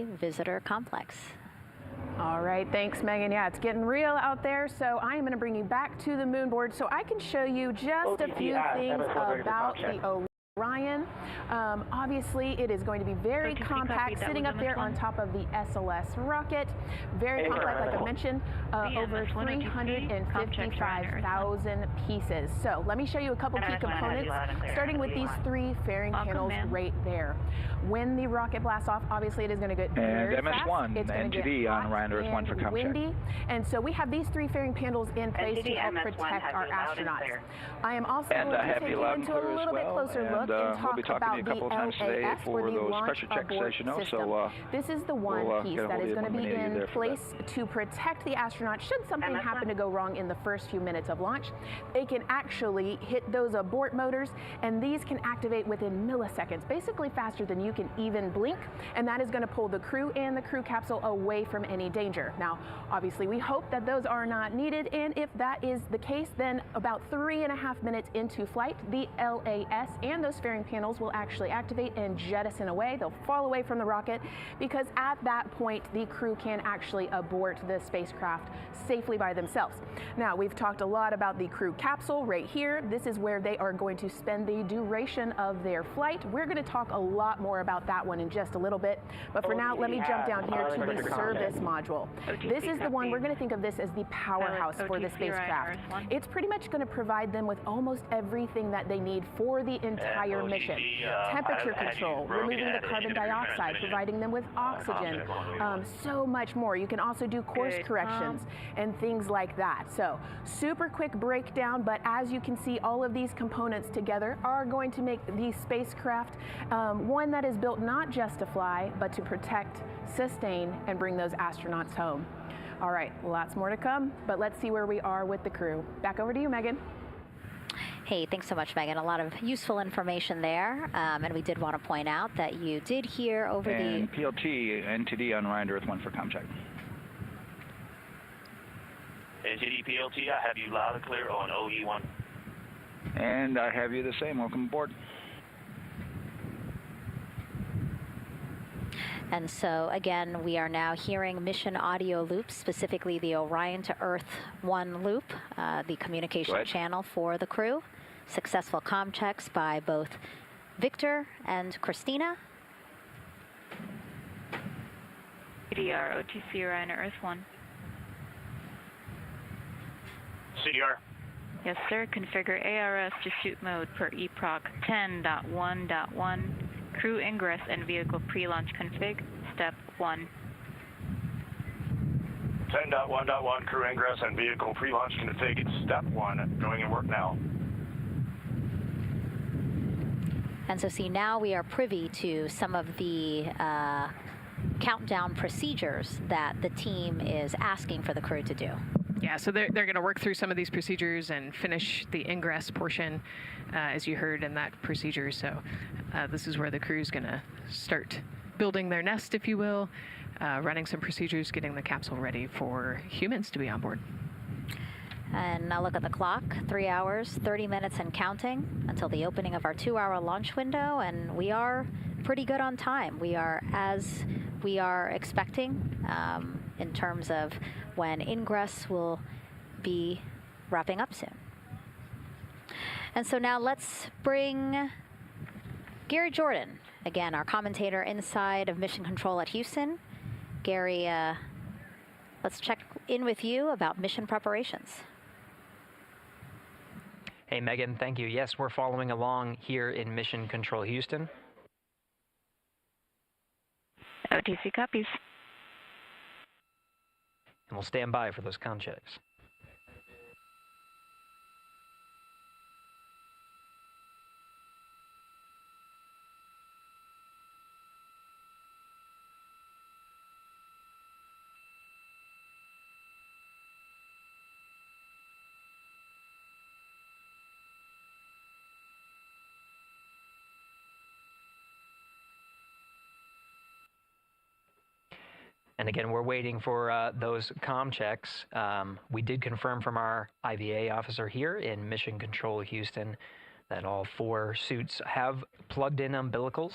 visitor complex. All right, thanks, Megan. Yeah, it's getting real out there, so I am going to bring you back to the moon board so I can show you just a few things about the Orion. Obviously, it is going to be very compact, sitting up there on top of the SLS rocket. Very compact, like I mentioned, over 355,000 pieces. So let me show you a couple key components, starting with these three fairing panels right there. When the rocket blasts off, obviously it is going to get very fast. MS1, it's going to NTD get on Orion Earth 1 for comp windy, check. and so we have these three fairing panels in place to help protect our astronauts. I am also going to take you into a little bit closer look and talk about the LAS, or the Launch Abort System. This is the one piece that is going to be in place to protect the astronauts should something happen to go wrong in the first few minutes of launch. They can actually hit those abort motors, and these can activate within milliseconds, basically faster than you can even blink, and that is going to pull the crew and the crew capsule away from any danger. Now, obviously, we hope that those are not needed, and if that is the case, then about 3.5 minutes into flight, the LAS and those fairing panels will actually activate and jettison away. They'll fall away from the rocket, because at that point, the crew can actually abort the spacecraft safely by themselves. Now, we've talked a lot about the crew capsule right here. This is where they are going to spend the duration of their flight. We're going to talk a lot more about that one in just a little bit, but for now, let me jump down here to the service module. This is the one, we're going to think of this as the powerhouse for the spacecraft. It's pretty much going to provide them with almost everything that they need for the entire mission. Temperature control, removing the carbon dioxide, providing them with oxygen, so much more. You can also do course corrections and things like that. So super quick breakdown, but as you can see, all of these components together are going to make the spacecraft one that is built not just to fly, but to protect, sustain, and bring those astronauts home. All right, lots more to come, but let's see where we are with the crew. Back over to you, Megan. Hey, thanks so much, Megan. A lot of useful information there, and we did want to point out that you did hear over the PLT NTD on Orion Earth 1 for com check. NTD PLT, I have you loud and clear on OE1. And I have you the same. Welcome aboard. And so, again, we are now hearing mission audio loops, specifically the Orion to Earth 1 loop, the communication channel for the crew. Successful comm checks by both Victor and Christina. CDR, OTC Orion Earth 1. CDR. Yes, sir. Configure ARS to shoot mode per EPROC 10.1.1. Crew ingress and vehicle pre-launch config, step 1. 10.1.1, crew ingress and vehicle pre-launch config, step 1. Going in work now. And so see, now we are privy to some of the countdown procedures that the team is asking for the crew to do. Yeah, so they're going to work through some of these procedures and finish the ingress portion, as you heard in that procedure. So this is where the crew's going to start building their nest, if you will, running some procedures, getting the capsule ready for humans to be on board. And now look at the clock, 3 hours, 30 minutes and counting until the opening of our 2-hour launch window, and we are pretty good on time. We are as we are expecting in terms of when ingress will be wrapping up soon. And so now let's bring Gary Jordan, again, our commentator inside of Mission Control at Houston. Gary, let's check in with you about mission preparations. Hey, Megan, thank you. Yes, we're following along here in Mission Control Houston. OTC copies. And we'll stand by for those comm checks. And again, we're waiting for those comm checks. We did confirm from our IVA officer here in Mission Control Houston that all 4 suits have plugged in umbilicals.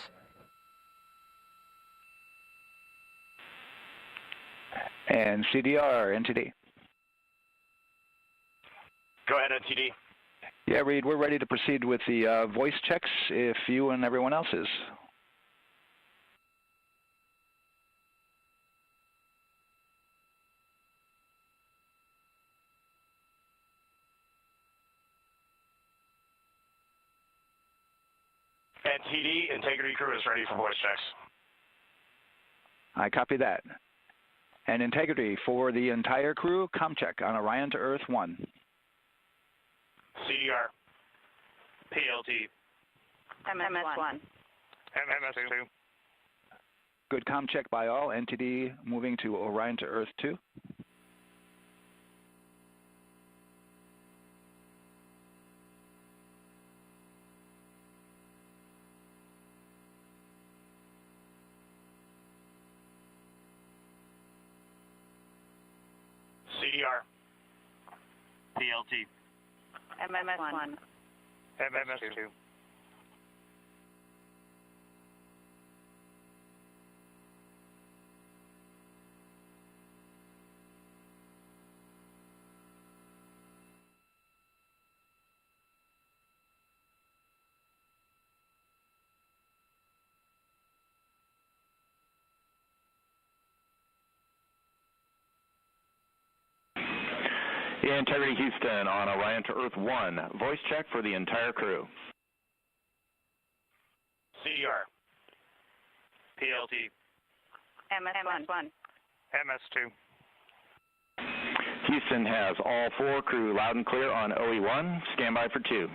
And CDR, NTD. Go ahead, NTD. Yeah, Reed, we're ready to proceed with the voice checks if you and everyone else is. NTD, Integrity Crew is ready for voice checks. I copy that. And Integrity for the entire crew, ComCheck on Orion to Earth 1. CDR. PLT. MS1. MS2. Good ComCheck by all. NTD moving to Orion to Earth 2. CDR. PLT. MS1. MS2. Integrity Houston on Orion to Earth 1. Voice check for the entire crew. CDR. PLT. MS1. MS2. Houston has all 4 crew loud and clear on OE1. Stand by for 2.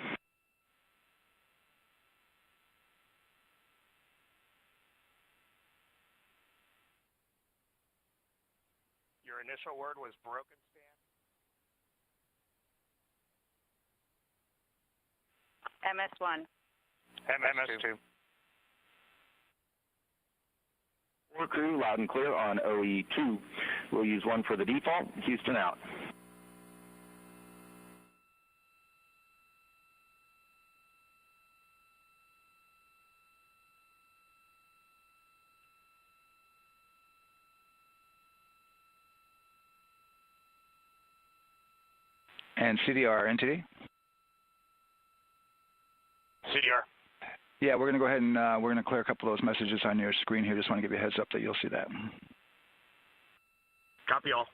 Your initial word was broken, Stan? MS1. MS2. 4 crew loud and clear on OE2. We'll use 1 for the default. Houston out. And CDR, NTD? CDR. Yeah, we're going to go ahead and we're going to clear a couple of those messages on your screen here. Just want to give you a heads up that you'll see that. Copy all.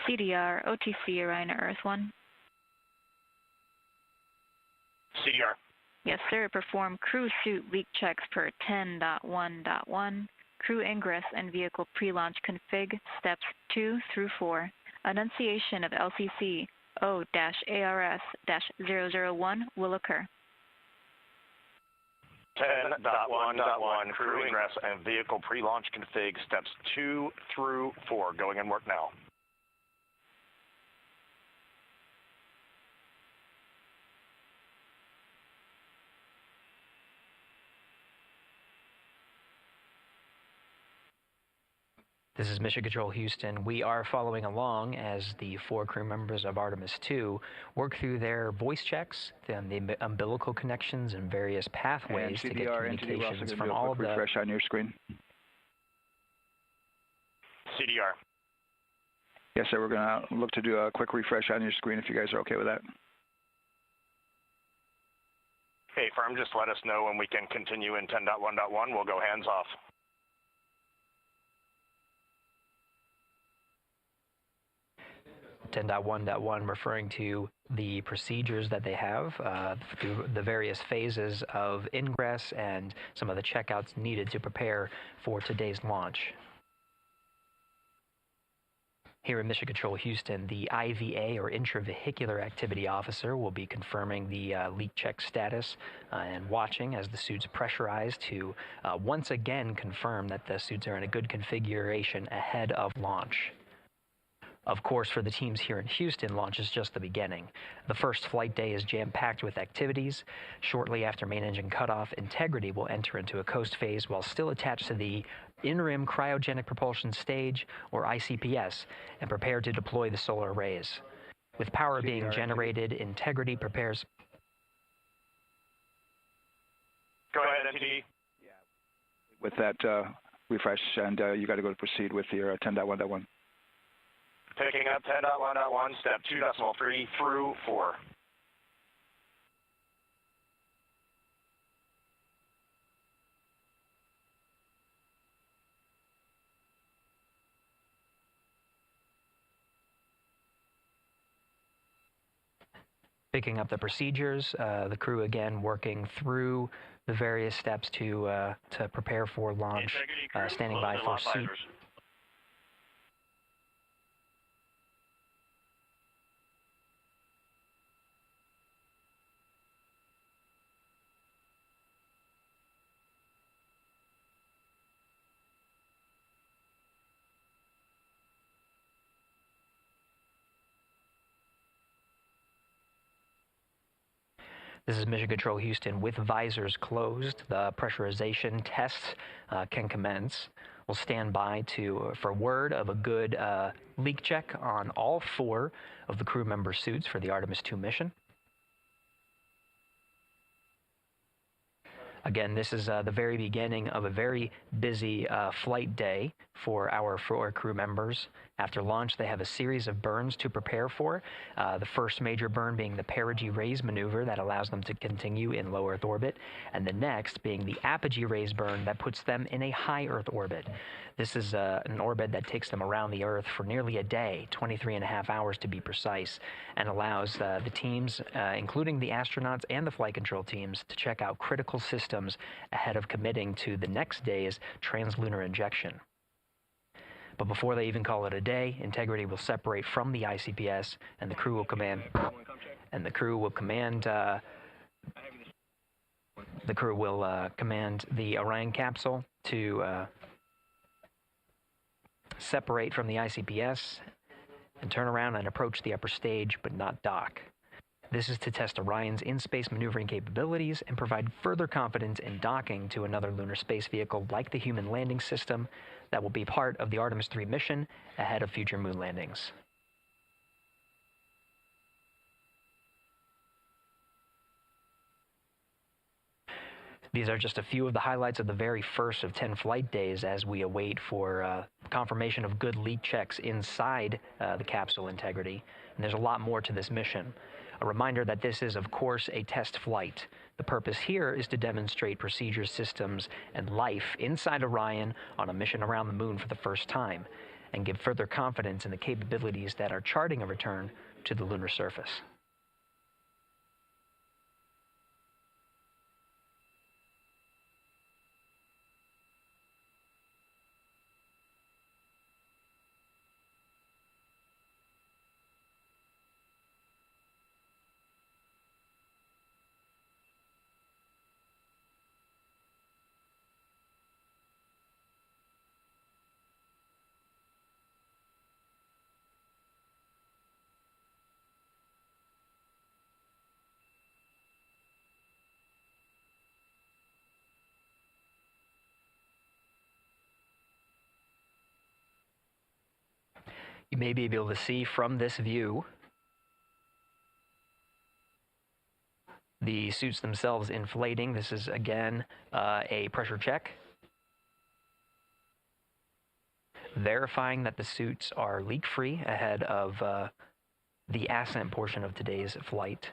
CDR, OTC, Orion to Earth 1. CDR. Yes, sir. Perform crew suit leak checks per 10.1.1. Crew ingress and vehicle pre-launch config steps 2 through 4. Annunciation of LCC O-ARS-001 will occur. 10.1.1 crew ingress and vehicle pre-launch config steps 2 through 4 going in work now. This is Mission Control Houston. We are following along as the 4 crew members of Artemis 2 work through their voice checks, then the umbilical connections and various pathways to get communications from all of the... refresh on your screen. CDR. Yes, sir. We're going to look to do a quick refresh on your screen if you guys are okay with that. Hey, firm, just let us know when we can continue in 10.1.1. We'll go hands off. 10.1.1 referring to the procedures that they have through the various phases of ingress and some of the checkouts needed to prepare for today's launch. Here in Mission Control Houston, the IVA or Intravehicular Activity Officer will be confirming the leak check status and watching as the suits pressurize to once again confirm that the suits are in a good configuration ahead of launch. Of course, for the teams here in Houston, launch is just the beginning. The first flight day is jam-packed with activities. Shortly after main engine cutoff, Integrity will enter into a coast phase while still attached to the interim cryogenic propulsion stage, or ICPS, and prepare to deploy the solar arrays. With power being generated, Integrity prepares. Go ahead, MTD. With that refresh, and you got to go to proceed with your 10.1.1. Picking up 10.1.1, step 2.3 through 4. Picking up the procedures, the crew again working through the various steps to prepare for launch, standing by for seat. This is Mission Control Houston with visors closed. The pressurization tests can commence. We'll stand by for word of a good leak check on all 4 of the crew member suits for the Artemis 2 mission. Again, this is the very beginning of a very busy flight day for our 4 crew members. After launch, they have a series of burns to prepare for. The first major burn being the perigee raise maneuver that allows them to continue in low Earth orbit, and the next being the apogee raise burn that puts them in a high Earth orbit. This is an orbit that takes them around the Earth for nearly a day, 23.5 hours to be precise, and allows the teams, including the astronauts and the flight control teams, to check out critical systems ahead of committing to the next day's translunar injection. But before they even call it a day, Integrity will separate from the ICPS, and the crew will command. Command the Orion capsule to separate from the ICPS and turn around and approach the upper stage, but not dock. This is to test Orion's in-space maneuvering capabilities and provide further confidence in docking to another lunar space vehicle like the Human Landing System that will be part of the Artemis 3 mission ahead of future moon landings. These are just a few of the highlights of the very first of 10 flight days as we await for confirmation of good leak checks inside the capsule Integrity. And there's a lot more to this mission. A reminder that this is, of course, a test flight. The purpose here is to demonstrate procedures, systems, and life inside Orion on a mission around the moon for the first time, and give further confidence in the capabilities that are charting a return to the lunar surface. You may be able to see from this view the suits themselves inflating. This is, again, a pressure check, verifying that the suits are leak-free ahead of the ascent portion of today's flight.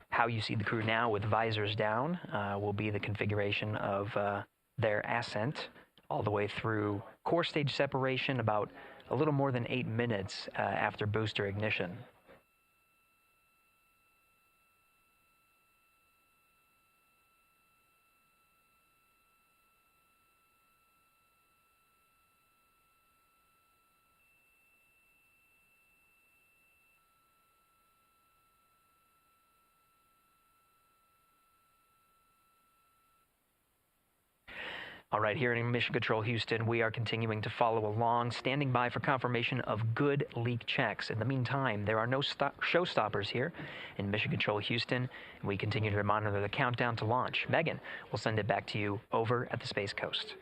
How you see the crew now with visors down will be the configuration of their ascent all the way through core stage separation, about a little more than 8 minutes after booster ignition. All right, here in Mission Control Houston, we are continuing to follow along, standing by for confirmation of good leak checks. In the meantime, there are no showstoppers here in Mission Control Houston, and we continue to monitor the countdown to launch. Megan, we'll send it back to you over at the Space Coast.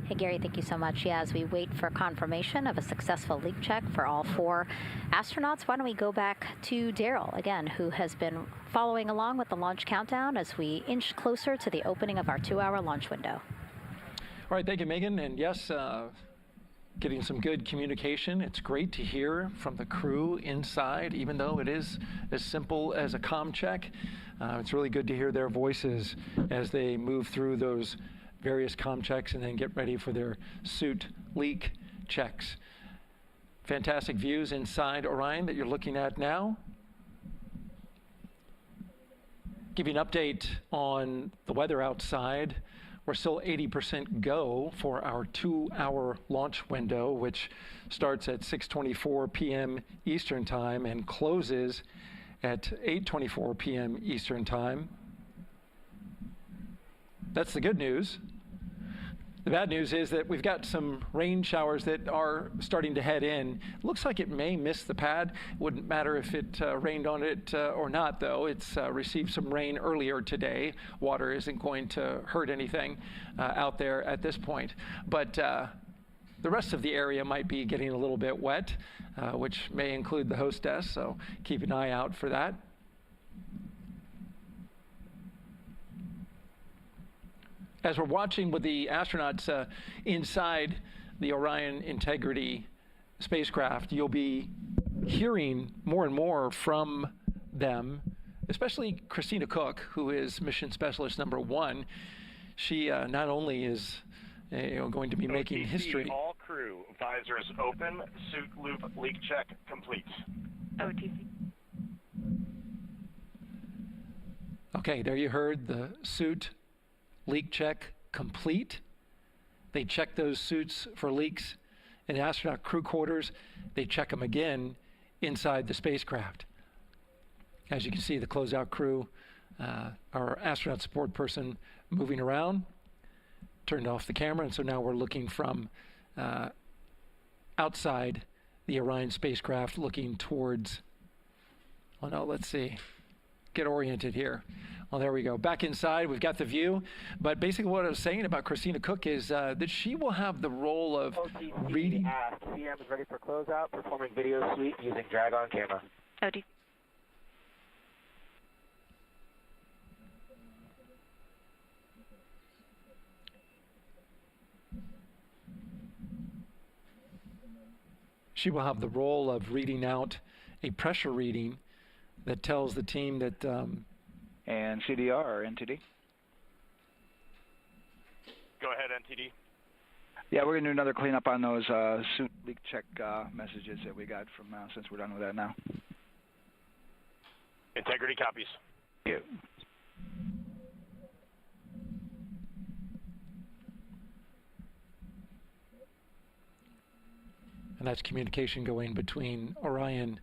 Hey, Gary, thank you so much. Yeah, as we wait for confirmation of a successful leak check for all 4 astronauts, why don't we go back to Daryl again, who has been following along with the launch countdown as we inch closer to the opening of our 2-hour launch window. All right, thank you, Megan. And yes, getting some good communication. It's great to hear from the crew inside, even though it is as simple as a comm check. It's really good to hear their voices as they move through those various comm checks and then get ready for their suit leak checks. Fantastic views inside Orion that you're looking at now. Give you an update on the weather outside. We're still 80% go for our 2-hour launch window, which starts at 6:24 p.m. Eastern Time and closes at 8:24 p.m. Eastern Time. That's the good news. The bad news is that we've got some rain showers that are starting to head in. Looks like it may miss the pad. Wouldn't matter if it rained on it or not, though. It's received some rain earlier today. Water isn't going to hurt anything out there at this point. But the rest of the area might be getting a little bit wet, which may include the hostess, so keep an eye out for that. As we're watching with the astronauts inside the Orion Integrity spacecraft, you'll be hearing more and more from them, especially Christina Cook, who is Mission Specialist number 1. She not only is going to be making history. All crew, visors open, suit loop leak check complete. OTC. Okay, there you heard the suit leak check complete. They check those suits for leaks in astronaut crew quarters. They check them again inside the spacecraft. As you can see, the closeout crew, our astronaut support person moving around, turned off the camera, and so now we're looking from outside the Orion spacecraft looking towards, oh no, let's see, get oriented here. Well, there we go. Back inside, we've got the view. But basically what I was saying about Christina Cook is that she will have the role of reading. CM is ready for closeout, performing video sweep using drag-on camera. OD. She will have the role of reading out a pressure reading that tells the team that and CDR or NTD? Go ahead, NTD. Yeah, we're going to do another cleanup on those suit leak check messages that we got from since we're done with that now. Integrity copies. Yeah. And that's communication going between Orion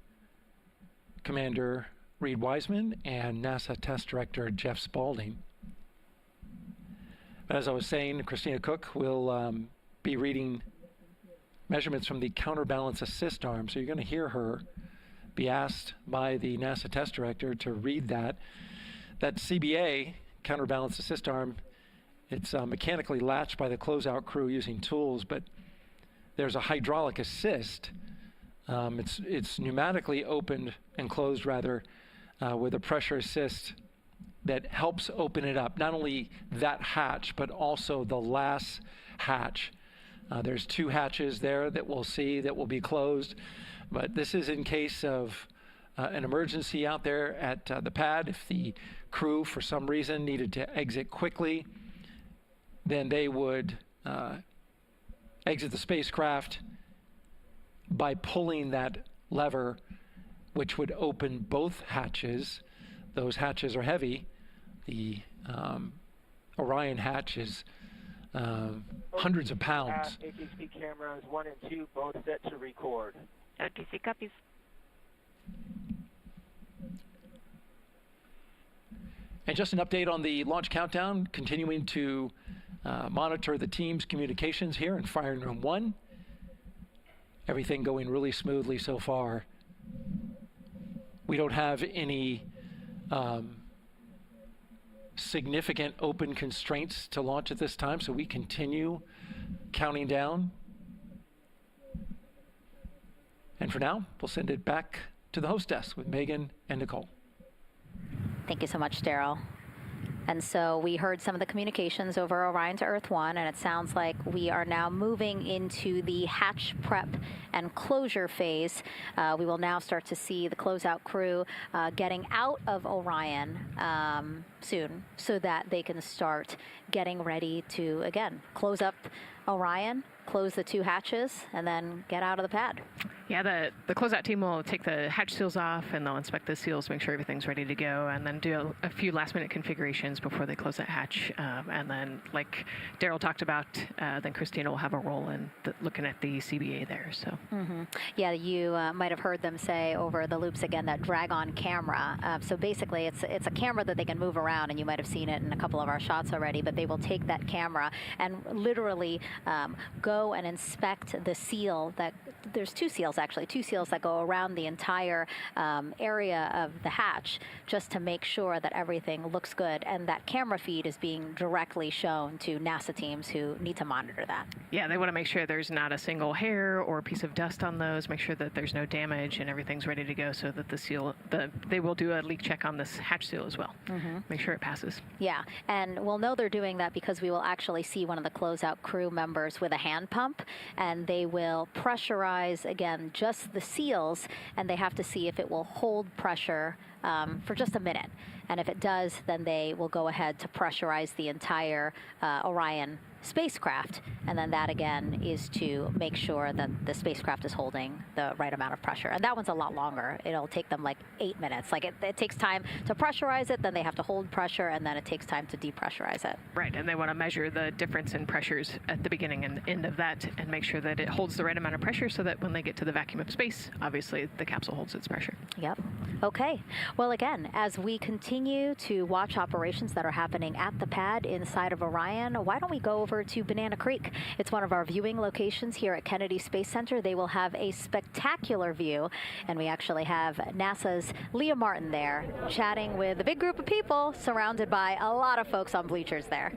Commander Reed Wiseman and NASA Test Director Jeff Spaulding. But as I was saying, Christina Cook will be reading measurements from the counterbalance assist arm. So you're going to hear her be asked by the NASA Test Director to read that. That CBA, counterbalance assist arm, it's mechanically latched by the closeout crew using tools, but there's a hydraulic assist. It's pneumatically opened and closed rather with a pressure assist that helps open it up. Not only that hatch, but also the last hatch. There's 2 hatches there that we'll see that will be closed, but this is in case of an emergency out there at the pad. If the crew for some reason needed to exit quickly, then they would exit the spacecraft by pulling that lever, which would open both hatches. Those hatches are heavy. The Orion hatch is hundreds of pounds. HHD cameras 1 and 2 both set to record. OTC copies. And just an update on the launch countdown, continuing to monitor the team's communications here in Firing Room 1. Everything going really smoothly so far. We don't have any significant open constraints to launch at this time, so we continue counting down. And for now, we'll send it back to the host desk with Megan and Nicole. Thank you so much, Daryl. And so we heard some of the communications over Orion to Earth 1, and it sounds like we are now moving into the hatch prep and closure phase. We will now start to see the closeout crew getting out of Orion soon so that they can start getting ready to, again, close up Orion, close the 2 hatches, and then get out of the pad. Yeah, the closeout team will take the hatch seals off, and they'll inspect the seals, make sure everything's ready to go, and then do a few last-minute configurations before they close that hatch. And then, like Daryl talked about, then Christina will have a role in looking at the CBA there. So. Yeah, you might have heard them say over the loops again that drag-on camera. So basically, it's a camera that they can move around, and you might have seen it in a couple of our shots already. But they will take that camera and literally go and inspect the seal that. There's 2 seals actually, 2 seals that go around the entire area of the hatch just to make sure that everything looks good, and that camera feed is being directly shown to NASA teams who need to monitor that. Yeah, they want to make sure there's not a single hair or piece of dust on those, make sure that there's no damage and everything's ready to go so that the seal, they will do a leak check on this hatch seal as well. Make sure it passes. Yeah, and we'll know they're doing that because we will actually see one of the closeout crew members with a hand pump, and they will pressurize again just the seals, and they have to see if it will hold pressure for just a minute, and if it does, then they will go ahead to pressurize the entire Orion spacecraft, and then that again is to make sure that the spacecraft is holding the right amount of pressure. And that one's a lot longer. It'll take them like 8 minutes. Like it takes time to pressurize it, then they have to hold pressure, and then it takes time to depressurize it. Right, and they want to measure the difference in pressures at the beginning and end of that and make sure that it holds the right amount of pressure so that when they get to the vacuum of space, obviously the capsule holds its pressure. Yep. Okay. Well, again, as we continue to watch operations that are happening at the pad inside of Orion, why don't we go over to Banana Creek? It's one of our viewing locations here at Kennedy Space Center. They will have a spectacular view, and we actually have NASA's Leah Martin there chatting with a big group of people surrounded by a lot of folks on bleachers there.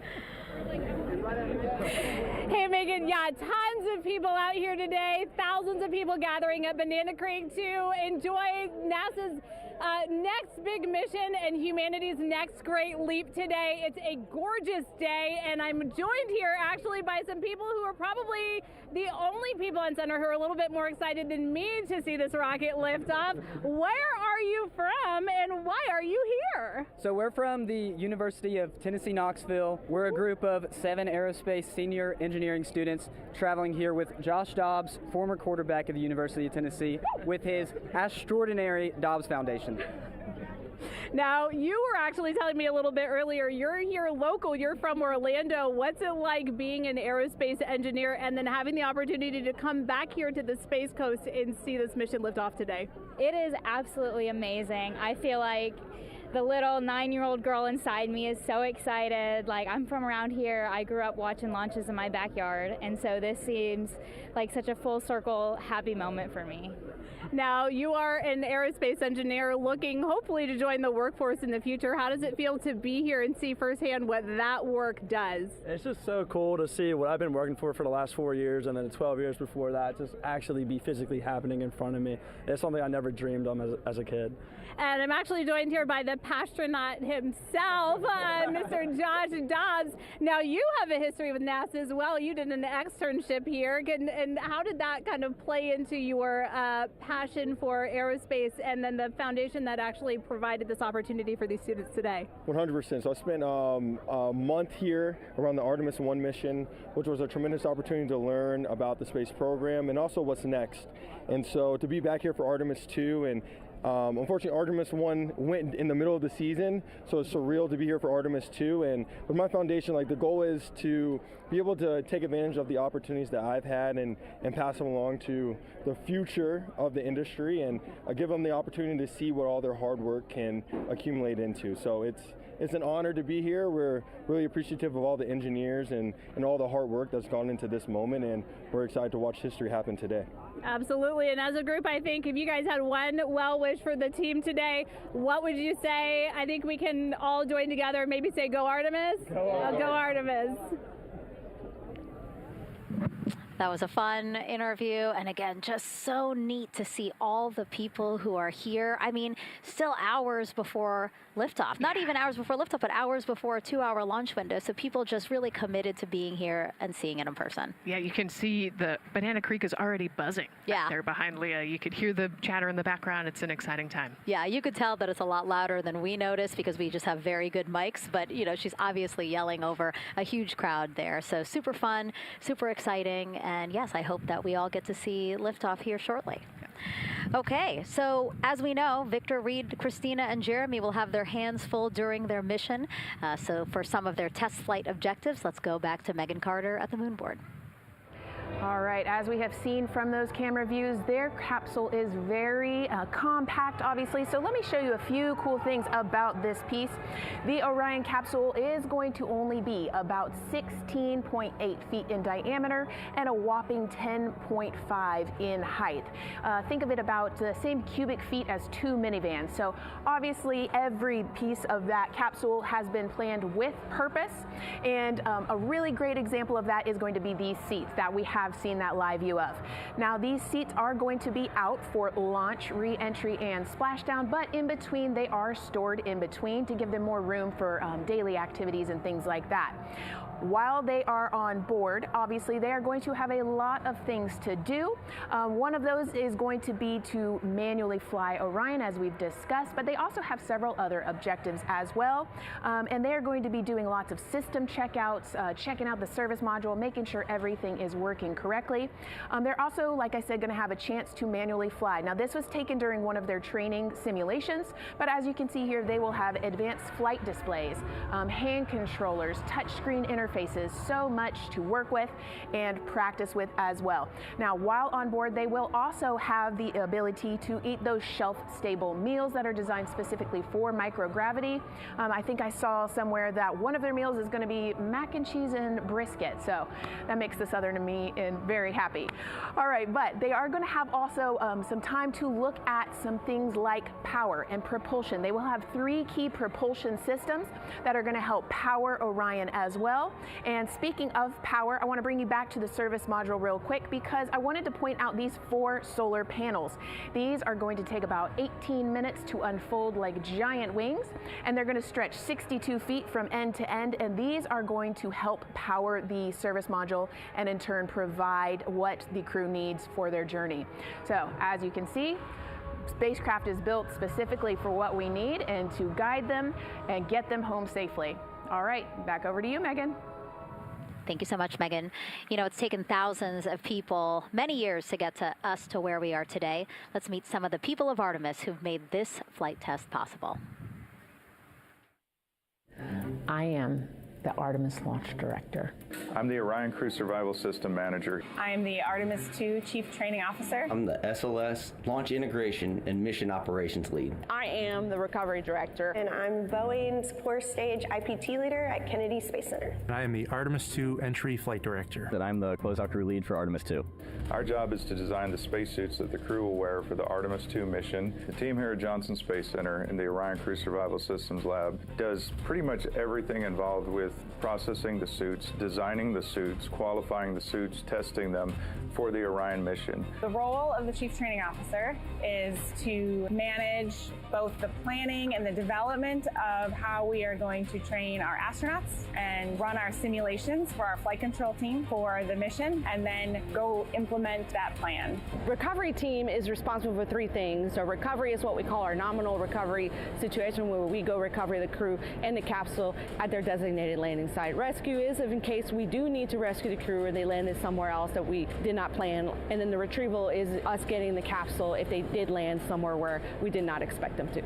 Hey, Megan, yeah, tons of people out here today, thousands of people gathering at Banana Creek to enjoy NASA's next big mission and humanity's next great leap today. It's a gorgeous day, and I'm joined here actually by some people who are probably the only people on center who are a little bit more excited than me to see this rocket lift off. Where are you from, and why are you here? So we're from the University of Tennessee, Knoxville. We're a group of 7 aerospace senior engineering students traveling here with Josh Dobbs, former quarterback of the University of Tennessee, with his extraordinary Dobbs Foundation. Now, you were actually telling me a little bit earlier, you're here local, you're from Orlando. What's it like being an aerospace engineer and then having the opportunity to come back here to the Space Coast and see this mission lift off today? It is absolutely amazing. I feel like the little 9-year-old girl inside me is so excited. Like, I'm from around here. I grew up watching launches in my backyard, and so this seems like such a full circle happy moment for me. Now, you are an aerospace engineer looking hopefully to join the workforce in the future. How does it feel to be here and see firsthand what that work does? It's just so cool to see what I've been working for the last 4 years and then the 12 years before that just actually be physically happening in front of me. It's something I never dreamed of as a kid. And I'm actually joined here by the pastronaut himself, Mr. Josh Dobbs. Now, you have a history with NASA as well. You did an externship here. And how did that kind of play into your passion for aerospace and then the foundation that actually provided this opportunity for these students today? 100%. So I spent a month here around the Artemis 1 mission, which was a tremendous opportunity to learn about the space program and also what's next. And so to be back here for Artemis 2 and unfortunately, Artemis 1 went in the middle of the season, so it's surreal to be here for Artemis 2. And with my foundation, like, the goal is to be able to take advantage of the opportunities that I've had and pass them along to the future of the industry and give them the opportunity to see what all their hard work can accumulate into. So it's an honor to be here. We're really appreciative of all the engineers and all the hard work that's gone into this moment, and we're excited to watch history happen today. Absolutely, and as a group, I think if you guys had one well wish for the team today, what would you say? I think we can all join together and maybe say, go Artemis? Go Artemis. That was a fun interview, and again, just so neat to see all the people who are here. I mean, still hours before liftoff. Not even hours before liftoff, but hours before a 2-hour launch window. So people just really committed to being here and seeing it in person. Yeah, you can see the Banana Creek is already buzzing. Yeah. There behind Leah. You could hear the chatter in the background. It's an exciting time. Yeah, you could tell that it's a lot louder than we noticed because we just have very good mics. But, you know, she's obviously yelling over a huge crowd there. So super fun, super exciting. And yes, I hope that we all get to see liftoff here shortly. Okay, so as we know, Victor, Reed, Christina, and Jeremy will have their hands full during their mission. So for some of their test flight objectives, let's go back to Megan Carter at the moon board. All right, as we have seen from those camera views, their capsule is very compact, obviously. So let me show you a few cool things about this piece. The Orion capsule is going to only be about 16.8 feet in diameter and a whopping 10.5 in height. Think of it about the same cubic feet as 2 minivans. So obviously every piece of that capsule has been planned with purpose. And a really great example of that is going to be these seats that we have seen that live view of. Now these seats are going to be out for launch, re-entry, and splashdown, but in between they are stored in between to give them more room for daily activities and things like that. While they are on board, obviously they are going to have a lot of things to do. One of those is going to be to manually fly Orion, as we've discussed, but they also have several other objectives as well. And they are going to be doing lots of system checkouts, checking out the service module, making sure everything is working correctly. They're also, like I said, going to have a chance to manually fly. Now this was taken during one of their training simulations, but as you can see here, they will have advanced flight displays, hand controllers, touchscreen interfaces, so much to work with and practice with as well. Now, while on board, they will also have the ability to eat those shelf-stable meals that are designed specifically for microgravity. I think I saw somewhere that one of their meals is going to be mac and cheese and brisket, so that makes the Southern and me very happy. All right, but they are going to have also some time to look at some things like power and propulsion. They will have 3 key propulsion systems that are going to help power Orion as well. And speaking of power, I want to bring you back to the service module real quick because I wanted to point out these 4 solar panels. These are going to take about 18 minutes to unfold like giant wings, and they're going to stretch 62 feet from end to end, and these are going to help power the service module and in turn provide what the crew needs for their journey. So as you can see, spacecraft is built specifically for what we need and to guide them and get them home safely. All right, back over to you, Megan. Thank you so much, Megan. You know, it's taken thousands of people many years to get to us to where we are today. Let's meet some of the people of Artemis who've made this flight test possible. I am the Artemis Launch Director. I'm the Orion Crew Survival System Manager. I am the Artemis II Chief Training Officer. I'm the SLS Launch Integration and Mission Operations Lead. I am the Recovery Director. And I'm Boeing's Core Stage IPT Leader at Kennedy Space Center. And I am the Artemis II Entry Flight Director. And I'm the Closeout Crew Lead for Artemis II. Our job is to design the spacesuits that the crew will wear for the Artemis II mission. The team here at Johnson Space Center in the Orion Crew Survival Systems Lab does pretty much everything involved with processing the suits, designing the suits, qualifying the suits, testing them for the Orion mission. The role of the Chief Training Officer is to manage both the planning and the development of how we are going to train our astronauts and run our simulations for our flight control team for the mission, and then go implement that plan. Recovery team is responsible for 3 things. So recovery is what we call our nominal recovery situation, where we go recover the crew and the capsule at their designated landing site. Rescue is in case we do need to rescue the crew or they landed somewhere else that we did not plan. And then the retrieval is us getting the capsule if they did land somewhere where we did not expect them to.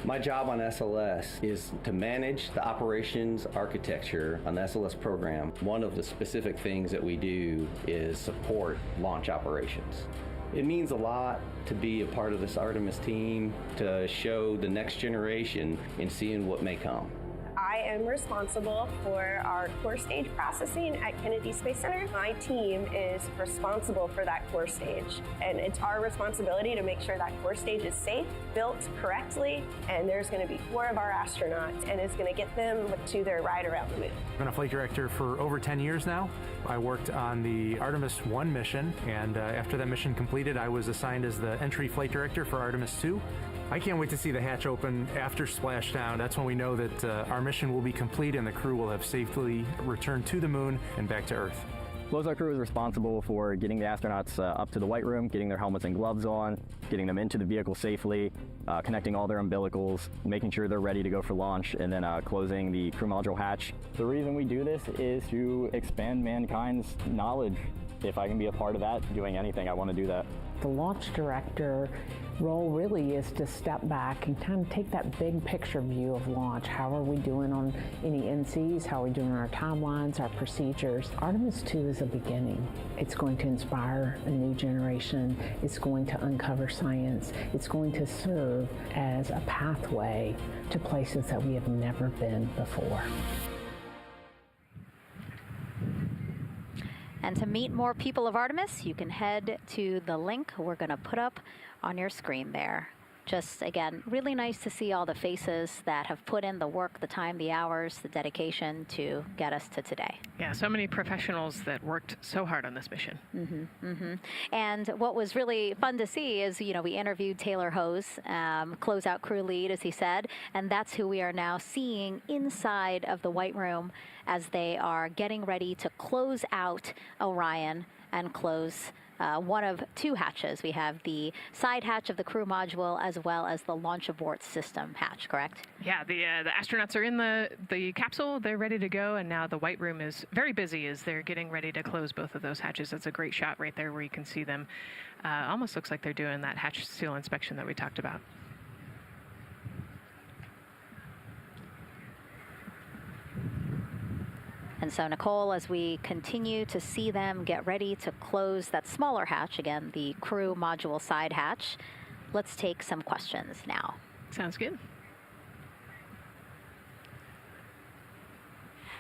My job on SLS is to manage the operations architecture on the SLS program. One of the specific things that we do is support launch operations. It means a lot to be a part of this Artemis team, to show the next generation in seeing what may come. I am responsible for our core stage processing at Kennedy Space Center. My team is responsible for that core stage, and it's our responsibility to make sure that core stage is safe, built correctly, and there's going to be 4 of our astronauts, and it's going to get them to their ride around the moon. I've been a flight director for over 10 years now. I worked on the Artemis 1 mission, and after that mission completed, I was assigned as the entry flight director for Artemis 2. I can't wait to see the hatch open after splashdown. That's when we know that our mission will be complete and the crew will have safely returned to the moon and back to Earth. LOSAR crew is responsible for getting the astronauts up to the white room, getting their helmets and gloves on, getting them into the vehicle safely, connecting all their umbilicals, making sure they're ready to go for launch, and then closing the crew module hatch. The reason we do this is to expand mankind's knowledge. If I can be a part of that, doing anything, I want to do that. The launch director role really is to step back and kind of take that big picture view of launch. How are we doing on any NCs? How are we doing on our timelines, our procedures? Artemis 2 is a beginning. It's going to inspire a new generation. It's going to uncover science. It's going to serve as a pathway to places that we have never been before. And to meet more people of Artemis, you can head to the link we're going to put up on your screen there. Just, again, really nice to see all the faces that have put in the work, the time, the hours, the dedication to get us to today. Yeah, so many professionals that worked so hard on this mission. And what was really fun to see is, you know, we interviewed Taylor Hose, closeout crew lead, as he said, and that's who we are now seeing inside of the White Room as they are getting ready to close out Orion and close one of 2 hatches. We have the side hatch of the crew module as well as the launch abort system hatch, correct? Yeah, the astronauts are in the capsule. They're ready to go, and now the White Room is very busy as they're getting ready to close both of those hatches. That's a great shot right there where you can see them. Almost looks like they're doing that hatch seal inspection that we talked about. And so, Nicole, as we continue to see them get ready to close that smaller hatch, again, the crew module side hatch, let's take some questions now. Sounds good.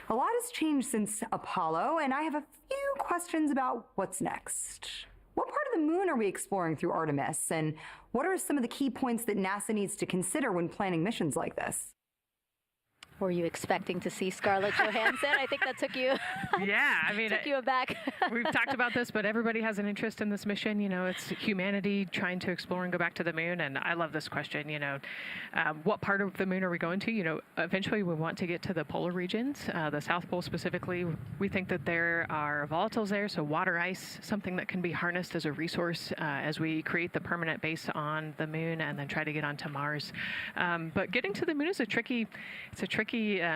A lot has changed since Apollo, and I have a few questions about what's next. What part of the moon are we exploring through Artemis, and what are some of the key points that NASA needs to consider when planning missions like this? Were you expecting to see Scarlett Johansson? I think that took you. Yeah, I mean, took you aback. We've talked about this, but everybody has an interest in this mission. You know, it's humanity trying to explore and go back to the moon. And I love this question. You know, what part of the moon are we going to? You know, eventually we want to get to the polar regions, the South Pole specifically. We think that there are volatiles there, so water ice, something that can be harnessed as a resource as we create the permanent base on the moon and then try to get onto Mars. But getting to the moon is a tricky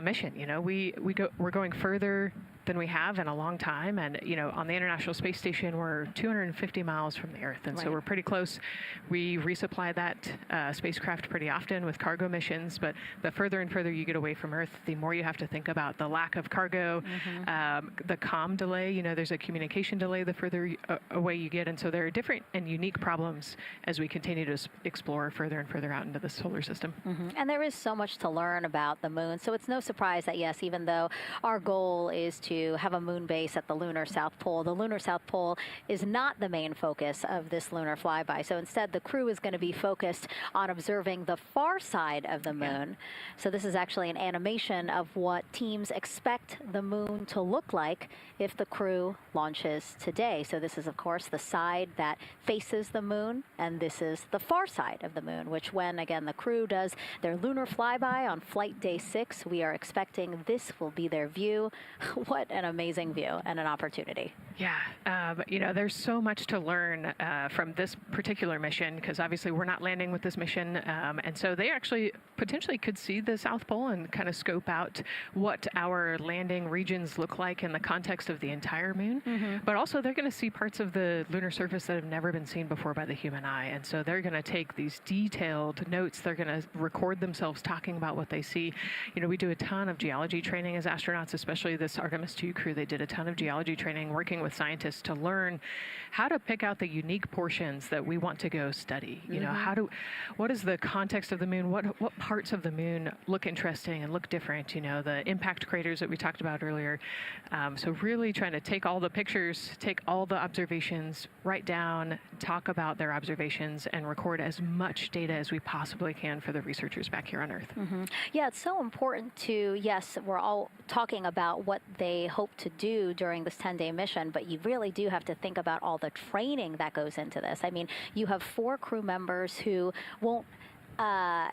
mission. You know, we're going further than we have in a long time, and you know, on the International Space Station we're 250 miles from the Earth, and so we're pretty close. We resupply that spacecraft pretty often with cargo missions, but the further and further you get away from Earth, the more you have to think about the lack of cargo, the comm delay. You know, there's a communication delay the further away you get, and so there are different and unique problems as we continue to explore further and further out into the solar system. And there is so much to learn about the moon, so it's no surprise that yes, even though our goal is to have a moon base at the lunar South Pole, the lunar South Pole is not the main focus of this lunar flyby. So instead, the crew is going to be focused on observing the far side of the moon. So this is actually an animation of what teams expect the moon to look like if the crew launches today. So this is, of course, the side that faces the moon, and this is the far side of the moon, which when, again, the crew does their lunar flyby on flight day 6, we are expecting this will be their view. What an amazing view and an opportunity. Yeah, you know, there's so much to learn from this particular mission, because obviously we're not landing with this mission, and so they actually potentially could see the South Pole and kind of scope out what our landing regions look like in the context of the entire moon. But also they're going to see parts of the lunar surface that have never been seen before by the human eye, and so they're going to take these detailed notes. They're going to record themselves talking about what they see. You know, we do a ton of geology training as astronauts, especially this Artemis 2 crew. They did a ton of geology training working with scientists to learn how to pick out the unique portions that we want to go study. You know, what is the context of the moon? What parts of the moon look interesting and look different? You know, the impact craters that we talked about earlier. So really trying to take all the pictures, take all the observations, write down, talk about their observations, and record as much data as we possibly can for the researchers back here on Earth. Yeah, it's so important to, yes, we're all talking about what they hope to do during this 10-day mission, but you really do have to think about all the training that goes into this. I mean, you have 4 crew members who won't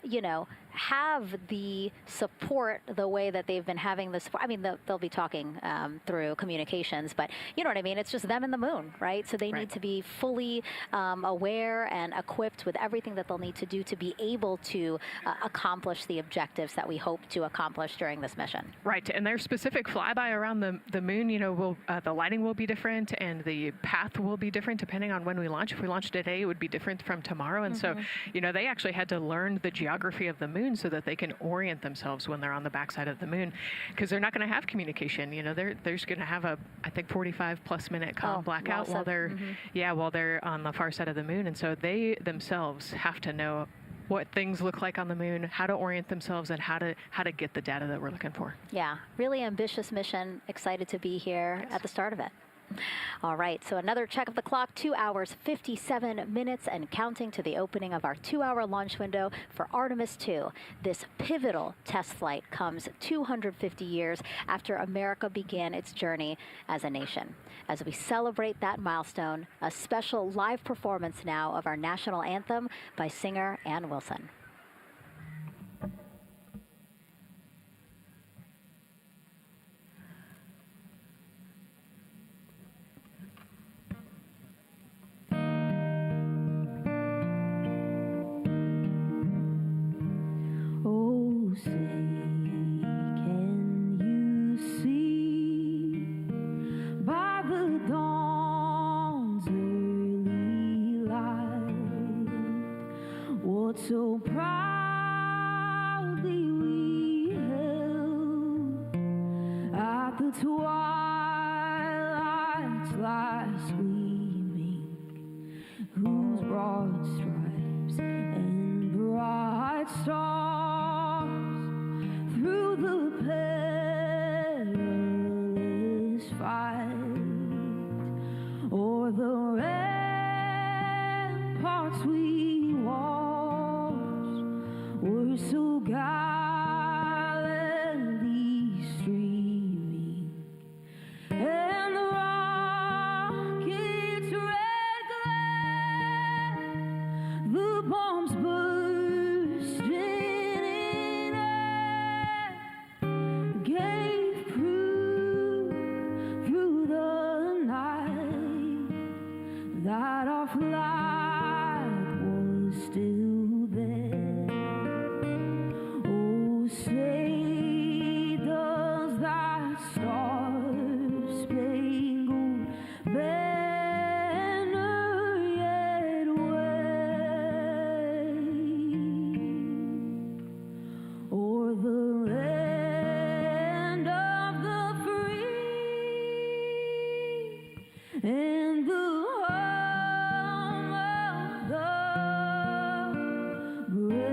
you know, have the support the way that they've been having the support. I mean, they'll be talking through communications, but you know what I mean? It's just them and the moon, right? So they need to be fully aware and equipped with everything that they'll need to do to be able to accomplish the objectives that we hope to accomplish during this mission. Right, and their specific flyby around the moon, you know, the lighting will be different and the path will be different depending on when we launch. If we launch today, it would be different from tomorrow. And so, you know, they actually had to learn the geography of the moon so that they can orient themselves when they're on the backside of the moon, because they're not going to have communication. You know, they're just going to have a, I think, 45+ minute blackout while they're while they're on the far side of the moon. And so they themselves have to know what things look like on the moon, how to orient themselves, and how to get the data that we're looking for. Yeah, really ambitious mission. Excited to be here at the start of it. All right, so another check of the clock, 2 hours, 57 minutes and counting to the opening of our 2-hour launch window for Artemis 2. This pivotal test flight comes 250 years after America began its journey as a nation. As we celebrate that milestone, a special live performance now of our national anthem by singer Ann Wilson. Say, can you see by the dawn's early light what so proudly we held at the twilight's last gleaming, whose broad stripes and bright stars through the perilous fight, o'er the ramparts we watched, were so gallantly streaming, and the rocket's red glare, the bombs bursting in air, gave proof through the night that our flag was still there. Oh, say does that star-spangled banner yet wave o'er the land of the free and the home of the brave?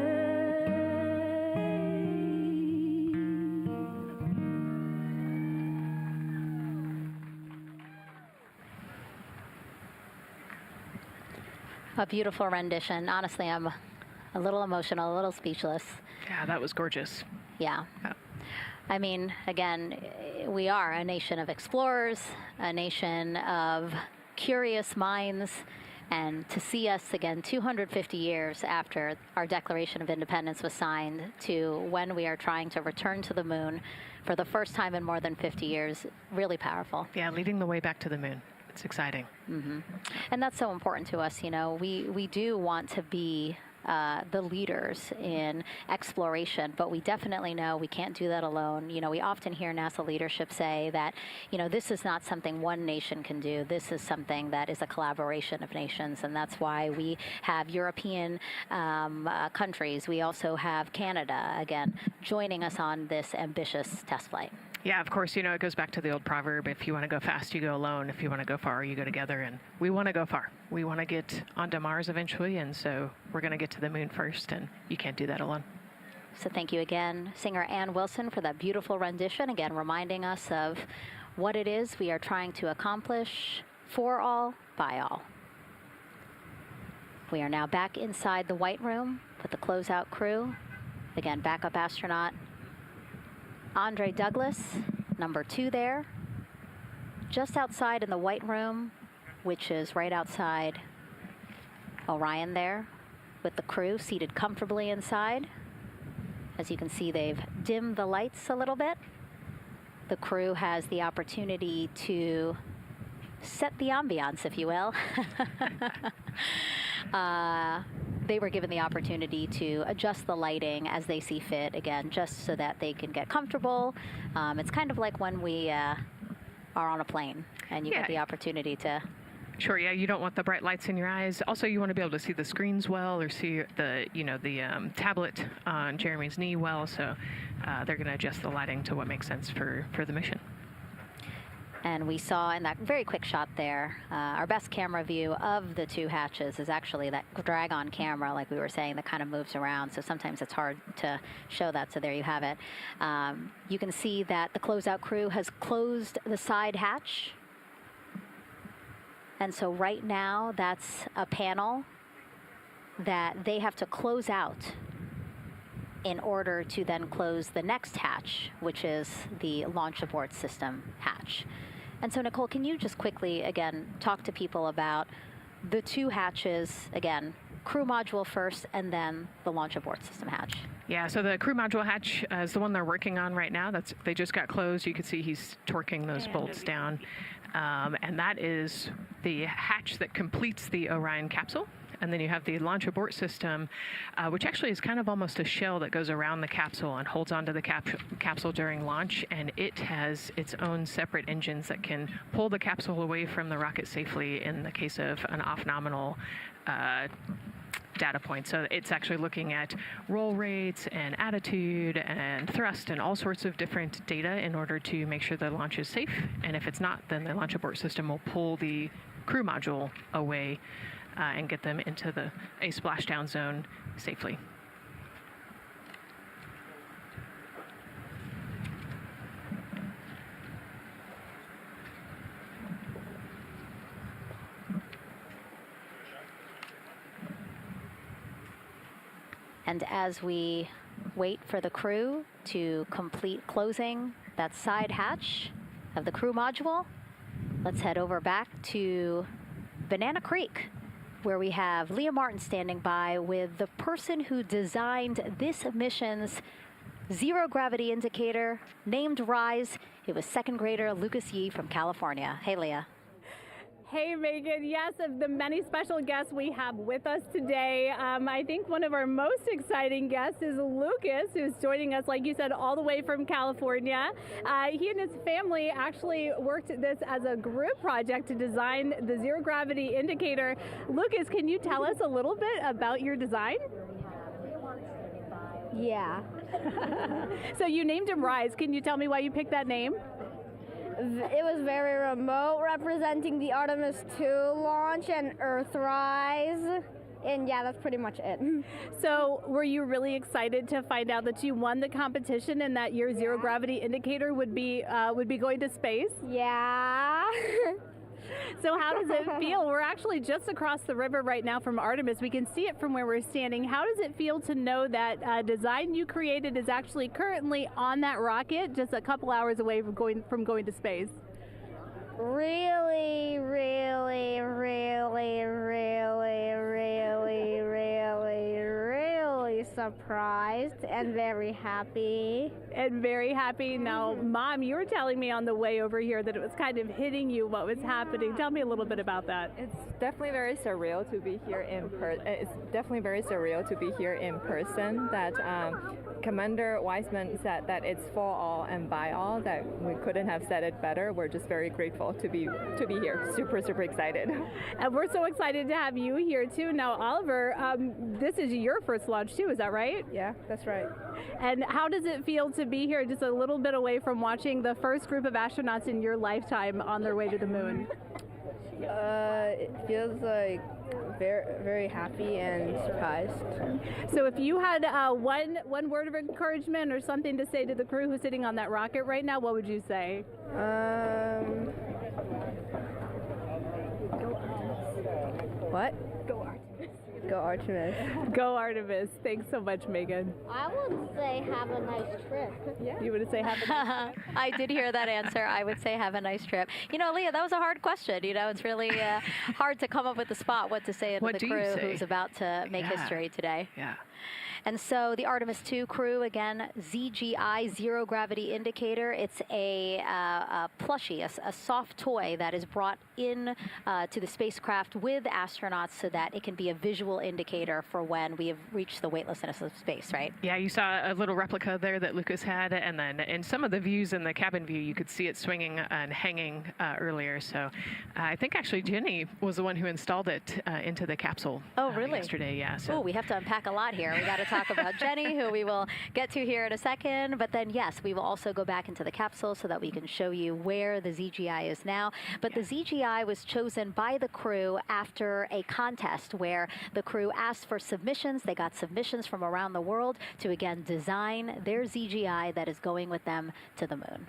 A beautiful rendition. Honestly, I'm a little emotional, a little speechless. Yeah, that was gorgeous. Yeah. I mean, again, we are a nation of explorers, a nation of curious minds, and to see us again 250 years after our Declaration of Independence was signed to when we are trying to return to the moon for the first time in more than 50 years, really powerful. Yeah, leading the way back to the moon. It's exciting. And that's so important to us. You know, we do want to be the leaders in exploration, but we definitely know we can't do that alone. You know, we often hear NASA leadership say that, you know, this is not something one nation can do. This is something that is a collaboration of nations, and that's why we have European countries. We also have Canada, again, joining us on this ambitious test flight. Yeah, of course, it goes back to the old proverb, if you want to go fast, you go alone. If you want to go far, you go together. And we want to go far. We want to get onto Mars eventually, and so we're going to get to the moon first, and you can't do that alone. So thank you again, singer Ann Wilson, for that beautiful rendition, again reminding us of what it is we are trying to accomplish for all, by all. We are now back inside the White Room with the closeout crew. Again, backup astronaut Andre Douglas, number 2 there, just outside in the White Room, which is right outside Orion there, with the crew seated comfortably inside. As you can see, they've dimmed the lights a little bit. The crew has the opportunity to set the ambiance, if you will. They were given the opportunity to adjust the lighting as they see fit, again, just so that they can get comfortable. It's kind of like when we are on a plane and you get the opportunity to... Sure, yeah, you don't want the bright lights in your eyes. Also, you want to be able to see the screens well, or see the, the tablet on Jeremy's knee well, so they're going to adjust the lighting to what makes sense for the mission. And we saw in that very quick shot there, our best camera view of the 2 hatches is actually that drag-on camera, like we were saying, that kind of moves around. So sometimes it's hard to show that. So there you have it. You can see that the closeout crew has closed the side hatch. And so right now, that's a panel that they have to close out in order to then close the next hatch, which is the launch abort system hatch. And so, Nicole, can you just quickly, again, talk to people about the 2 hatches, again, crew module first, and then the launch abort system hatch? Yeah, so the crew module hatch is the one they're working on right now. They just got closed. You can see he's torquing those bolts down. And that is the hatch that completes the Orion capsule. And then you have the launch abort system, which actually is kind of almost a shell that goes around the capsule and holds onto the capsule during launch. And it has its own separate engines that can pull the capsule away from the rocket safely in the case of an off-nominal data point. So it's actually looking at roll rates and attitude and thrust and all sorts of different data in order to make sure the launch is safe. And if it's not, then the launch abort system will pull the crew module away and get them into a splashdown zone safely. And as we wait for the crew to complete closing that side hatch of the crew module, let's head over back to Banana Creek, where we have Leah Martin standing by with the person who designed this mission's zero gravity indicator, named RISE. It was 2nd grader Lucas Yee from California. Hey, Leah. Hey, Megan. Yes, of the many special guests we have with us today, I think one of our most exciting guests is Lucas, who's joining us, like you said, all the way from California. He and his family actually worked this as a group project to design the zero gravity indicator. Lucas, can you tell us a little bit about your design? Yeah. So you named him RISE. Can you tell me why you picked that name? It was very remote, representing the Artemis 2 launch and Earthrise. And yeah, that's pretty much it. So were you really excited to find out that you won the competition and that your zero gravity indicator would be going to space? Yeah. So how does it feel? We're actually just across the river right now from Artemis. We can see it from where we're standing. How does it feel to know that design you created is actually currently on that rocket just a couple hours away from going to space? Really, really, really, really, really, really surprised and very happy. Now, Mom, you were telling me on the way over here that it was kind of hitting you what was happening. Tell me a little bit about that. It's definitely very surreal to be here in person. It's definitely very surreal to be here in person. That Commander Weissman said that it's for all and by all, that we couldn't have said it better. We're just very grateful to be here. Super, super excited. And we're so excited to have you here too. Now, Oliver, this is your first launch too, is that right? Yeah, that's right. And how does it feel to be here just a little bit away from watching the first group of astronauts in your lifetime on their way to the moon? It feels like very, very happy and surprised. So if you had one word of encouragement or something to say to the crew who's sitting on that rocket right now, what would you say? What? Go Artemis. Go Artemis. Go Artemis. Thanks so much, Megan. I would say have a nice trip. Yeah. You would say have a nice trip? I did hear that answer. I would say have a nice trip. You know, Leah, that was a hard question. You know, it's really hard to come up with the spot what to say to the crew who's about to make history today. Yeah. And so the Artemis 2 crew, again, ZGI, Zero Gravity Indicator. It's a plushie, a soft toy that is brought in to the spacecraft with astronauts so that it can be a visual indicator for when we have reached the weightlessness of space, right? Yeah, you saw a little replica there that Lucas had, and then in some of the views in the cabin view, you could see it swinging and hanging earlier. So I think actually Jenny was the one who installed it into the capsule. Oh, really? Yesterday, yeah. So. Oh, we have to unpack a lot here. We got to talk about Jenny, who we will get to here in a second. But then, yes, we will also go back into the capsule so that we can show you where the ZGI is now. But the ZGI was chosen by the crew after a contest where the crew asked for submissions. They got submissions from around the world to, again, design their ZGI that is going with them to the moon.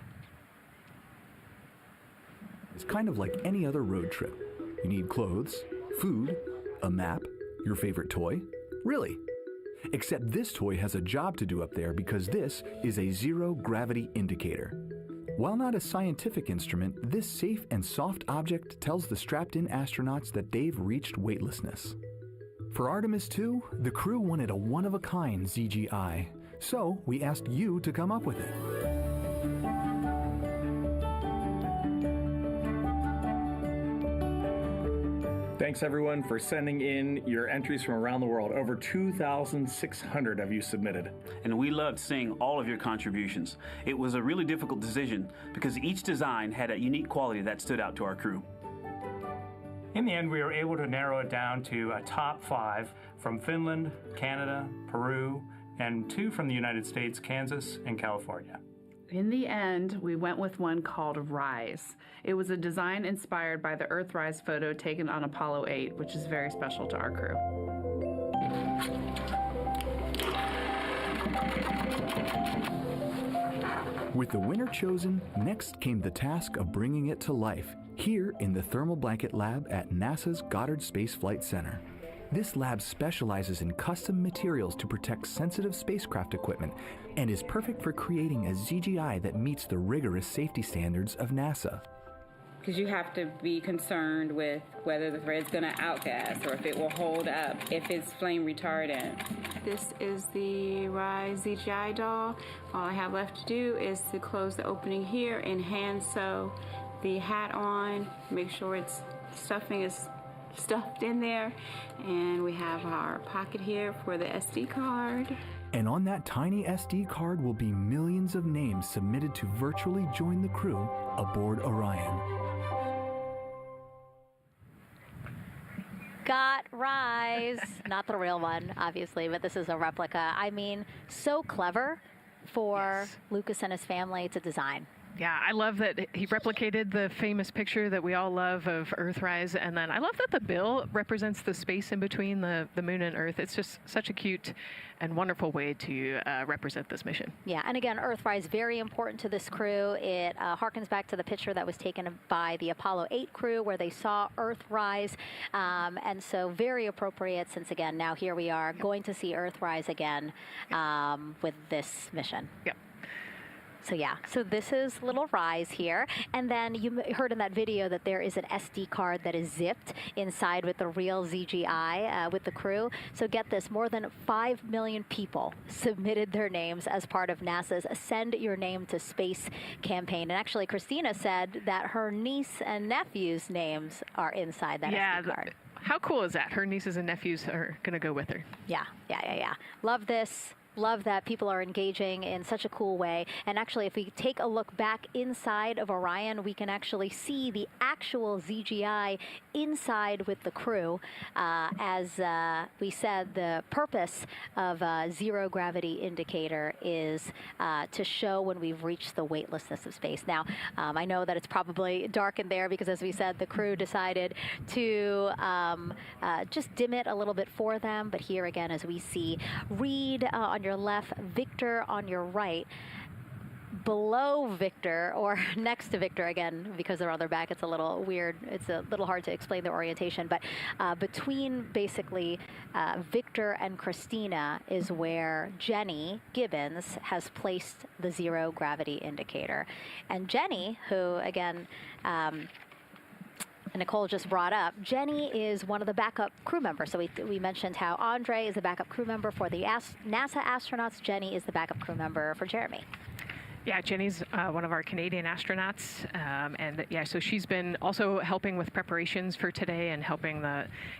It's kind of like any other road trip. You need clothes, food, a map, your favorite toy. Really. Except this toy has a job to do up there because this is a zero gravity indicator. While not a scientific instrument, this safe and soft object tells the strapped-in astronauts that they've reached weightlessness. For Artemis 2, the crew wanted a one-of-a-kind ZGI, so we asked you to come up with it. Thanks everyone for sending in your entries from around the world. Over 2,600 of you submitted. And we loved seeing all of your contributions. It was a really difficult decision because each design had a unique quality that stood out to our crew. In the end, we were able to narrow it down to a top 5 from Finland, Canada, Peru, and 2 from the United States, Kansas and California. In the end, we went with one called Rise. It was a design inspired by the Earthrise photo taken on Apollo 8, which is very special to our crew. With the winner chosen, next came the task of bringing it to life here in the Thermal Blanket Lab at NASA's Goddard Space Flight Center. This lab specializes in custom materials to protect sensitive spacecraft equipment and is perfect for creating a ZGI that meets the rigorous safety standards of NASA. Because you have to be concerned with whether the thread's going to outgas or if it will hold up, if it's flame retardant. This is the Rise ZGI doll. All I have left to do is to close the opening here and hand sew the hat on, make sure its stuffing is stuffed in there, and we have our pocket here for the SD card. And on that tiny SD card will be millions of names submitted to virtually join the crew aboard Orion. Got Rise. Not the real one, obviously, but this is a replica. I mean, so clever for Lucas and his family to design. Yeah, I love that he replicated the famous picture that we all love of Earthrise, and then I love that the bill represents the space in between the moon and Earth. It's just such a cute and wonderful way to represent this mission. Yeah, and again, Earthrise, very important to this crew. It harkens back to the picture that was taken by the Apollo 8 crew where they saw Earthrise, and so very appropriate since, again, now here we are going to see Earthrise again with this mission. Yep. So yeah, so this is little Rise here. And then you heard in that video that there is an SD card that is zipped inside with the real ZGI with the crew. So get this, more than 5 million people submitted their names as part of NASA's Send Your Name to Space campaign. And actually, Christina said that her niece and nephew's names are inside that SD card. How cool is that? Her nieces and nephews are going to go with her. Yeah. Love this. Love that people are engaging in such a cool way. And actually, if we take a look back inside of Orion, we can actually see the actual ZGI inside with the crew. As we said, the purpose of zero gravity indicator is to show when we've reached the weightlessness of space. Now, I know that it's probably dark in there because, as we said, the crew decided to just dim it a little bit for them. But here again, as we see Reed on your left, Victor on your right. Below Victor, or next to Victor, again, because they're on their back, it's a little weird. It's a little hard to explain their orientation. But between basically Victor and Christina is where Jenny Gibbons has placed the zero gravity indicator. And Jenny, who, again, Nicole just brought up, Jenny is one of the backup crew members. So we mentioned how Andre is the backup crew member for the NASA astronauts. Jenny is the backup crew member for Jeremy. Yeah, Jenny's one of our Canadian astronauts, and yeah, so she's been also helping with preparations for today and helping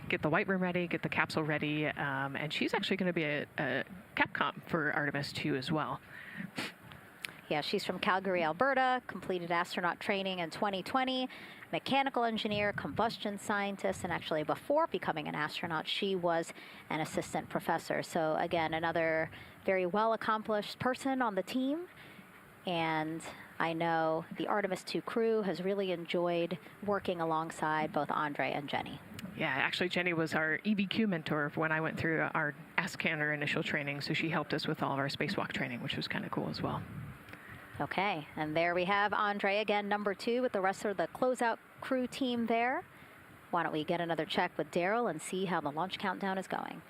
get the white room ready, get the capsule ready, and she's actually going to be a Capcom for Artemis 2 as well. Yeah, she's from Calgary, Alberta, completed astronaut training in 2020, mechanical engineer, combustion scientist, and actually before becoming an astronaut, she was an assistant professor. So again, another very well-accomplished person on the team. And I know the Artemis 2 crew has really enjoyed working alongside both Andre and Jenny. Yeah, actually, Jenny was our EBQ mentor when I went through our AskCanner initial training, so she helped us with all of our spacewalk training, which was kind of cool as well. Okay, and there we have Andre again, number 2, with the rest of the closeout crew team there. Why don't we get another check with Daryl and see how the launch countdown is going.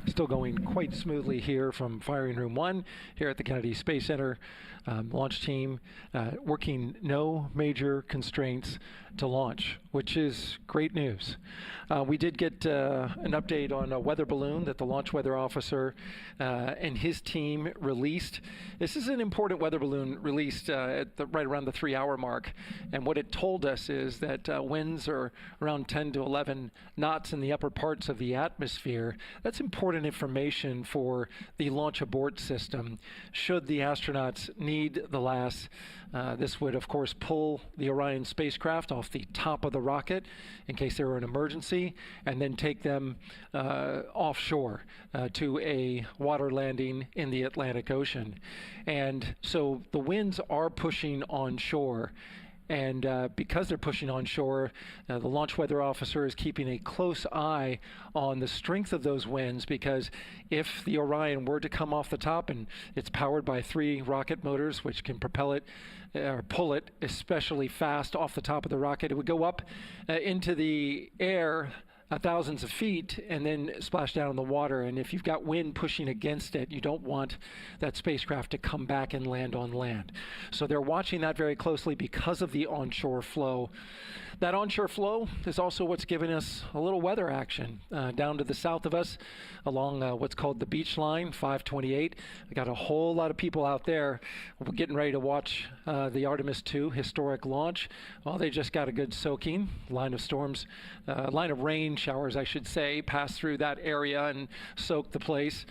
Still going quite smoothly here from firing room 1 here at the Kennedy Space Center. Launch team working no major constraints to launch, which is great news. We did get an update on a weather balloon that the launch weather officer and his team released. This is an important weather balloon released at right around the 3-hour mark. And what it told us is that winds are around 10 to 11 knots in the upper parts of the atmosphere. That's important information for the launch abort system should the astronauts need the LAS. This would, of course, pull the Orion spacecraft off the top of the rocket in case there were an emergency, and then take them offshore to a water landing in the Atlantic Ocean. And so the winds are pushing onshore. And because they're pushing onshore, the launch weather officer is keeping a close eye on the strength of those winds, because if the Orion were to come off the top, and it's powered by 3 rocket motors which can propel it or pull it especially fast off the top of the rocket, it would go up into the air thousands of feet and then splash down in the water. And if you've got wind pushing against it, you don't want that spacecraft to come back and land on land. So they're watching that very closely because of the onshore flow. That onshore flow is also what's giving us a little weather action down to the south of us along what's called the beach line, 528. We got a whole lot of people out there getting ready to watch the Artemis 2 historic launch. Well, they just got a good soaking. Line of rain showers, I should say, passed through that area and soaked the place.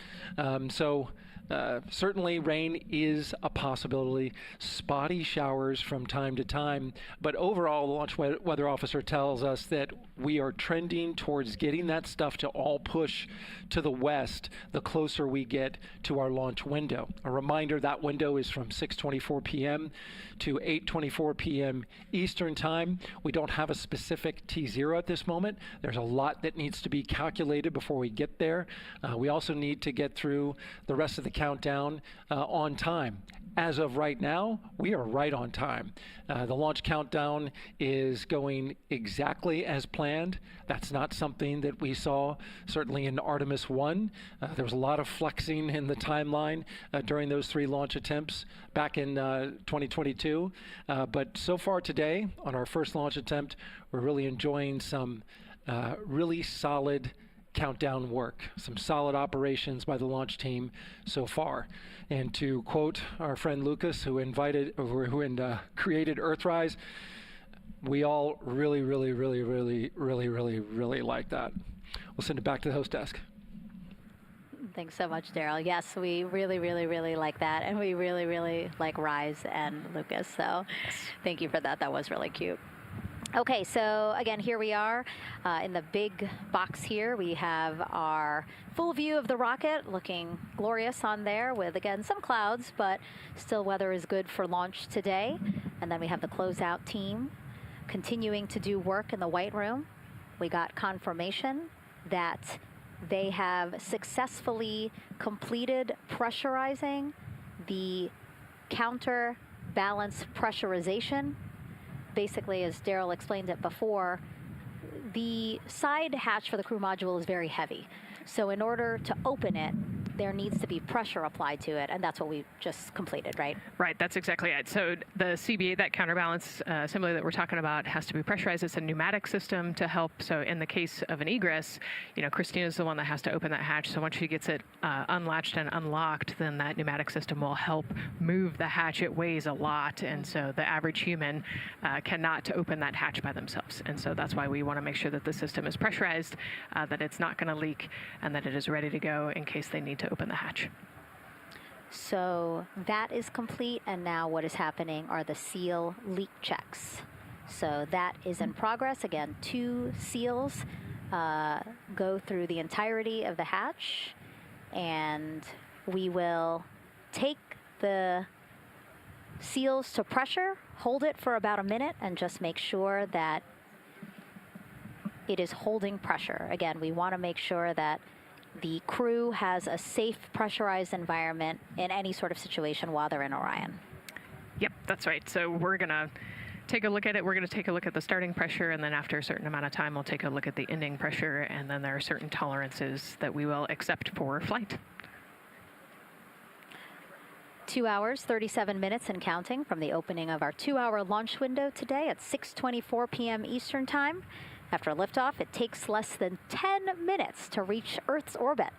Certainly rain is a possibility, spotty showers from time to time, but overall the launch weather officer tells us that we are trending towards getting that stuff to all push to the west the closer we get to our launch window. A reminder, that window is from 6:24 p.m. to 8:24 p.m. Eastern Time. We don't have a specific T0 at this moment. There's a lot that needs to be calculated before we get there. We also need to get through the rest of the countdown on time. As of right now, we are right on time. The launch countdown is going exactly as planned. That's not something that we saw certainly in Artemis 1. There was a lot of flexing in the timeline during those 3 launch attempts back in 2022. But so far today, on our first launch attempt, we're really enjoying some really solid countdown work, some solid operations by the launch team so far. And to quote our friend Lucas, who created Earthrise, we all really like that. We'll send it back to the host desk. Thanks so much, Daryl. Yes, we really, really, really like that. And we really, really like Rise and Lucas. So thank you for that. That was really cute. Okay, so again, here we are in the big box here. We have our full view of the rocket looking glorious on there with, again, some clouds, but still weather is good for launch today. And then we have the closeout team continuing to do work in the White Room. We got confirmation that they have successfully completed pressurizing the counterbalance pressurization. Basically, as Daryl explained it before, the side hatch for the crew module is very heavy. So in order to open it, there needs to be pressure applied to it, and that's what we just completed, right? Right, that's exactly it. So the CBA, that counterbalance assembly that we're talking about, has to be pressurized. It's a pneumatic system to help. So in the case of an egress, you know, Christina's the one that has to open that hatch. So once she gets it unlatched and unlocked, then that pneumatic system will help move the hatch. It weighs a lot, and so the average human cannot open that hatch by themselves. And so that's why we want to make sure that the system is pressurized, that it's not going to leak, and that it is ready to go in case they need to open the hatch. So that is complete, and now what is happening are the seal leak checks. So that is in progress. Again, 2 seals go through the entirety of the hatch, and we will take the seals to pressure, hold it for about a minute, and just make sure that it is holding pressure. Again, we want to make sure that the crew has a safe, pressurized environment in any sort of situation while they're in Orion. Yep, that's right. So we're going to take a look at it. We're going to take a look at the starting pressure, and then after a certain amount of time, we'll take a look at the ending pressure, and then there are certain tolerances that we will accept for flight. 2 hours, 37 minutes and counting from the opening of our 2-hour launch window today at 6:24 p.m. Eastern Time. After liftoff, it takes less than 10 minutes to reach Earth's orbit.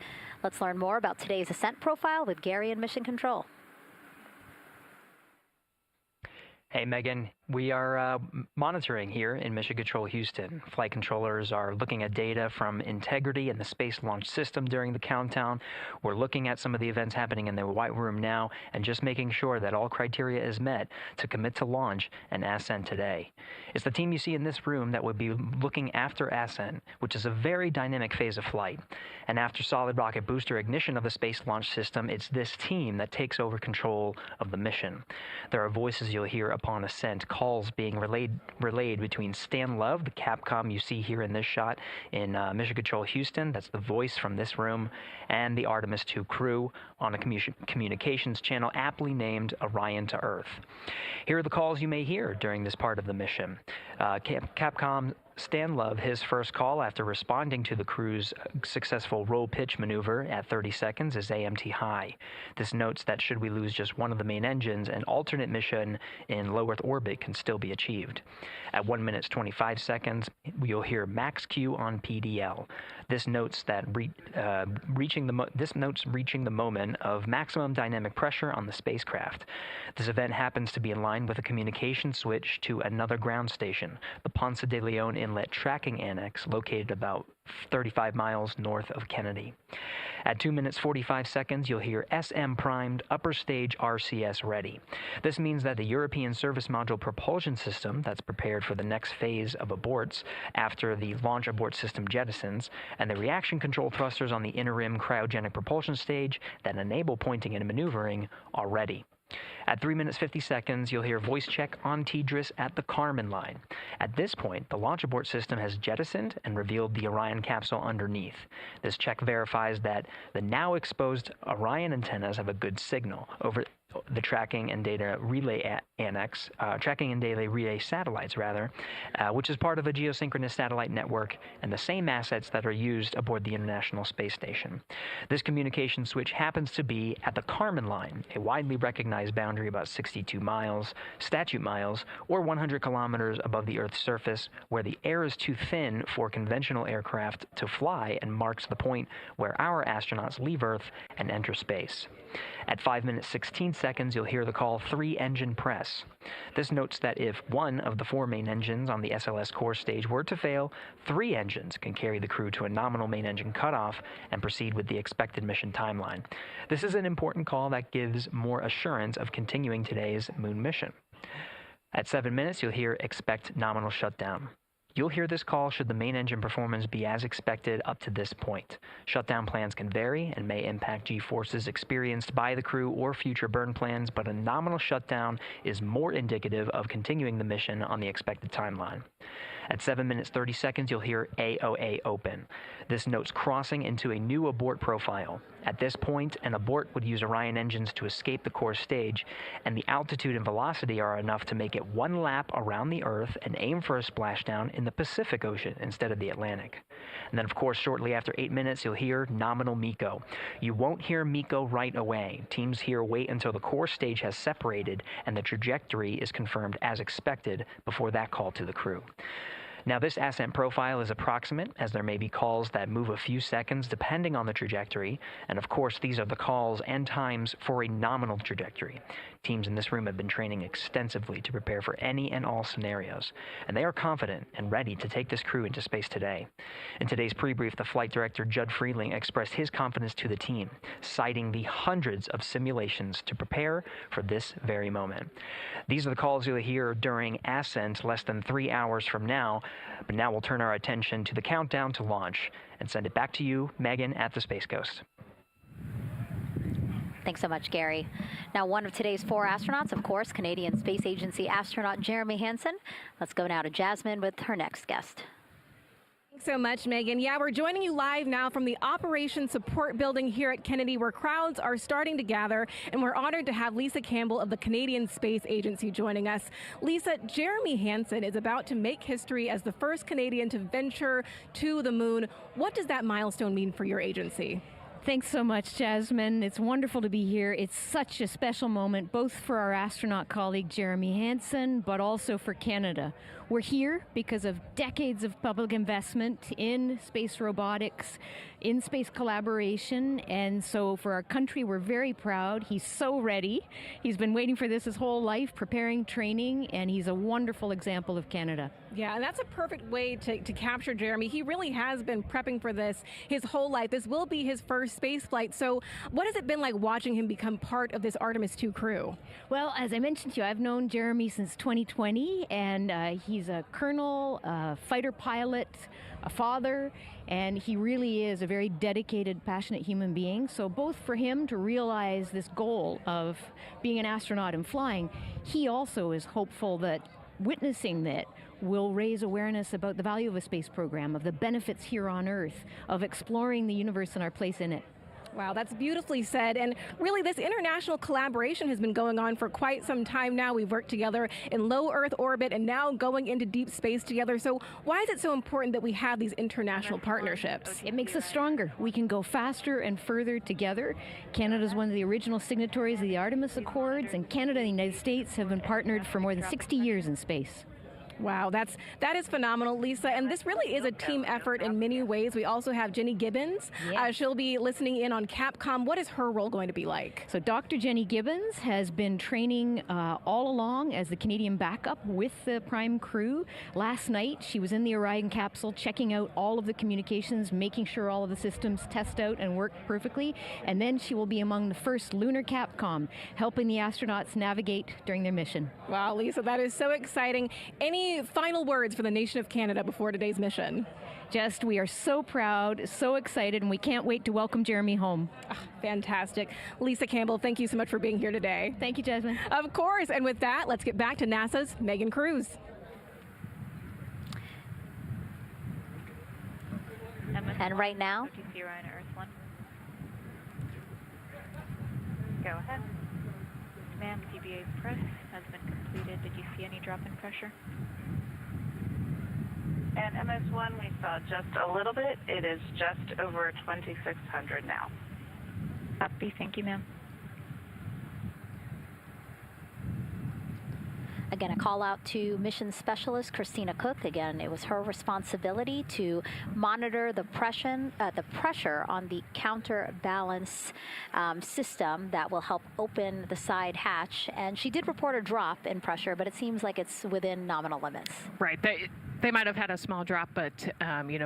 Let's learn more about today's ascent profile with Gary in Mission Control. Hey, Megan. We are monitoring here in Mission Control Houston. Flight controllers are looking at data from integrity in the Space Launch System during the countdown. We're looking at some of the events happening in the White Room now and just making sure that all criteria is met to commit to launch and ascent today. It's the team you see in this room that would be looking after ascent, which is a very dynamic phase of flight. And after solid rocket booster ignition of the Space Launch System, it's this team that takes over control of the mission. There are voices you'll hear upon ascent, calls being relayed between Stan Love, the Capcom you see here in this shot in Mission Control Houston, that's the voice from this room, and the Artemis 2 crew on a communications channel aptly named Orion to Earth. Here are the calls you may hear during this part of the mission. Capcom Stan Love, his first call after responding to the crew's successful roll pitch maneuver at 30 seconds is AMT high. This notes that should we lose just one of the main engines, an alternate mission in low Earth orbit can still be achieved. At 1 minute 25 seconds, you'll hear max Q on PDL. This notes that reaching the moment of maximum dynamic pressure on the spacecraft. This event happens to be in line with a communication switch to another ground station, the Ponce de Leon Inlet Tracking Annex, located about 35 miles north of Kennedy. At 2 minutes 45 seconds, you'll hear SM primed, upper stage RCS ready. This means that the European Service Module propulsion system that's prepared for the next phase of aborts after the launch abort system jettisons, and the reaction control thrusters on the inner rim cryogenic propulsion stage that enable pointing and maneuvering are ready. At 3 minutes 50 seconds, you'll hear voice check on TDRS at the Kármán line. At this point, the launch abort system has jettisoned and revealed the Orion capsule underneath. This check verifies that the now exposed Orion antennas have a good signal over the tracking and data relay annex, tracking and data relay satellites which is part of a geosynchronous satellite network and the same assets that are used aboard the International Space Station. This communication switch happens to be at the Kármán line, a widely recognized boundary about 62 miles, statute miles, or 100 kilometers above the Earth's surface, where the air is too thin for conventional aircraft to fly and marks the point where our astronauts leave Earth and enter space. At 5 minutes 16 seconds, seconds, you'll hear the call 3-engine press. This notes that if one of the 4 main engines on the SLS core stage were to fail, 3 engines can carry the crew to a nominal main engine cutoff and proceed with the expected mission timeline. This is an important call that gives more assurance of continuing today's moon mission. At 7 minutes, you'll hear expect nominal shutdown. You'll hear this call should the main engine performance be as expected up to this point. Shutdown plans can vary and may impact G-forces experienced by the crew or future burn plans, but a nominal shutdown is more indicative of continuing the mission on the expected timeline. At 7 minutes 30 seconds, you'll hear AOA open. This notes crossing into a new abort profile. At this point, an abort would use Orion engines to escape the core stage, and the altitude and velocity are enough to make it 1 lap around the Earth and aim for a splashdown in the Pacific Ocean instead of the Atlantic. And then, of course, shortly after 8 minutes, you'll hear nominal MECO. You won't hear MECO right away. Teams here wait until the core stage has separated and the trajectory is confirmed as expected before that call to the crew. Now, this ascent profile is approximate, as there may be calls that move a few seconds depending on the trajectory, and of course these are the calls and times for a nominal trajectory. Teams in this room have been training extensively to prepare for any and all scenarios, and they are confident and ready to take this crew into space today. In today's pre-brief, the flight director, Judd Freeling, expressed his confidence to the team, citing the hundreds of simulations to prepare for this very moment. These are the calls you'll hear during ascent less than 3 hours from now, but now we'll turn our attention to the countdown to launch and send it back to you, Megan, at the Space Coast. Thanks so much, Gary. Now, one of today's 4 astronauts, of course, Canadian Space Agency astronaut Jeremy Hansen. Let's go now to Jasmine with her next guest. Thanks so much, Megan. Yeah, we're joining you live now from the Operations Support Building here at Kennedy, where crowds are starting to gather, and we're honored to have Lisa Campbell of the Canadian Space Agency joining us. Lisa, Jeremy Hansen is about to make history as the first Canadian to venture to the moon. What does that milestone mean for your agency? Thanks so much, Jasmine. It's wonderful to be here. It's such a special moment, both for our astronaut colleague Jeremy Hansen, but also for Canada. We're here because of decades of public investment in space robotics, in space collaboration, and so for our country, we're very proud. He's so ready. He's been waiting for this his whole life, preparing, training, and he's a wonderful example of Canada. Yeah, and that's a perfect way to capture Jeremy. He really has been prepping for this his whole life. This will be his first space flight. So what has it been like watching him become part of this Artemis 2 crew? Well, as I mentioned to you, I've known Jeremy since 2020, and he's a colonel, a fighter pilot, a father, and he really is a very dedicated, passionate human being. So both for him to realize this goal of being an astronaut and flying, he also is hopeful that witnessing that will raise awareness about the value of a space program, of the benefits here on Earth, of exploring the universe and our place in it. Wow, that's beautifully said. And really, this international collaboration has been going on for quite some time now. We've worked together in low Earth orbit and now going into deep space together. So why is it so important that we have these international partnerships? It makes us stronger. We can go faster and further together. Canada is one of the original signatories of the Artemis Accords, and Canada and the United States have been partnered for more than 60 years in space. Wow, that is phenomenal, Lisa. And this really is a team effort in many ways. We also have Jenny Gibbons. Yes. She'll be listening in on Capcom. What is her role going to be like? So Dr. Jenny Gibbons has been training all along as the Canadian backup with the Prime crew. Last night, she was in the Orion capsule checking out all of the communications, making sure all of the systems test out and work perfectly. And then she will be among the first lunar Capcom, helping the astronauts navigate during their mission. Wow, Lisa, that is so exciting. Any final words for the nation of Canada before today's mission? Just, we are so proud, so excited, and we can't wait to welcome Jeremy home. Fantastic. Lisa Campbell, thank you so much for being here today. Thank you, Jasmine. Of course. And with that, let's get back to NASA's Megan Cruz. And right now, Orion Earth 1. Go ahead. Ma'am, TBA press has been completed. Did you see any drop in pressure? And MS1, we saw just a little bit. It is just over 2,600 now. Copy. Thank you, ma'am. Again, a call out to mission specialist Christina Cook. Again, it was her responsibility to monitor the pressure on the counterbalance system that will help open the side hatch. And she did report a drop in pressure, but it seems like it's within nominal limits. Right. They might have had a small drop, but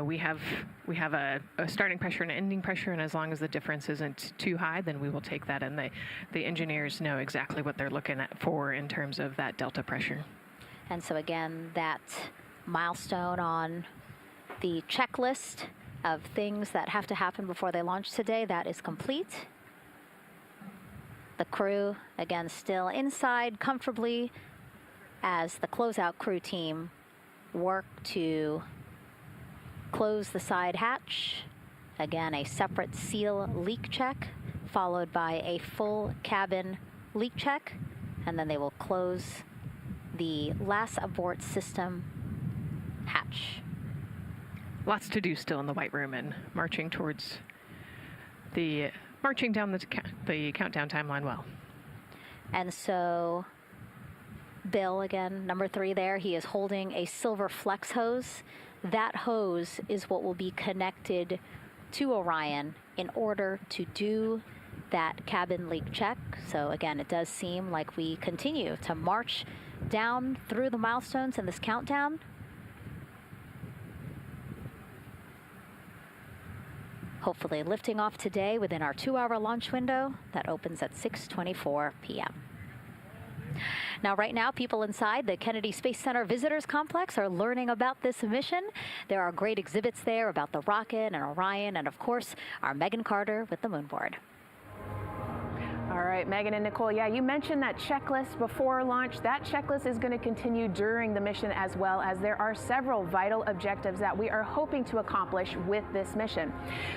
we have a starting pressure and an ending pressure, and as long as the difference isn't too high, then we will take that. And the engineers know exactly what they're looking for in terms of that delta pressure. And so again, that milestone on the checklist of things that have to happen before they launch today, that is complete. The crew, again, still inside comfortably as the closeout crew team work to close the side hatch. Again, a separate seal leak check, followed by a full cabin leak check, and then they will close the last abort system hatch. Lots to do still in the White Room and marching down the countdown timeline well. And so Bill, again, number 3 there, he is holding a silver flex hose. That hose is what will be connected to Orion in order to do that cabin leak check. So again, it does seem like we continue to march down through the milestones in this countdown. Hopefully lifting off today within our 2-hour launch window that opens at 6:24 p.m. Now, right now, people inside the Kennedy Space Center Visitors Complex are learning about this mission. There are great exhibits there about the rocket and Orion, and of course, our Megan Carter with the Moonboard. All right, Megan and Nicole, yeah, you mentioned that checklist before launch. That checklist is going to continue during the mission, as well as there are several vital objectives that we are hoping to accomplish with this mission.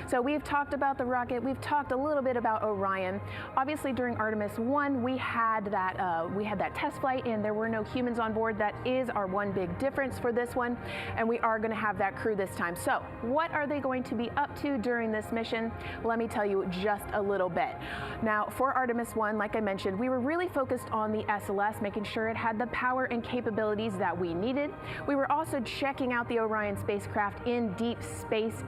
So we've talked about the rocket. We've talked a little bit about Orion. Obviously, during Artemis 1, we had that test flight, and there were no humans on board. That is our one big difference for this one, and we are going to have that crew this time. So what are they going to be up to during this mission? Let me tell you just a little bit. Now, for Artemis 1, like I mentioned, we were really focused on the SLS, making sure it had the power and capabilities that we needed. We were also checking out the Orion spacecraft in deep space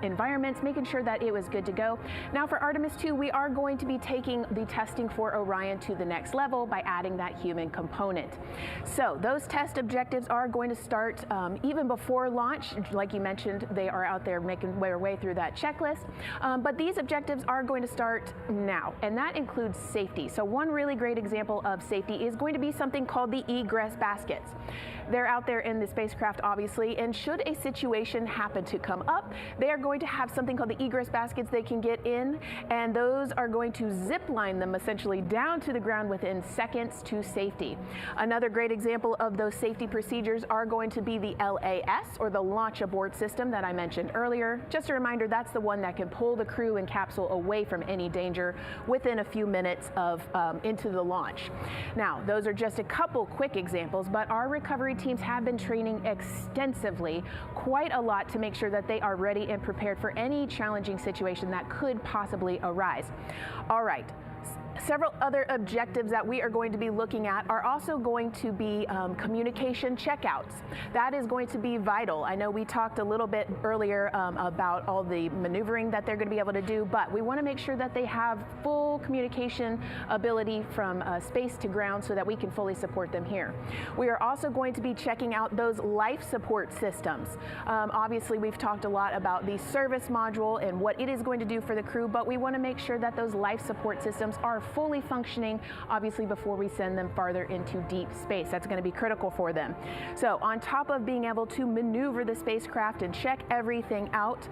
environments, making sure that it was good to go. Now for Artemis 2, we are going to be taking the testing for Orion to the next level by adding that human component. So those test objectives are going to start even before launch. Like you mentioned, they are out there making their way through that checklist. But these objectives are going to start now, and that includes safety. So one really great example of safety is going to be something called the egress baskets. They're out there in the spacecraft, obviously, and should a situation happen to come up, they are going to have something called the egress baskets they can get in, and those are going to zip line them essentially down to the ground within seconds to safety. Another great example of those safety procedures are going to be the LAS, or the launch abort system that I mentioned earlier. Just a reminder, that's the one that can pull the crew and capsule away from any danger within a few minutes of into the launch. Now, those are just a couple quick examples, but our recovery teams have been training extensively, quite a lot, to make sure that they are ready and prepared for any challenging situation that could possibly arise. All right. Several other objectives that we are going to be looking at are also going to be communication checkouts. That is going to be vital. I know we talked a little bit earlier about all the maneuvering that they're going to be able to do, but we want to make sure that they have full communication ability from space to ground so that we can fully support them here. We are also going to be checking out those life support systems. Obviously, we've talked a lot about the service module and what it is going to do for the crew, but we want to make sure that those life support systems are fully functioning, obviously, before we send them farther into deep space. That's going to be critical for them. So on top of being able to maneuver the spacecraft and check everything out,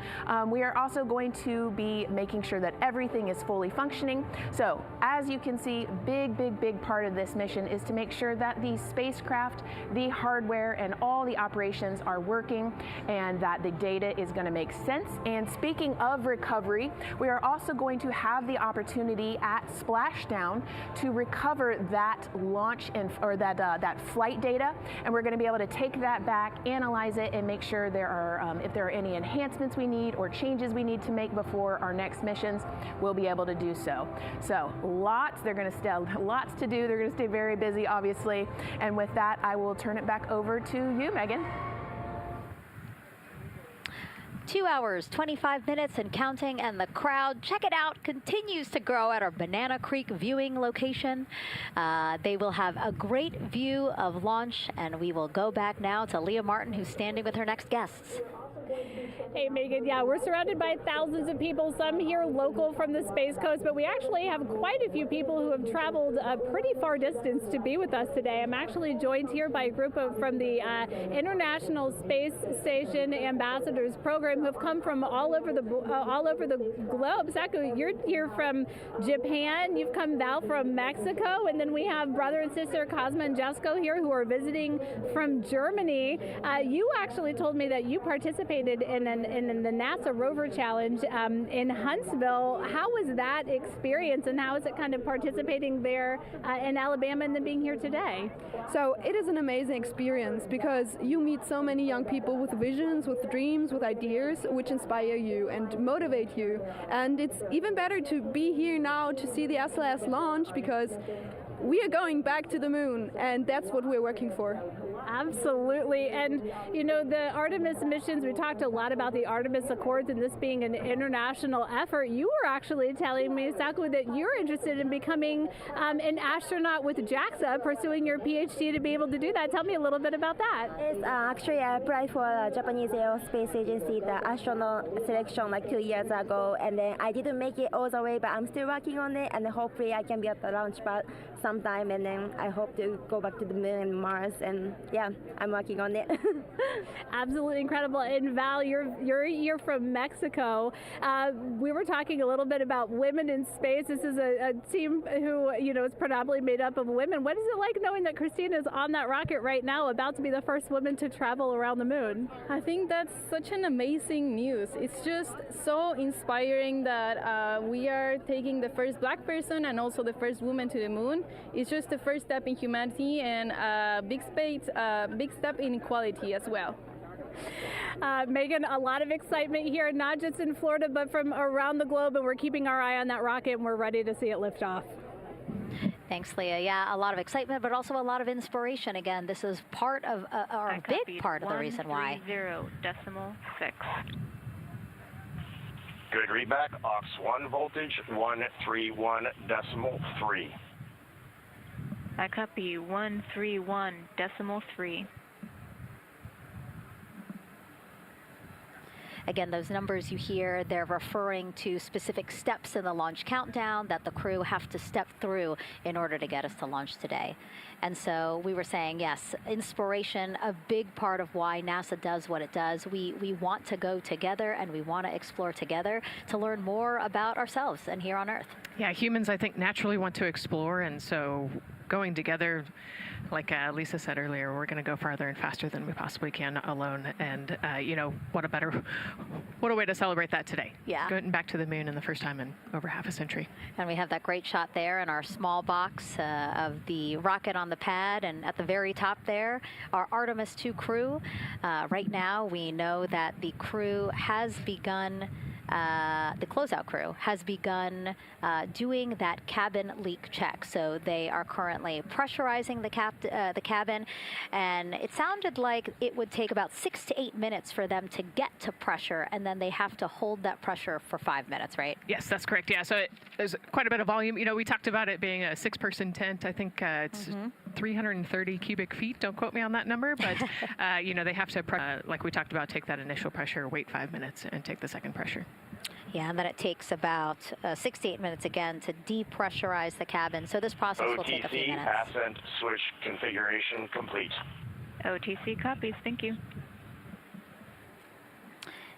we are also going to be making sure that everything is fully functioning. So as you can see, big part of this mission is to make sure that the spacecraft, the hardware, and all the operations are working, and that the data is going to make sense. And speaking of recovery, we are also going to have the opportunity at Splash splashdown to recover that launch or that flight data, and we're going to be able to take that back, analyze it, and make sure there are if there are any enhancements we need or changes we need to make before our next missions, we'll be able to do so. So lots to do. They're going to stay very busy, obviously. And with that, I will turn it back over to you, Megan. 2 hours, 25 minutes and counting, and the crowd, check it out, continues to grow at our Banana Creek viewing location. They will have a great view of launch, and we will go back now to Leah Martin, who's standing with her next guests. Hey, Megan, yeah, we're surrounded by thousands of people, some here local from the Space Coast, but we actually have quite a few people who have traveled a pretty far distance to be with us today. I'm actually joined here by a group from the International Space Station Ambassadors Program who have come from all over the globe. Saku, you're here from Japan, you've come Val from Mexico, and then we have brother and sister Cosma and Jesko here who are visiting from Germany. You actually told me that you participated in the NASA Rover Challenge in Huntsville. How was that experience, and how is it kind of participating there in Alabama and then being here today? So it is an amazing experience because you meet so many young people with visions, with dreams, with ideas, which inspire you and motivate you. And it's even better to be here now to see the SLS launch because we are going back to the moon, and that's what we're working for. Absolutely. And, you know, the Artemis missions, we talked a lot about the Artemis Accords and this being an international effort. You were actually telling me, Saku, that you're interested in becoming an astronaut with JAXA, pursuing your PhD to be able to do that. Tell me a little bit about that. Yes, actually, I applied for the Japanese Aerospace Agency, the astronaut selection like 2 years ago, and then I didn't make it all the way, but I'm still working on it, and hopefully I can be at the launch pad sometime, and then I hope to go back to the moon and Mars, and yeah, I'm working on it. Absolutely incredible. And Val, you're from Mexico. We were talking a little bit about women in space. This is a team who, you know, is predominantly made up of women. What is it like knowing that Christina is on that rocket right now, about to be the first woman to travel around the moon? I think that's such an amazing news. It's just so inspiring that we are taking the first Black person and also the first woman to the moon. It's just the first step in humanity and a big step in equality as well. Megan, a lot of excitement here, not just in Florida, but from around the globe, and we're keeping our eye on that rocket, and we're ready to see it lift off. Thanks, Leah. Yeah, a lot of excitement, but also a lot of inspiration. Again, this is part of, or a big part of the reason why. 130.6. Good readback. Aux 1 voltage 131.3. I copy 131.3. Again, those numbers you hear, they're referring to specific steps in the launch countdown that the crew have to step through in order to get us to launch today. And so we were saying, yes, inspiration, a big part of why NASA does what it does. We want to go together, and we want to explore together to learn more about ourselves and here on Earth. Yeah, humans, I think, naturally want to explore, and so going together, like Lisa said earlier, we're going to go farther and faster than we possibly can alone. And, you know, what a way to celebrate that today. Yeah. Going back to the moon in the first time in over half a century. And we have that great shot there in our small box of the rocket on the pad. And at the very top there, our Artemis 2 crew. Right now, we know that the crew has begun the closeout crew has begun doing that cabin leak check. So they are currently pressurizing the cabin, and it sounded like it would take about 6 to 8 minutes for them to get to pressure, and then they have to hold that pressure for 5 minutes, right? Yes, that's correct. Yeah, so there's quite a bit of volume. You know, we talked about it being a 6-person tent. I think it's 330 cubic feet. Don't quote me on that number, but you know, they have to, like we talked about, take that initial pressure, wait 5 minutes, and take the second pressure. Yeah, and then it takes about 6 to 8 minutes again to depressurize the cabin. So this process will take a few minutes. OTC ascent switch configuration complete. OTC copies. Thank you.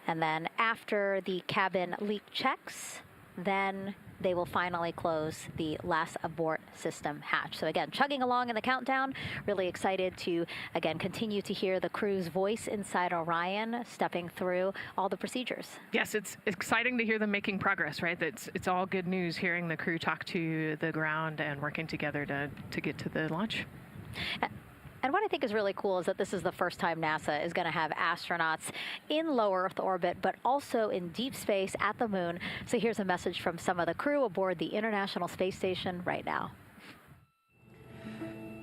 And then after the cabin leak checks, then they will finally close the last abort system hatch. So again, chugging along in the countdown, really excited to, again, continue to hear the crew's voice inside Orion, stepping through all the procedures. Yes, it's exciting to hear them making progress, right? It's all good news hearing the crew talk to the ground and working together to get to the launch. And what I think is really cool is that this is the first time NASA is going to have astronauts in low Earth orbit, but also in deep space at the moon. So here's a message from some of the crew aboard the International Space Station right now.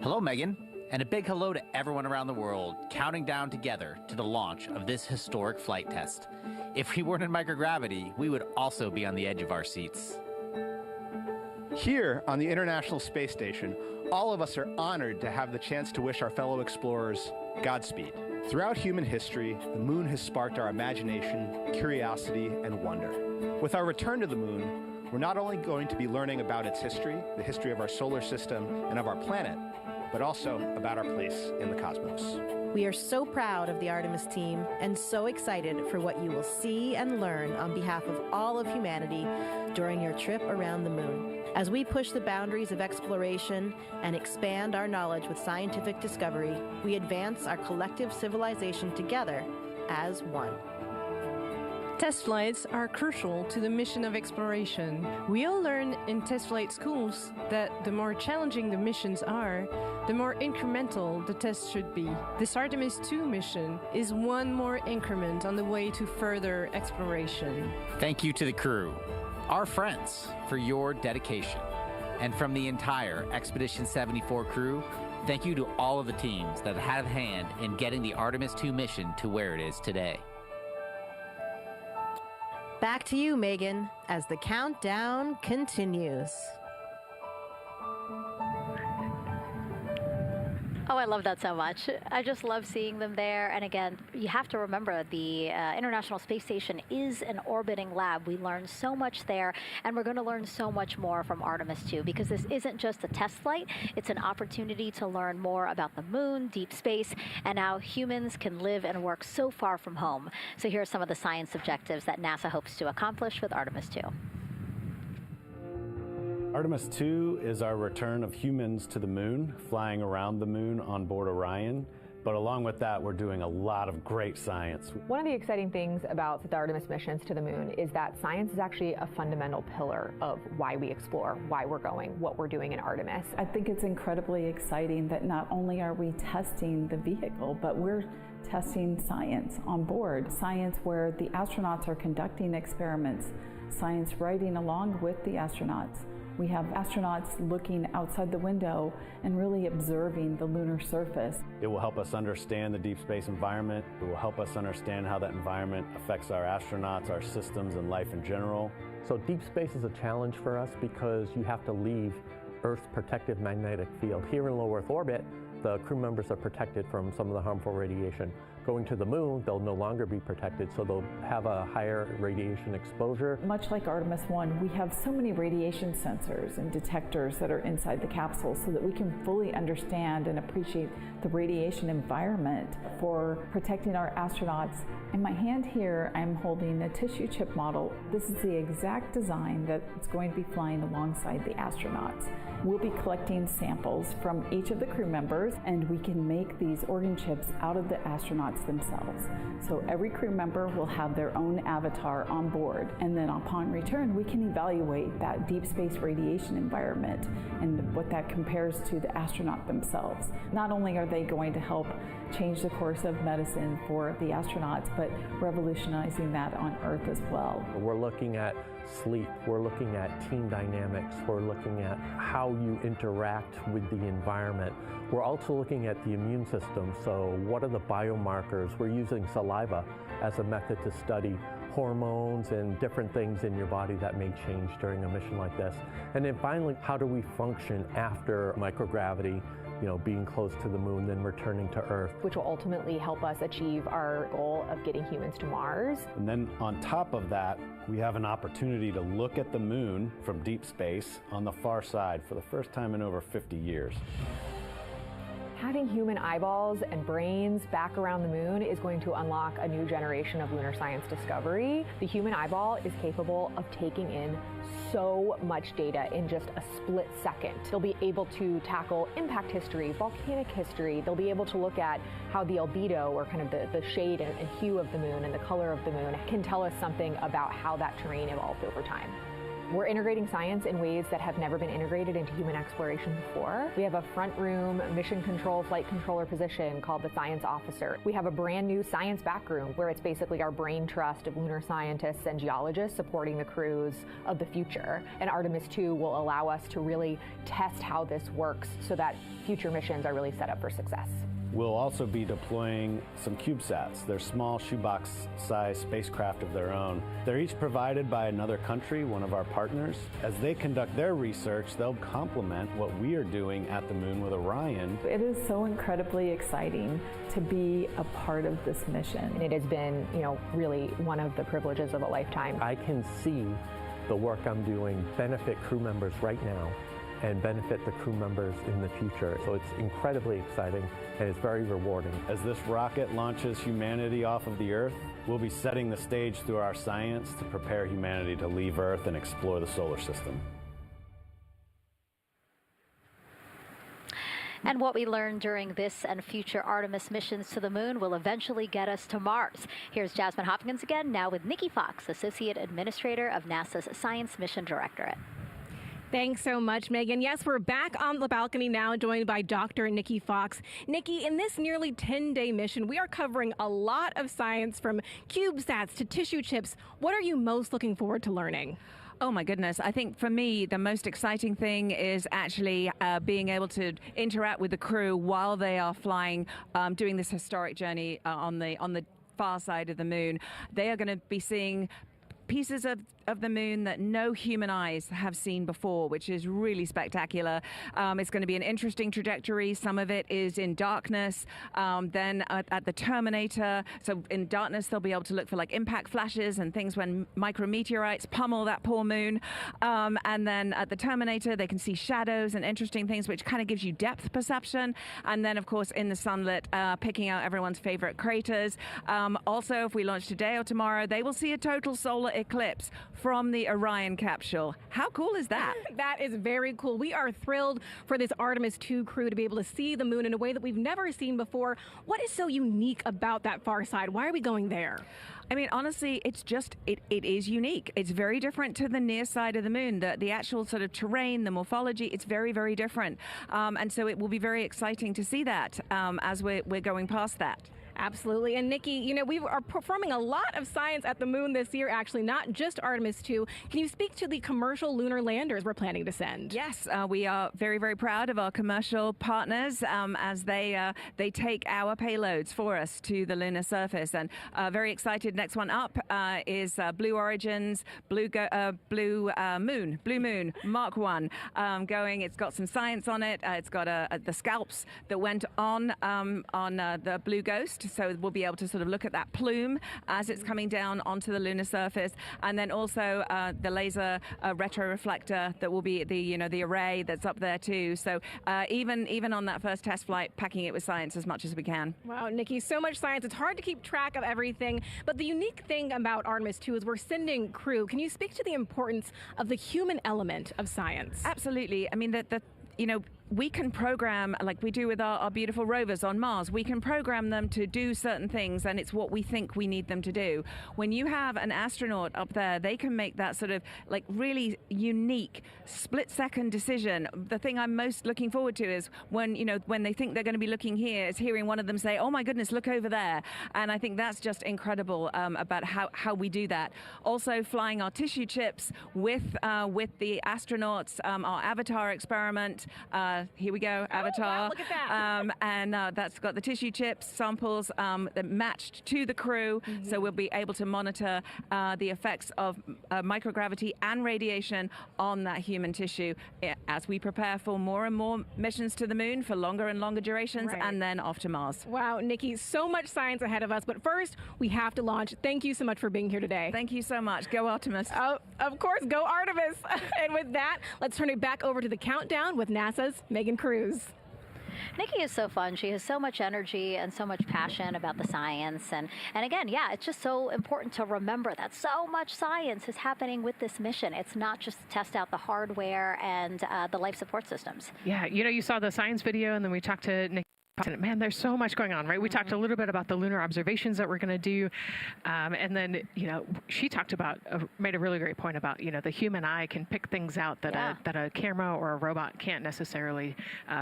Hello, Megan, and a big hello to everyone around the world counting down together to the launch of this historic flight test. If we weren't in microgravity, we would also be on the edge of our seats. Here on the International Space Station, all of us are honored to have the chance to wish our fellow explorers Godspeed. Throughout human history, the moon has sparked our imagination, curiosity, and wonder. With our return to the moon, we're not only going to be learning about its history, the history of our solar system and of our planet, but also about our place in the cosmos. We are so proud of the Artemis team and so excited for what you will see and learn on behalf of all of humanity during your trip around the moon. As we push the boundaries of exploration and expand our knowledge with scientific discovery, we advance our collective civilization together as one. Test flights are crucial to the mission of exploration. We all learn in test flight schools that the more challenging the missions are, the more incremental the tests should be. This Artemis 2 mission is one more increment on the way to further exploration. Thank you to the crew, our friends, for your dedication. And from the entire Expedition 74 crew, thank you to all of the teams that had a hand in getting the Artemis 2 mission to where it is today. Back to you, Megan, as the countdown continues. Oh, I love that so much. I just love seeing them there. And again, you have to remember the International Space Station is an orbiting lab. We learn so much there, and we're going to learn so much more from Artemis 2, because this isn't just a test flight. It's an opportunity to learn more about the moon, deep space, and how humans can live and work so far from home. So here are some of the science objectives that NASA hopes to accomplish with Artemis 2. Artemis 2 is our return of humans to the moon, flying around the moon on board Orion. But along with that, we're doing a lot of great science. One of the exciting things about the Artemis missions to the moon is that science is actually a fundamental pillar of why we explore, why we're going, what we're doing in Artemis. I think it's incredibly exciting that not only are we testing the vehicle, but we're testing science on board. Science where the astronauts are conducting experiments, science riding along with the astronauts. We have astronauts looking outside the window and really observing the lunar surface. It will help us understand the deep space environment. It will help us understand how that environment affects our astronauts, our systems, and life in general. So deep space is a challenge for us because you have to leave Earth's protective magnetic field. Here in low Earth orbit, the crew members are protected from some of the harmful radiation. Going to the moon, they'll no longer be protected, so they'll have a higher radiation exposure. Much like Artemis 1, we have so many radiation sensors and detectors that are inside the capsule so that we can fully understand and appreciate the radiation environment for protecting our astronauts. In my hand here, I'm holding a tissue chip model. This is the exact design that's going to be flying alongside the astronauts. We'll be collecting samples from each of the crew members, and we can make these organ chips out of the astronauts themselves. So every crew member will have their own avatar on board, and then upon return we can evaluate that deep space radiation environment and what that compares to the astronaut themselves. Not only are they going to help change the course of medicine for the astronauts, but revolutionizing that on Earth as well. We're looking at sleep, we're looking at team dynamics, we're looking at how you interact with the environment. We're also looking at the immune system, so what are the biomarkers? We're using saliva as a method to study hormones and different things in your body that may change during a mission like this. And then finally, how do we function after microgravity, being close to the moon, then returning to Earth. Which will ultimately help us achieve our goal of getting humans to Mars. And then on top of that, we have an opportunity to look at the moon from deep space on the far side for the first time in over 50 years. having human eyeballs and brains back around the moon is going to unlock a new generation of lunar science discovery. The human eyeball is capable of taking in so much data in just a split second. They'll be able to tackle impact history, volcanic history. They'll be able to look at how the albedo, or kind of the shade and hue of the moon and the color of the moon, can tell us something about how that terrain evolved over time. We're integrating science in ways that have never been integrated into human exploration before. We have a front room mission control flight controller position called the Science Officer. We have a brand new science back room where it's basically our brain trust of lunar scientists and geologists supporting the crews of the future. And Artemis 2 will allow us to really test how this works so that future missions are really set up for success. We'll also be deploying some CubeSats. They're small shoebox-sized spacecraft of their own. They're each provided by another country, one of our partners. As they conduct their research, they'll complement what we are doing at the moon with Orion. It is so incredibly exciting to be a part of this mission. And it has been, really one of the privileges of a lifetime. I can see the work I'm doing benefit crew members right now and benefit the crew members in the future. So it's incredibly exciting and it's very rewarding. As this rocket launches humanity off of the Earth, we'll be setting the stage through our science to prepare humanity to leave Earth and explore the solar system. And what we learn during this and future Artemis missions to the moon will eventually get us to Mars. Here's Jasmine Hopkins again, now with Nikki Fox, Associate Administrator of NASA's Science Mission Directorate. Thanks so much, Megan. Yes, we're back on the balcony now, joined by Dr. Nikki Fox. Nikki, in this nearly 10-day mission, we are covering a lot of science, from CubeSats to tissue chips. What are you most looking forward to learning? Oh my goodness. I think for me, the most exciting thing is actually being able to interact with the crew while they are flying, doing this historic journey on the far side of the moon. They are going to be seeing pieces of the moon that no human eyes have seen before, which is really spectacular. It's going to be an interesting trajectory. Some of it is in darkness. Then at the terminator, so in darkness, they'll be able to look for like impact flashes and things when micrometeorites pummel that poor moon. And then at the terminator, they can see shadows and interesting things, which kind of gives you depth perception. And then, of course, in the sunlit, picking out everyone's favorite craters. Also, if we launch today or tomorrow, they will see a total solar eclipse from the Orion capsule. How cool is that? That is very cool. We are thrilled for this Artemis 2 crew to be able to see the moon in a way that we've never seen before. What is so unique about that far side? Why are we going there? I mean, honestly, it's just, it is unique. It's very different to the near side of the moon. The actual sort of terrain, the morphology, it's very, very different. And so it will be very exciting to see that as we're going past that. Absolutely. And Nikki, we are performing a lot of science at the moon this year, actually, not just Artemis 2. Can you speak to the commercial lunar landers we're planning to send? Yes, we are very, very proud of our commercial partners as they take our payloads for us to the lunar surface. And very excited. Next one up is Blue Origin's Blue Moon Mark 1 going. It's got some science on it. It's got the scalps that went on the Blue Ghost. So we'll be able to sort of look at that plume as it's coming down onto the lunar surface, and then also the laser retroreflector that will be the array that's up there too. So even on that first test flight, packing it with science as much as we can. Wow, Nikki, so much science. It's hard to keep track of everything. But the unique thing about Artemis 2 is we're sending crew. Can you speak to the importance of the human element of science? Absolutely. I mean, we can program, like we do with our beautiful rovers on Mars, we can program them to do certain things, and it's what we think we need them to do. When you have an astronaut up there, they can make that sort of like really unique split-second decision. The thing I'm most looking forward to is when they think they're going to be looking here, is hearing one of them say, "Oh my goodness, look over there." And I think that's just incredible about how we do that. Also, flying our tissue chips with the astronauts, our Avatar experiment. Here we go, Avatar. Wow, look at that. And that's got the tissue chips samples that matched to the crew, so we'll be able to monitor the effects of microgravity and radiation on that human tissue as we prepare for more and more missions to the moon for longer and longer durations, and then off to Mars. Wow, Nikki, so much science ahead of us, but first we have to launch. Thank you so much for being here today. Thank you so much. Go Artemis. Of course, go Artemis. And with that, let's turn it back over to the countdown with NASA's Megan Cruz. Nikki is so fun. She has so much energy and so much passion about the science. And again, yeah, it's just so important to remember that so much science is happening with this mission. It's not just to test out the hardware and the life support systems. Yeah, you saw the science video, and then we talked to Nikki. Man, there's so much going on, right? We talked a little bit about the lunar observations that we're going to do. And then, she talked about, made a really great point about, the human eye can pick things out that, that a camera or a robot can't necessarily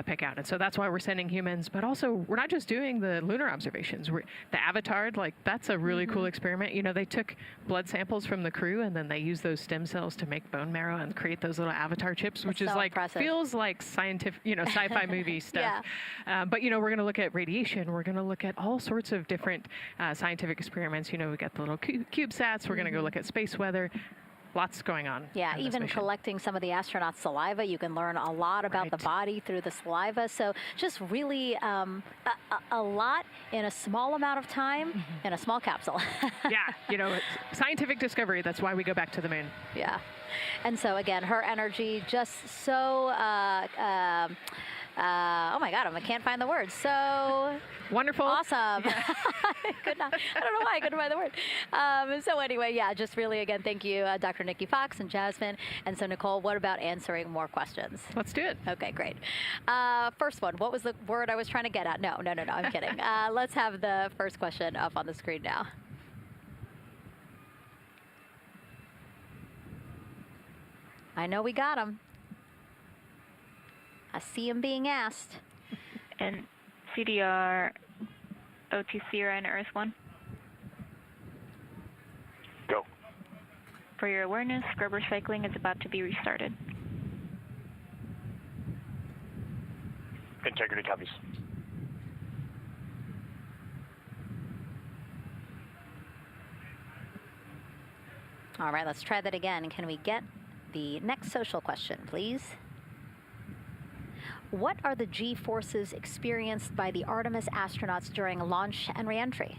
pick out. And so that's why we're sending humans. But also, we're not just doing the lunar observations. The Avatar, that's a really cool experiment. They took blood samples from the crew, and then they used those stem cells to make bone marrow and create those little Avatar chips, which is so impressive. Feels like scientific, sci-fi movie stuff. But, we're going to look at radiation. We're going to look at all sorts of different scientific experiments. We got the little CubeSats. We're going to go look at space weather. Lots going on. Yeah, even collecting some of the astronauts' saliva. You can learn a lot about the body through the saliva. So just really a lot in a small amount of time in a small capsule. Yeah, scientific discovery. That's why we go back to the moon. Yeah. And so, again, her energy just so... oh my God, I can't find the word. So wonderful. Awesome. I don't know why I couldn't find the word. So anyway, yeah, just really, again, thank you, Dr. Nikki Fox and Jasmine. And so, Nicole, what about answering more questions? Let's do it. Okay, great. First one, what was the word I was trying to get at? No, I'm kidding. Let's have the first question up on the screen now. I know we got him. I see him being asked. And CDR OTC Orion Earth 1. Go. For your awareness, scrubber cycling is about to be restarted. Integrity copies. All right, let's try that again. Can we get the next social question, please? What are the G-forces experienced by the Artemis astronauts during launch and reentry?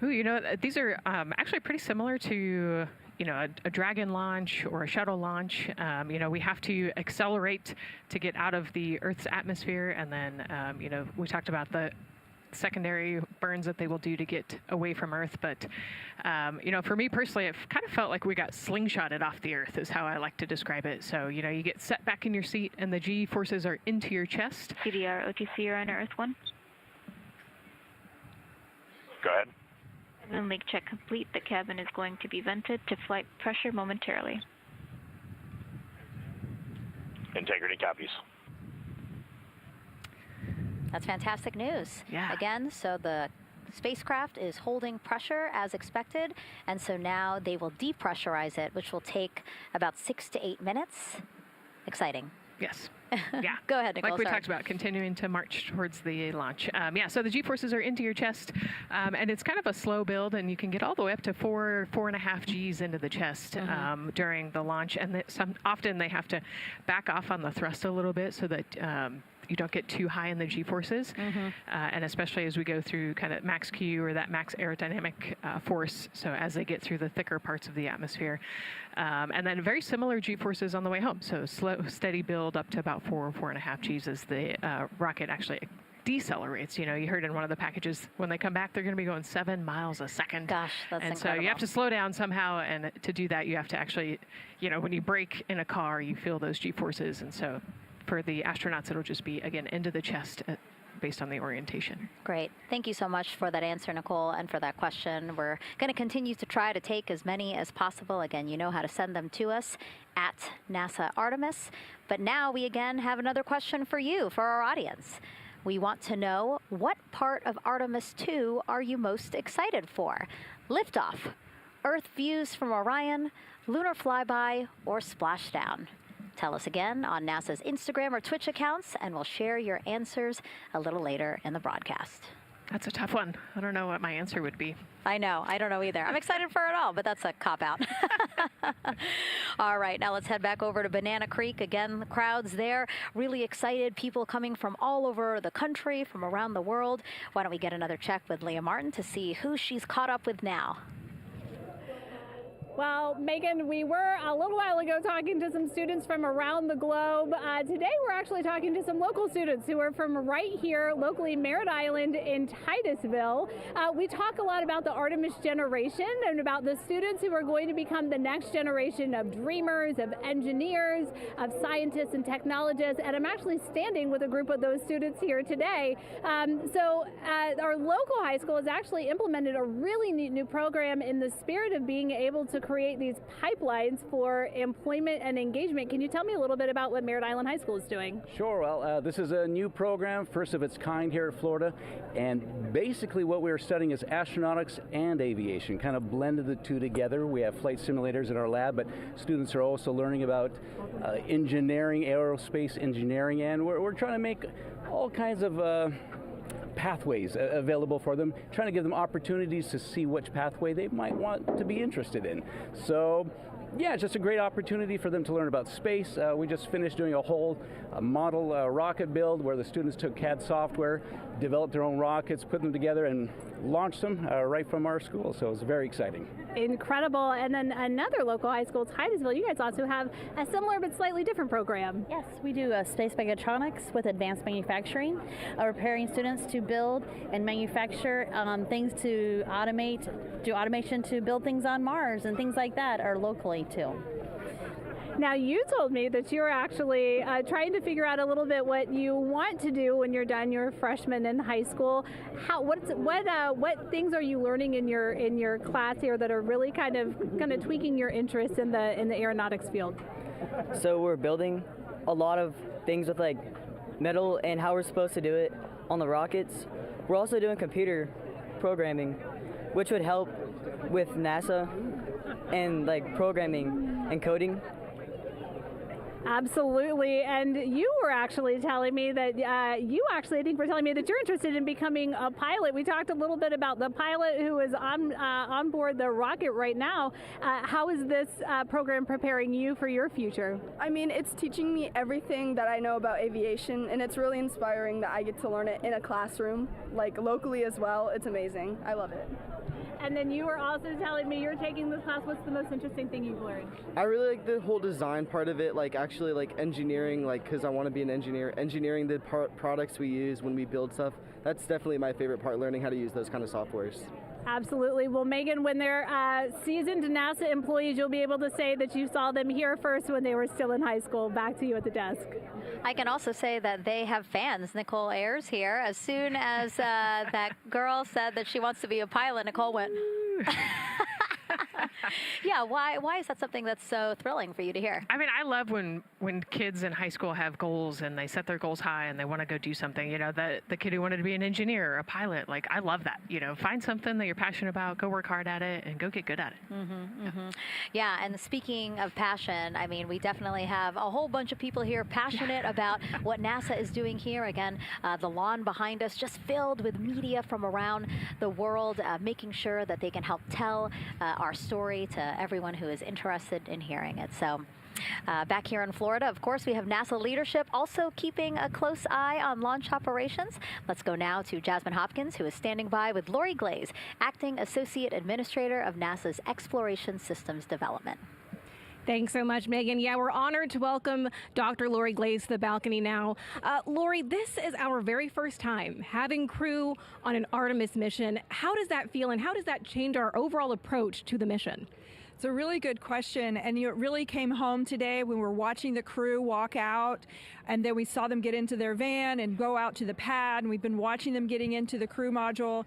Ooh, these are actually pretty similar to, a Dragon launch or a shuttle launch. We have to accelerate to get out of the Earth's atmosphere, and then, we talked about the secondary burns that they will do to get away from Earth. But, for me personally, it kind of felt like we got slingshotted off the Earth is how I like to describe it. So, you get set back in your seat and the G forces are into your chest. CDR OTC Orion Earth 1. Go ahead. Moon leak check complete. The cabin is going to be vented to flight pressure momentarily. Integrity copies. That's fantastic news. Yeah. Again, so the spacecraft is holding pressure as expected, and so now they will depressurize it, which will take about 6 to 8 minutes. Exciting. Yes. Yeah. Go ahead, Nicole. Like we talked about, continuing to march towards the launch. So the G-forces are into your chest, and it's kind of a slow build, and you can get all the way up to 4.5 Gs into the chest during the launch, and often they have to back off on the thrust a little bit so that you don't get too high in the G-forces, and especially as we go through kind of max Q or that max aerodynamic force, so as they get through the thicker parts of the atmosphere. And then very similar G-forces on the way home, so slow, steady build up to about 4.5 Gs as the rocket actually decelerates. You heard in one of the packages, when they come back, they're going to be going 7 miles a second. Gosh, that's and incredible. So you have to slow down somehow, and to do that, you have to actually, when you brake in a car, you feel those G-forces, and so for the astronauts, it'll just be, again, into the chest based on the orientation. Great. Thank you so much for that answer, Nicole, and for that question. We're going to continue to try to take as many as possible. Again, you know how to send them to us at NASA Artemis. But now we again have another question for you, for our audience. We want to know, what part of Artemis 2 are you most excited for? Liftoff, Earth views from Orion, lunar flyby, or splashdown? Tell us again on NASA's Instagram or Twitch accounts, and we'll share your answers a little later in the broadcast. That's a tough one. I don't know what my answer would be. I know. I don't know either. I'm excited for it all, but that's a cop-out. All right, now let's head back over to Banana Creek. Again, the crowds there, really excited. People coming from all over the country, from around the world. Why don't we get another check with Leah Martin to see who she's caught up with now? Well, Megan, we were a little while ago talking to some students from around the globe. Today we're actually talking to some local students who are from right here locally, Merritt Island in Titusville. We talk a lot about the Artemis generation and about the students who are going to become the next generation of dreamers, of engineers, of scientists and technologists. And I'm actually standing with a group of those students here today. Our local high school has actually implemented a really neat new program in the spirit of being able to create these pipelines for employment and engagement. Can you tell me a little bit about what Merritt Island High School is doing? Sure. Well, this is a new program, first of its kind here at Florida, and basically what we're studying is astronautics and aviation, kind of blended the two together. We have flight simulators in our lab, but students are also learning about engineering, aerospace engineering, and we're trying to make all kinds of pathways available for them, trying to give them opportunities to see which pathway they might want to be interested in. So yeah, it's just a great opportunity for them to learn about space. We just finished doing a whole model rocket build where the students took CAD software, developed their own rockets, put them together and launched them right from our school. So it's very exciting. Incredible. And then another local high school, Titusville, you guys also have a similar but slightly different program. Yes, we do space mechatronics with advanced manufacturing, preparing students to build and manufacture things to automate, do automation to build things on Mars and things like that, or locally too. Now, you told me that you're actually trying to figure out a little bit what you want to do when you're done your freshman in high school. What things are you learning in your class here that are really kind of tweaking your interest in the aeronautics field? So we're building a lot of things with like metal and how we're supposed to do it on the rockets. We're also doing computer programming, which would help with NASA and like programming and coding. Absolutely. And you were actually telling me that I think were telling me that you're interested in becoming a pilot. We talked a little bit about the pilot who is on board the rocket right now. How is this program preparing you for your future? I mean, it's teaching me everything that I know about aviation, and it's really inspiring that I get to learn it in a classroom, like locally as well. It's amazing. I love it. And then you were also telling me you're taking this class. What's the most interesting thing you've learned? I really like the whole design part of it, like actually like engineering, like because I want to be an engineer. Engineering the products we use when we build stuff, that's definitely my favorite part, learning how to use those kind of softwares. Absolutely. Well, Megan, when they're seasoned NASA employees, you'll be able to say that you saw them here first when they were still in high school. Back to you at the desk. I can also say that they have fans. Nicole Ayers here. As soon as that girl said that she wants to be a pilot, Nicole went, yeah, why is that something that's so thrilling for you to hear? I mean, I love when kids in high school have goals and they set their goals high and they want to go do something. You know, the kid who wanted to be an engineer or a pilot, like, I love that. You know, find something that you're passionate about, go work hard at it, and go get good at it. Yeah, and speaking of passion, I mean, we definitely have a whole bunch of people here passionate about what NASA is doing here. Again, the lawn behind us just filled with media from around the world, making sure that they can help tell our story to everyone who is interested in hearing it. So back here in Florida, of course, we have NASA leadership also keeping a close eye on launch operations. Let's go now to Jasmine Hopkins, who is standing by with Lori Glaze, Acting Associate Administrator of NASA's Exploration Systems Development. Thanks so much, Megan. Yeah, we're honored to welcome Dr. Lori Glaze to the balcony now. Lori, this is our very first time having crew on an Artemis mission. How does that feel, and how does that change our overall approach to the mission? It's a really good question, and it really came home today when we were watching the crew walk out, and then we saw them get into their van and go out to the pad, and we've been watching them getting into the crew module.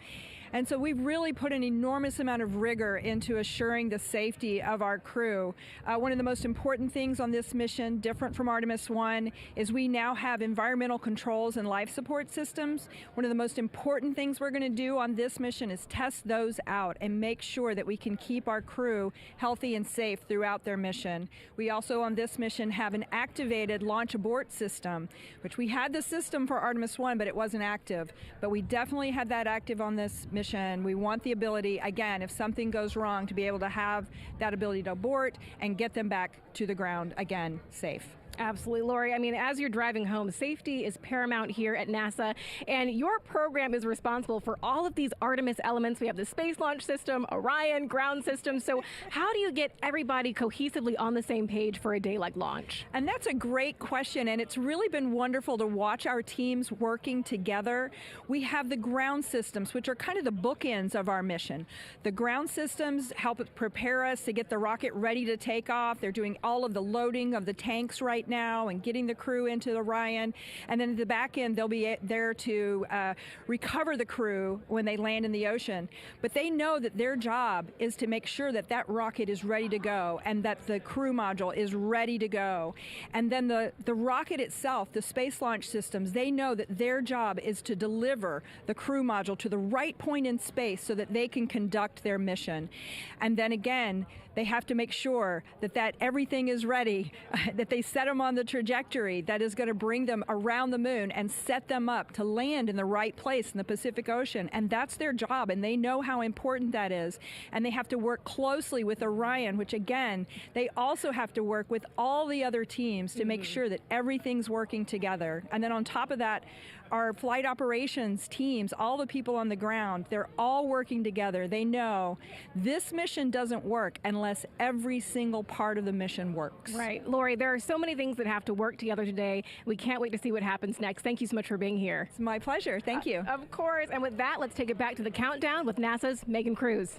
And so we've really put an enormous amount of rigor into assuring the safety of our crew. One of the most important things on this mission, different from Artemis 1, is we now have environmental controls and life support systems. One of the most important things we're going to do on this mission is test those out and make sure that we can keep our crew healthy and safe throughout their mission. We also on this mission have an activated launch abort system, which we had the system for Artemis 1, but it wasn't active. But we definitely had that active on this mission. We want the ability, again, if something goes wrong, to be able to have that ability to abort and get them back to the ground again safe. Absolutely, Lori. I mean, as you're driving home, safety is paramount here at NASA, and your program is responsible for all of these Artemis elements. We have the Space Launch System, Orion, ground system. So how do you get everybody cohesively on the same page for a day like launch? And that's a great question, and it's really been wonderful to watch our teams working together. We have the ground systems, which are kind of the bookends of our mission. The ground systems help prepare us to get the rocket ready to take off. They're doing all of the loading of the tanks right now and getting the crew into Orion. And then at the back end, they'll be there to recover the crew when they land in the ocean. But they know that their job is to make sure that that rocket is ready to go and that the crew module is ready to go. And then the rocket itself, the Space Launch Systems, they know that their job is to deliver the crew module to the right point in space so that they can conduct their mission. And then again, they have to make sure that everything is ready, that they set them on the trajectory that is going to bring them around the moon and set them up to land in the right place in the Pacific Ocean. And that's their job, and they know how important that is. And they have to work closely with Orion, which again, they also have to work with all the other teams to make sure that everything's working together. And then on top of that, our flight operations teams, all the people on the ground, they're all working together. They know this mission doesn't work unless every single part of the mission works. Right. Lori, there are so many things that have to work together today. We can't wait to see what happens next. Thank you so much for being here. It's my pleasure. Thank you. Of course. And with that, let's take it back to the countdown with NASA's Megan Cruz.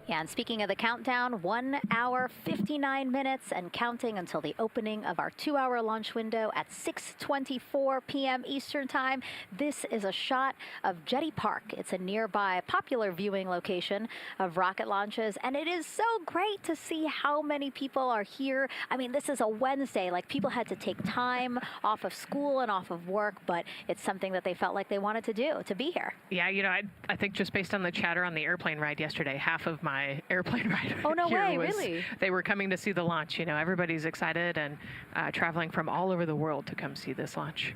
Yeah, and speaking of the countdown, 1 hour, 59 minutes and counting until the opening of our 2-hour launch window at 6:24 p.m. Eastern Time. This is a shot of Jetty Park. It's a nearby popular viewing location of rocket launches, and it is so great to see how many people are here. I mean, this is a Wednesday. Like, people had to take time off of school and off of work, but it's something that they felt like they wanted to do, to be here. Yeah, you know, I think just based on the chatter on the airplane ride yesterday, half of my airplane ride oh, no here way, was really? They were coming to see the launch. You know, everybody's excited and traveling from all over the world to come see this launch.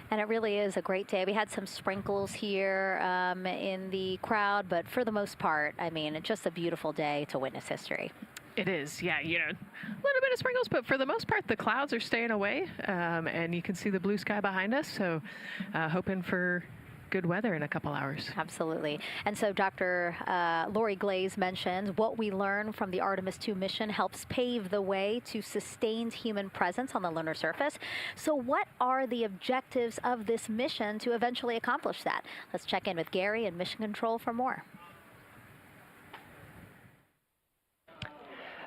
And it really is a great day. We had some sprinkles here in the crowd, but for the most part, I mean, it's just a beautiful day to witness history. It is, yeah, you know, a little bit of sprinkles, but for the most part, the clouds are staying away, and you can see the blue sky behind us, so hoping for good weather in a couple hours. Absolutely. And so Dr. Lori Glaze mentioned what we learned from the Artemis 2 mission helps pave the way to sustained human presence on the lunar surface. So what are the objectives of this mission to eventually accomplish that? Let's check in with Gary in Mission Control for more.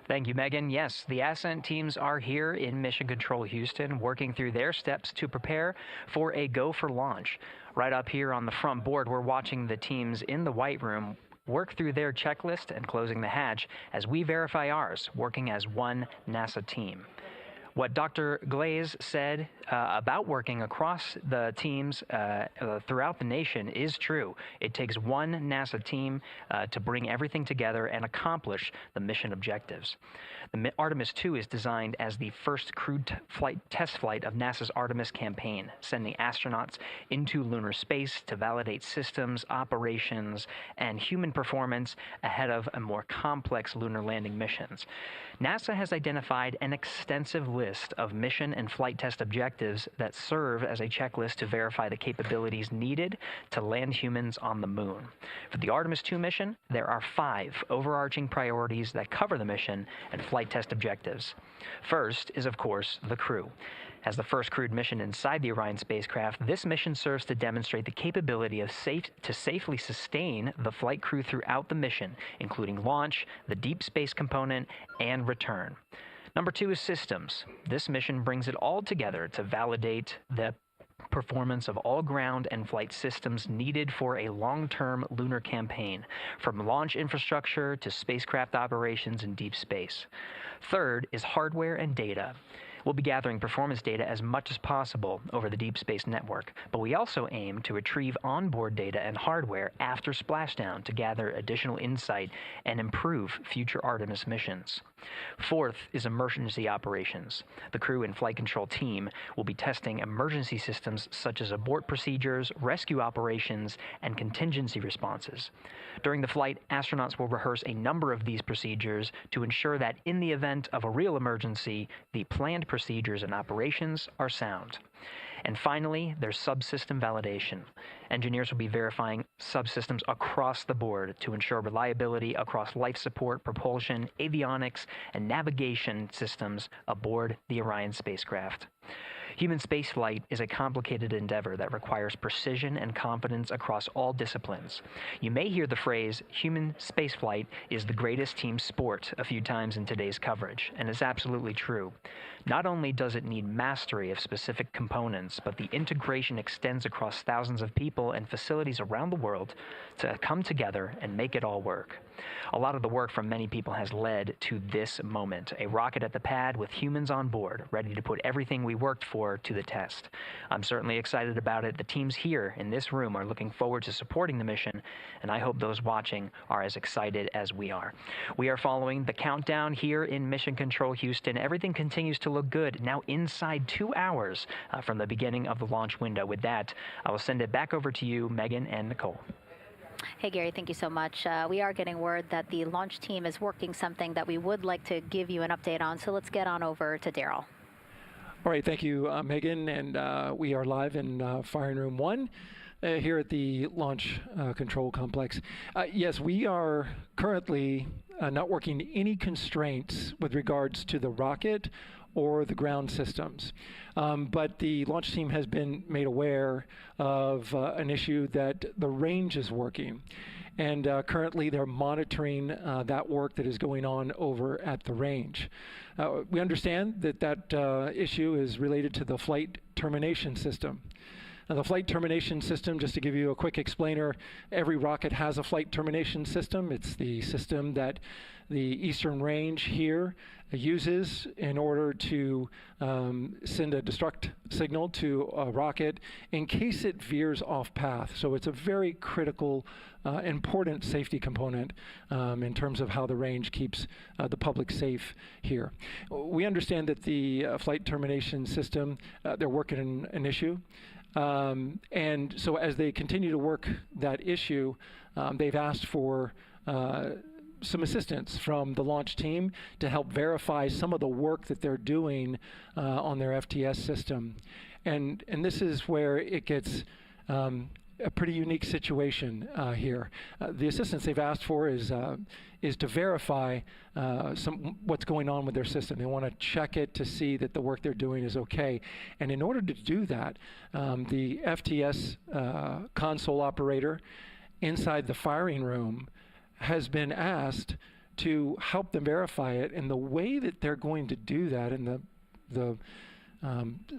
Thank you, Megan. Yes, the Ascent teams are here in Mission Control Houston, working through their steps to prepare for a go for launch. Right up here on the front board, we're watching the teams in the White Room work through their checklist and closing the hatch as we verify ours, working as one NASA team. What Dr. Glaze said about working across the teams throughout the nation is true. It takes one NASA team to bring everything together and accomplish the mission objectives. The Artemis 2 is designed as the first crewed test flight of NASA's Artemis campaign, sending astronauts into lunar space to validate systems, operations, and human performance ahead of a more complex lunar landing missions. NASA has identified an extensive list of mission and flight test objectives that serve as a checklist to verify the capabilities needed to land humans on the moon. For the Artemis 2 mission, there are 5 overarching priorities that cover the mission and flight test objectives. First is, of course, the crew. As the first crewed mission inside the Orion spacecraft, this mission serves to demonstrate the capability of safely sustain the flight crew throughout the mission, including launch, the deep space component, and return. Number 2 is systems. This mission brings it all together to validate the performance of all ground and flight systems needed for a long-term lunar campaign, from launch infrastructure to spacecraft operations in deep space. Third is hardware and data. We'll be gathering performance data as much as possible over the Deep Space Network, but we also aim to retrieve onboard data and hardware after splashdown to gather additional insight and improve future Artemis missions. Fourth is emergency operations. The crew and flight control team will be testing emergency systems such as abort procedures, rescue operations, and contingency responses. During the flight, astronauts will rehearse a number of these procedures to ensure that in the event of a real emergency, the planned procedures and operations are sound. And finally, there's subsystem validation. Engineers will be verifying subsystems across the board to ensure reliability across life support, propulsion, avionics, and navigation systems aboard the Orion spacecraft. Human spaceflight is a complicated endeavor that requires precision and confidence across all disciplines. You may hear the phrase, human spaceflight is the greatest team sport, a few times in today's coverage, and it's absolutely true. Not only does it need mastery of specific components, but the integration extends across thousands of people and facilities around the world to come together and make it all work. A lot of the work from many people has led to this moment, a rocket at the pad with humans on board, ready to put everything we worked for to the test. I'm certainly excited about it. The teams here in this room are looking forward to supporting the mission, and I hope those watching are as excited as we are. We are following the countdown here in Mission Control Houston. Everything continues to look good. Now inside 2 hours from the beginning of the launch window. With that, I will send it back over to you, Megan and Nicole. Hey, Gary, thank you so much. We are getting word that the launch team is working something that we would like to give you an update on, so let's get on over to Daryl. All right, thank you, Megan, and we are live in Firing Room 1 here at the Launch Control Complex. Yes, we are currently not working any constraints with regards to the rocket or the ground systems. But the launch team has been made aware of an issue that the range is working. And currently they're monitoring that work that is going on over at the range. We understand that that issue is related to the flight termination system. Now, the flight termination system, just to give you a quick explainer, every rocket has a flight termination system. It's the system that the Eastern Range here uses in order to send a destruct signal to a rocket in case it veers off path. So it's a very critical, important safety component in terms of how the range keeps the public safe here. We understand that the flight termination system, they're working an issue. And so as they continue to work that issue, they've asked for some assistance from the launch team to help verify some of the work that they're doing on their FTS system. And this is where it gets a pretty unique situation here. The assistance they've asked for is to verify what's going on with their system. They want to check it to see that the work they're doing is okay. And in order to do that, the FTS console operator inside the firing room has been asked to help them verify it. And the way that they're going to do that, and the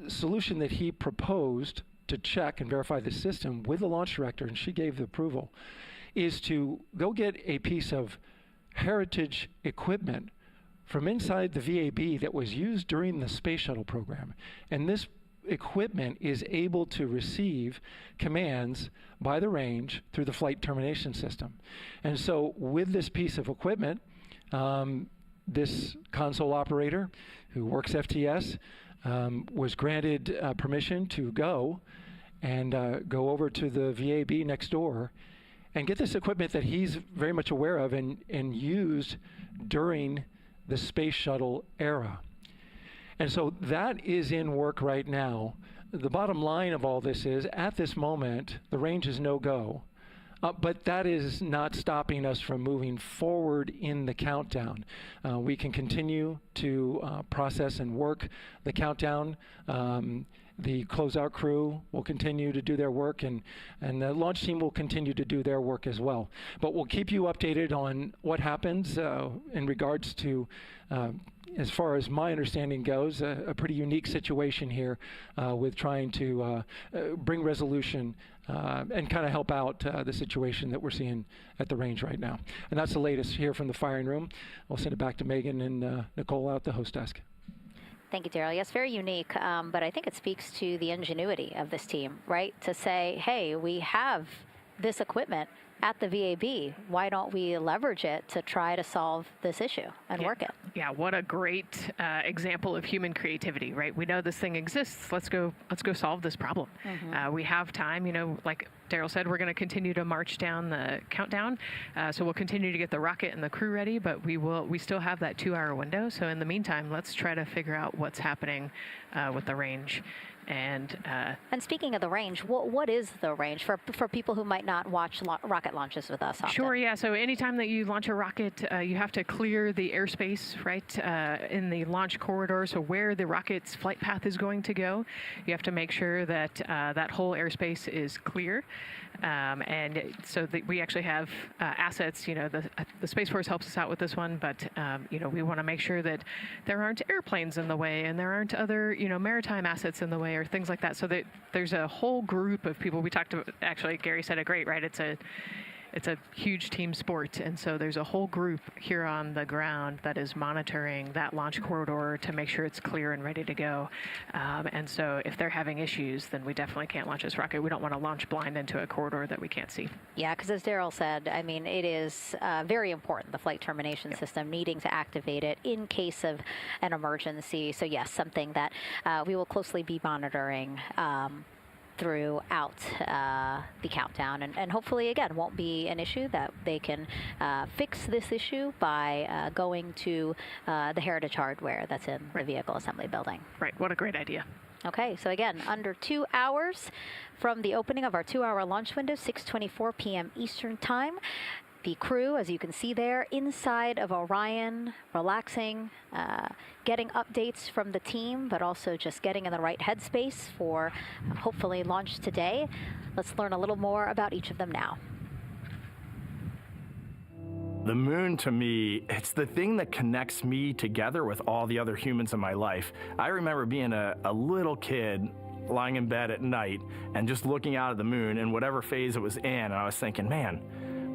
solution that he proposed to check and verify the system with the launch director, and she gave the approval, is to go get a piece of heritage equipment from inside the VAB that was used during the space shuttle program. And this equipment is able to receive commands by the range through the flight termination system. And so with this piece of equipment, this console operator who works FTS was granted permission to go go over to the VAB next door and get this equipment that he's very much aware of and used during the space shuttle era. And so that is in work right now. The bottom line of all this is, at this moment, the range is no-go. But that is not stopping us from moving forward in the countdown. We can continue to process and work the countdown. The closeout crew will continue to do their work, and the launch team will continue to do their work as well. But we'll keep you updated on what happens in regards to, as far as my understanding goes, a pretty unique situation here with trying to bring resolution and kind of help out the situation that we're seeing at the range right now. And that's the latest here from the firing room. I'll send it back to Megan and Nicole out the host desk. Thank you, Daryl. Yes, very unique, but I think it speaks to the ingenuity of this team, right? To say, hey, we have this equipment at the VAB. Why don't we leverage it to try to solve this issue and work it? Yeah, what a great example of human creativity, right? We know this thing exists. Let's go solve this problem. We have time, like Daryl said, we're going to continue to march down the countdown. So we'll continue to get the rocket and the crew ready, but we still have that 2-hour window. So in the meantime, let's try to figure out what's happening with the range. And speaking of the range, what is the range for people who might not watch rocket launches with us often? Sure, yeah. So anytime that you launch a rocket, you have to clear the airspace, right, in the launch corridor. So where the rocket's flight path is going to go, you have to make sure that that whole airspace is clear. And so we actually have assets. The Space Force helps us out with this one, but we want to make sure that there aren't airplanes in the way and there aren't other maritime assets in the way or things like that. So that there's a whole group of people. We talked to, actually, Gary said it great, right? It's a huge team sport, and so there's a whole group here on the ground that is monitoring that launch corridor to make sure it's clear and ready to go. And so if they're having issues, then we definitely can't launch this rocket. We don't want to launch blind into a corridor that we can't see. Yeah, because as Daryl said, I mean, it is very important, the flight termination system, needing to activate it in case of an emergency. So yes, something that we will closely be monitoring throughout the countdown, and hopefully again won't be an issue, that they can fix this issue by going to the heritage hardware that's in the vehicle assembly building. Right, what a great idea. Okay, so again, under 2 hours from the opening of our 2-hour launch window, 6:24 p.m. Eastern Time. The crew, as you can see there, inside of Orion, relaxing, getting updates from the team, but also just getting in the right headspace for hopefully launch today. Let's learn a little more about each of them now. The moon, to me, it's the thing that connects me together with all the other humans in my life. I remember being a little kid lying in bed at night and just looking out at the moon in whatever phase it was in, and I was thinking, man,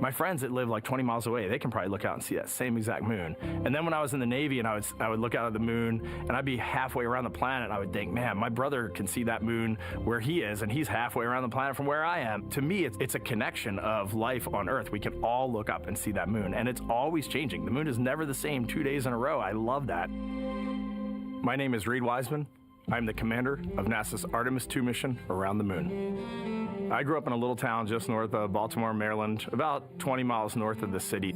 my friends that live like 20 miles away, they can probably look out and see that same exact moon. And then when I was in the Navy and I would look out at the moon and I'd be halfway around the planet, and I would think, man, my brother can see that moon where he is, and he's halfway around the planet from where I am. To me, it's a connection of life on Earth. We can all look up and see that moon, and it's always changing. The moon is never the same 2 days in a row. I love that. My name is Reed Wiseman. I'm the commander of NASA's Artemis II mission around the moon. I grew up in a little town just north of Baltimore, Maryland, about 20 miles north of the city.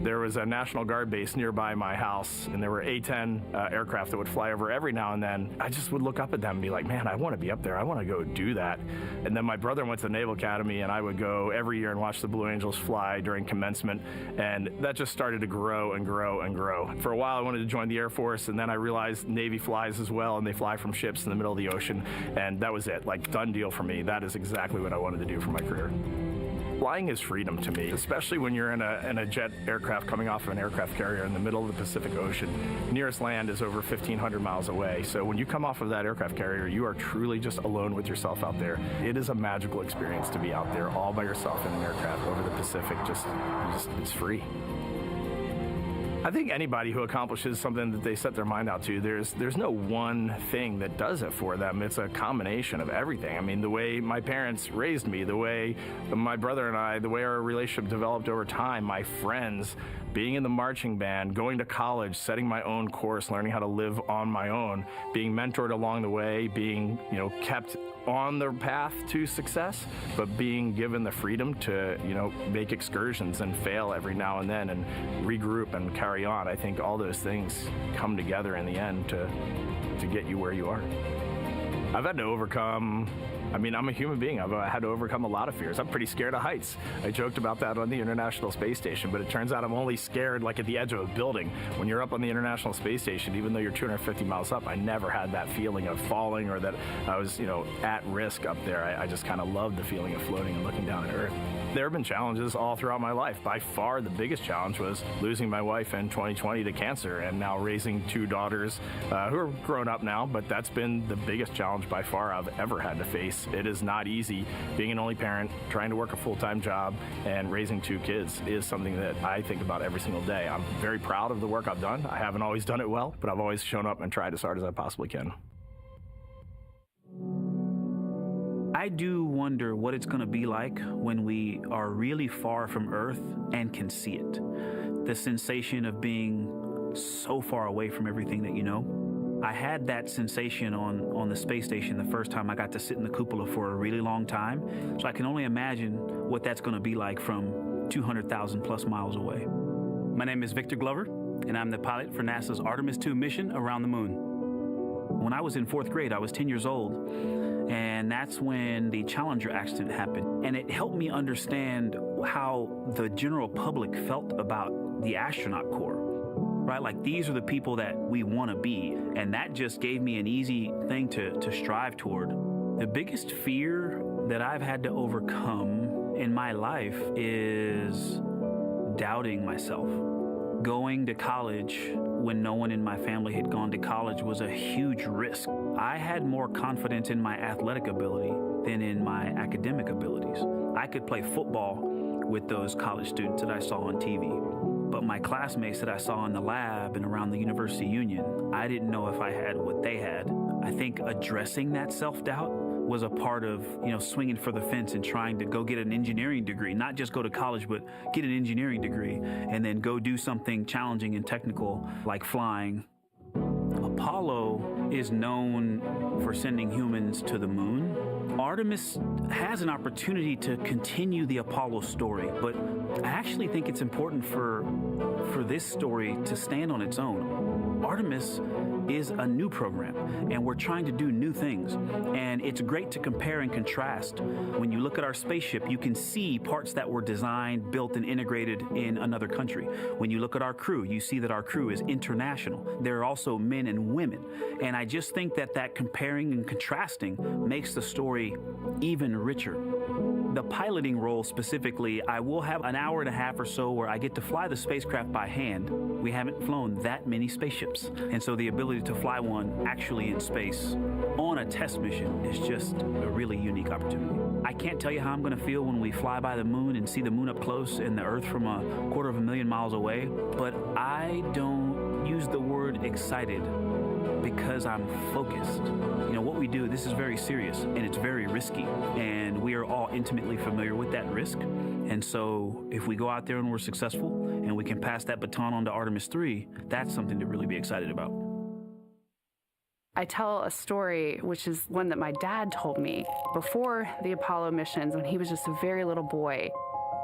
There was a National Guard base nearby my house, and there were A-10 aircraft that would fly over every now and then. I just would look up at them and be like, man, I want to be up there. I want to go do that. And then my brother went to the Naval Academy, and I would go every year and watch the Blue Angels fly during commencement, and that just started to grow and grow and grow. For a while, I wanted to join the Air Force, and then I realized Navy flies as well, and they fly from ships in the middle of the ocean, and that was it. Like, done deal for me. That is exactly what I wanted to do for my career. Flying is freedom to me, especially when you're in a jet aircraft coming off of an aircraft carrier in the middle of the Pacific Ocean. Nearest land is over 1,500 miles away. So when you come off of that aircraft carrier, you are truly just alone with yourself out there. It is a magical experience to be out there all by yourself in an aircraft over the Pacific. Just it's free. I think anybody who accomplishes something that they set their mind out to, there's no one thing that does it for them. It's a combination of everything. I mean, the way my parents raised me, the way my brother and I, the way our relationship developed over time, my friends, being in the marching band, going to college, setting my own course, learning how to live on my own, being mentored along the way, being, kept on the path to success, but being given the freedom to, make excursions and fail every now and then and regroup and carry on. I think all those things come together in the end to get you where you are. I've had to overcome, I'm a human being. I've had to overcome a lot of fears. I'm pretty scared of heights. I joked about that on the International Space Station, but it turns out I'm only scared like at the edge of a building. When you're up on the International Space Station, even though you're 250 miles up, I never had that feeling of falling or that I was, at risk up there. I just kind of loved the feeling of floating and looking down at Earth. There have been challenges all throughout my life. By far, the biggest challenge was losing my wife in 2020 to cancer, and now raising 2 daughters who are grown up now, but that's been the biggest challenge by far I've ever had to face. It is not easy being an only parent, trying to work a full-time job, and raising 2 kids is something that I think about every single day. I'm very proud of the work I've done. I haven't always done it well, but I've always shown up and tried as hard as I possibly can. 2 hours, 30 minutes, and counting until the opening of our 2-hour launch window, 6:24 p.m. Eastern Time. The moon, to me, it's the thing that connects me together with all the other humans in my life. I remember being a little kid lying in bed at night and just looking out at the moon in whatever phase it was in, and I was thinking, man, my brother can see that same exact moon. And then when I was in the Navy and I would watch the Blue Angels fly during commencement, and that was it. Like, done deal for me. That is exactly what I wanted to do for my career. Flying is freedom to me, especially when you're in a jet aircraft coming off of an aircraft carrier in the middle of the Pacific Ocean. Nearest land is over 1,500 miles away. So when you come off of that aircraft carrier, you are truly just alone with yourself out there. It is a magical experience to be out there all by yourself in an aircraft over the Pacific. Just it's free. I think anybody who accomplishes something that they set their mind out to, there's no one thing that does it for them. It's a combination of everything. I mean, the way my parents raised me, the way I do wonder what it's going to be like when we are really far from Earth and can see it. The sensation of being so far away from everything that you know. I had that sensation on the space station the first time I got to sit in the cupola for a really long time. So I can only imagine what that's going to be like from 200,000 plus miles away. My name is Victor Glover, and I'm the pilot for NASA's Artemis II mission around the moon. When I was in 4th grade, I was 10 years old, and that's when the Challenger accident happened. And it helped me understand how the general public felt about the astronaut corps. Right? Like, these are the people that we want to be. And that just gave me an easy thing to strive toward. The biggest fear that I've had to overcome in my life is doubting myself. Going to college when no one in my family had gone to college was a huge risk. I had more confidence in my athletic ability than in my academic abilities. I could play football with those college students that I saw on TV. But my classmates that I saw in the lab and around the University Union, I didn't know if I had what they had. I think addressing that self-doubt was a part of, swinging for the fence and trying to go get an engineering degree, not just go to college, but get an engineering degree and then go do something challenging and technical like flying. Apollo is known for sending humans to the moon. Artemis has an opportunity to continue the Apollo story, but I actually think it's important for this story to stand on its own. Artemis is a new program, and we're trying to do new things. And it's great to compare and contrast. When you look at our spaceship, you can see parts that were designed, built, and integrated in another country. When you look at our crew, you see that our crew is international. There are also men and women. And I just think that comparing and contrasting makes the story even richer. The piloting role specifically, I will have an hour and a half or so where I get to fly the spacecraft by hand. We haven't flown that many spaceships. And so the ability to fly one actually in space on a test mission is just a really unique opportunity. I can't tell you how I'm going to feel when we fly by the moon and see the moon up close and the Earth from 250,000 miles away, but I don't use the word excited because I'm focused. What we do, this is very serious and it's very risky, and we are all intimately familiar with that risk. And so if we go out there and we're successful and we can pass that baton on to Artemis 3, that's something to really be excited about. I tell a story, which is one that my dad told me before the Apollo missions when he was just a very little boy.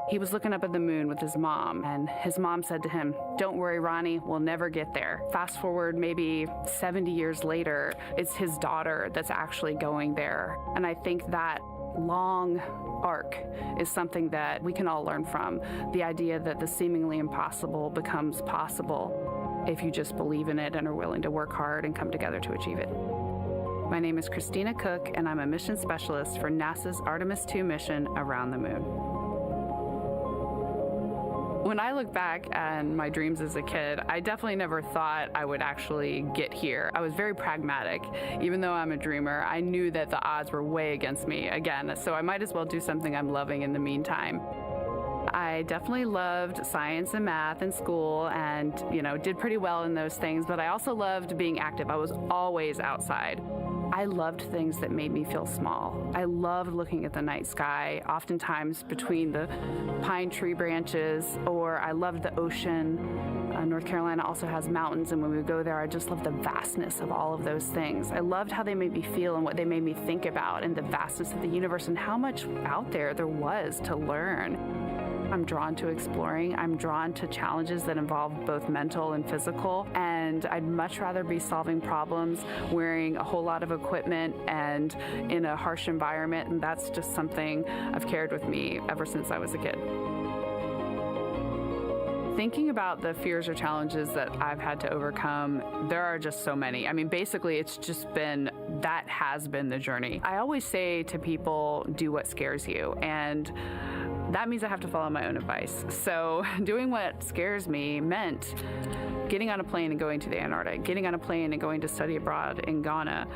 He was looking up at the moon with his mom, and his mom said to him, "Don't worry, Ronnie, we'll never get there." Fast forward maybe 70 years later, it's his daughter that's actually going there. And I think that long arc is something that we can all learn from. The idea that the seemingly impossible becomes possible if you just believe in it and are willing to work hard and come together to achieve it. My name is Christina Cook, and I'm a mission specialist for NASA's Artemis II mission around the moon. When I look back at my dreams as a kid, I definitely never thought I would actually get here. I was very pragmatic. Even though I'm a dreamer, I knew that the odds were way against me again, so I might as well do something I'm loving in the meantime. I definitely loved science and math in school and, did pretty well in those things, but I also loved being active. I was always outside. I loved things that made me feel small. I loved looking at the night sky, oftentimes between the pine tree branches, or I loved the ocean. North Carolina also has mountains, and when we go there, I just loved the vastness of all of those things. I loved how they made me feel and what they made me think about, and the vastness of the universe and how much out there was to learn. I'm drawn to exploring. I'm drawn to challenges that involve both mental and physical, and I'd much rather be solving problems wearing a whole lot of equipment and in a harsh environment, and that's just something I've carried with me ever since I was a kid. Thinking about the fears or challenges that I've had to overcome, there are just so many. I mean, basically, it's just been, that has been the journey. I always say to people, do what scares you, and that means I have to follow my own advice. So doing what scares me meant getting on a plane and going to the Antarctic, getting on a plane and going to study abroad in Ghana,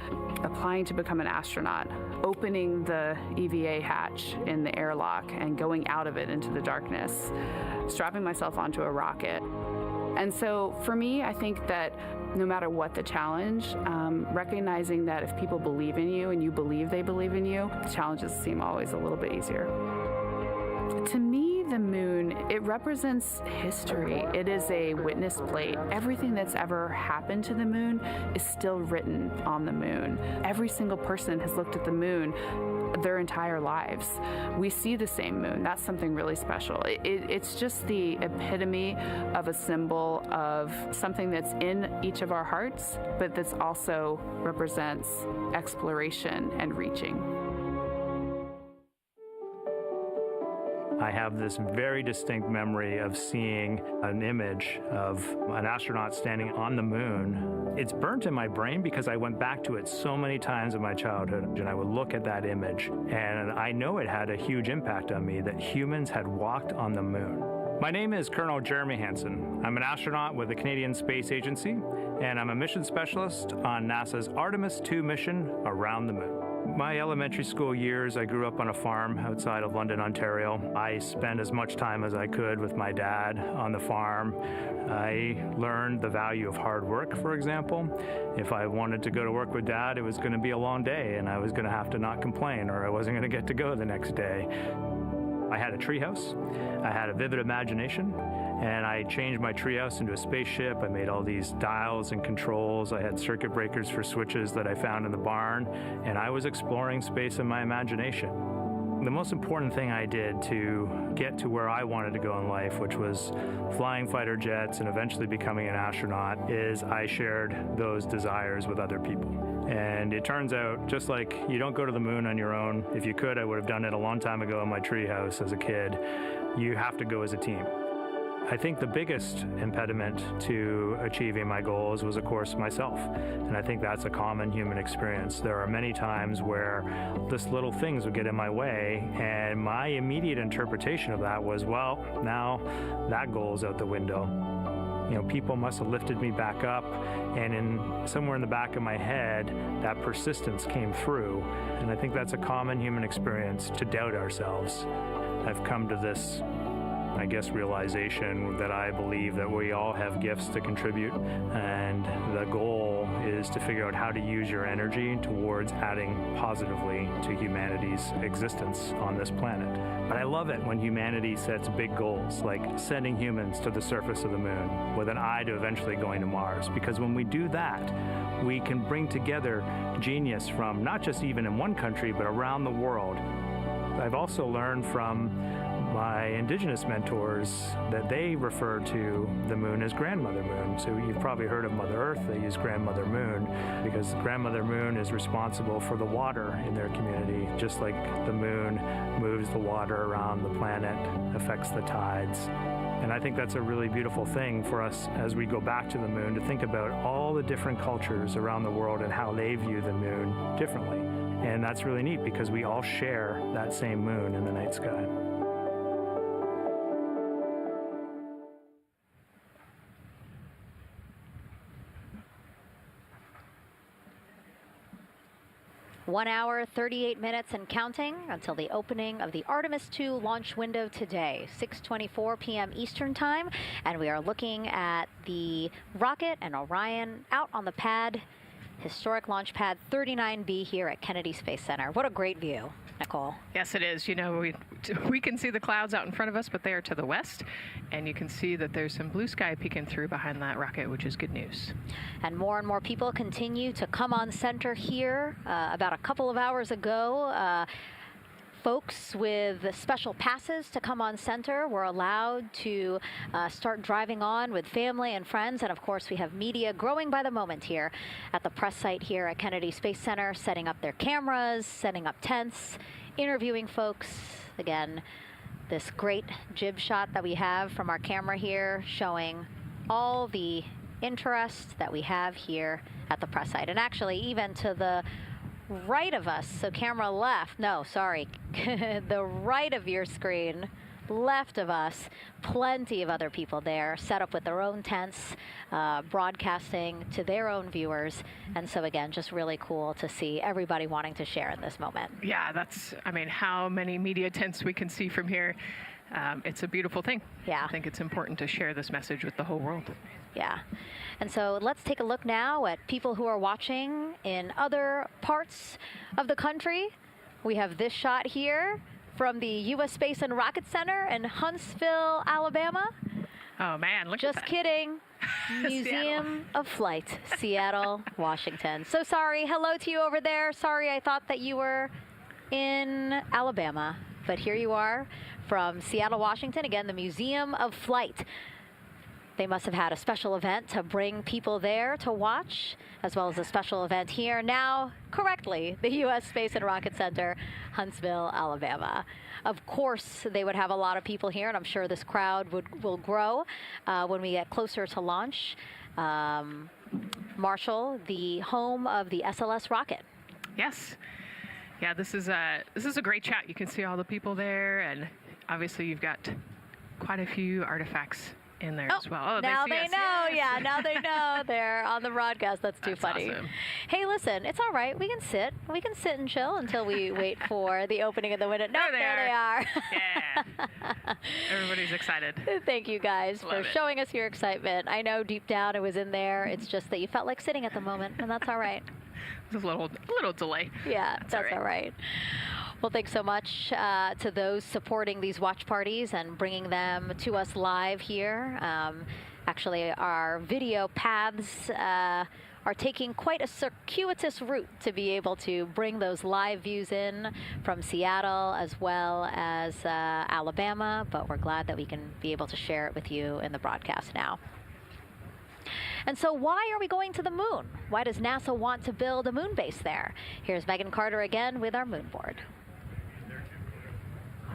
applying to become an astronaut, opening the EVA hatch in the airlock and going out of it into the darkness, strapping myself onto a rocket, And so for me, I think that no matter what the challenge, recognizing that if people believe in you and you believe they believe in you, the challenges seem always a little bit easier. To me, the moon, it represents history. It is a witness plate. Everything that's ever happened to the moon is still written on the moon. Every single person has looked at the moon their entire lives. We see the same moon. That's something really special. It's just the epitome of a symbol of something that's in each of our hearts, but that's also represents exploration and reaching. I have this very distinct memory of seeing an image of an astronaut standing on the moon. It's burnt in my brain because I went back to it so many times in my childhood, and I would look at that image, and I know it had a huge impact on me that humans had walked on the moon. My name is Colonel Jeremy Hansen. I'm an astronaut with the Canadian Space Agency, and I'm a mission specialist on NASA's Artemis 2 mission around the moon. My elementary school years, I grew up on a farm outside of London, Ontario. I spent as much time as I could with my dad on the farm. I learned the value of hard work, for example. If I wanted to go to work with Dad, it was going to be a long day, and I was going to have to not complain, or I wasn't going to get to go the next day. I had a treehouse. I had a vivid imagination, and I changed my treehouse into a spaceship. I made all these dials and controls. I had circuit breakers for switches that I found in the barn, and I was exploring space in my imagination. The most important thing I did to get to where I wanted to go in life, which was flying fighter jets and eventually becoming an astronaut, is I shared those desires with other people. And it turns out, just like you don't go to the moon on your own, if you could, I would have done it a long time ago in my treehouse as a kid. You have to go as a team. I think the biggest impediment to achieving my goals was, of course, myself. And I think that's a common human experience. There are many times where just little things would get in my way, and my immediate interpretation of that was, well, now that goal's out the window. You know, people must have lifted me back up, and somewhere in the back of my head, that persistence came through. And I think that's a common human experience, to doubt ourselves. I've come to this, I guess, realization that I believe that we all have gifts to contribute, and the goal is to figure out how to use your energy towards adding positively to humanity's existence on this planet. But I love it when humanity sets big goals, like sending humans to the surface of the moon with an eye to eventually going to Mars, because when we do that, we can bring together genius from not just even in one country, but around the world. I've also learned from my indigenous mentors that they refer to the moon as Grandmother Moon. So you've probably heard of Mother Earth. They use Grandmother Moon because Grandmother Moon is responsible for the water in their community, just like the moon moves the water around the planet, affects the tides. And I think that's a really beautiful thing for us as we go back to the moon, to think about all the different cultures around the world and how they view the moon differently. And that's really neat because we all share that same moon in the night sky. One hour, 38 minutes and counting until the opening of the Artemis 2 launch window today, 6:24 p.m. Eastern Time. And we are looking at the rocket and Orion out on the pad, historic launch pad 39B here at Kennedy Space Center. What a great view, Nicole. Yes, it is. You know, we can see the clouds out in front of us, but they are to the west. And you can see that there's some blue sky peeking through behind that rocket, which is good news. And more people continue to come on center here. About a couple of hours ago, folks with special passes to come on center were allowed to start driving on with family and friends. And of course, we have media growing by the moment here at the press site here at Kennedy Space Center, setting up their cameras, setting up tents, interviewing folks. Again, this great jib shot that we have from our camera here showing all the interest that we have here at the press site. And actually, even to the right of us, so camera left, no, sorry, the right of your screen, left of us, plenty of other people there set up with their own tents, broadcasting to their own viewers. And so again, just really cool to see everybody wanting to share in this moment. Yeah, that's, I mean, how many media tents we can see from here. it's a beautiful thing. Yeah. I think it's important to share this message with the whole world. Yeah. And so let's take a look now at people who are watching in other parts of the country. We have this shot here from the U.S. Space and Rocket Center in Huntsville, Alabama. Oh, man, look Just at that. kidding. Museum of Flight, Seattle, Washington. So sorry. Hello to you over there. Sorry, I thought that you were in Alabama. But here you are from Seattle, Washington. Again, the Museum of Flight. They must have had a special event to bring people there to watch, as well as a special event here. Now, correctly, the U.S. Space and Rocket Center, Huntsville, Alabama. Of course, they would have a lot of people here, and I'm sure this crowd will grow when we get closer to launch. Marshall, the home of the SLS rocket. Yes. Yeah, this is a great shot. You can see all the people there, and obviously you've got quite a few artifacts in there as well. Oh, now they see they us. know. Yes. Yeah, now they know. They're on the broadcast. That's too funny. Awesome. Hey, listen, it's all right. We can sit. We can sit and chill until we wait for the opening of the window. No, there they are. Yeah. Everybody's excited. Thank you guys Love for it. showing us your excitement. I know deep down it was in there. It's just that you felt like sitting at the moment, and that's all right. There's a little delay. Yeah, that's all right. Well, thanks so much to those supporting these watch parties and bringing them to us live here. Actually, our video paths are taking quite a circuitous route to be able to bring those live views in from Seattle as well as Alabama, but we're glad that we can be able to share it with you in the broadcast now. And so why are we going to the moon? Why does NASA want to build a moon base there? Here's Megan Carter again with our moon board.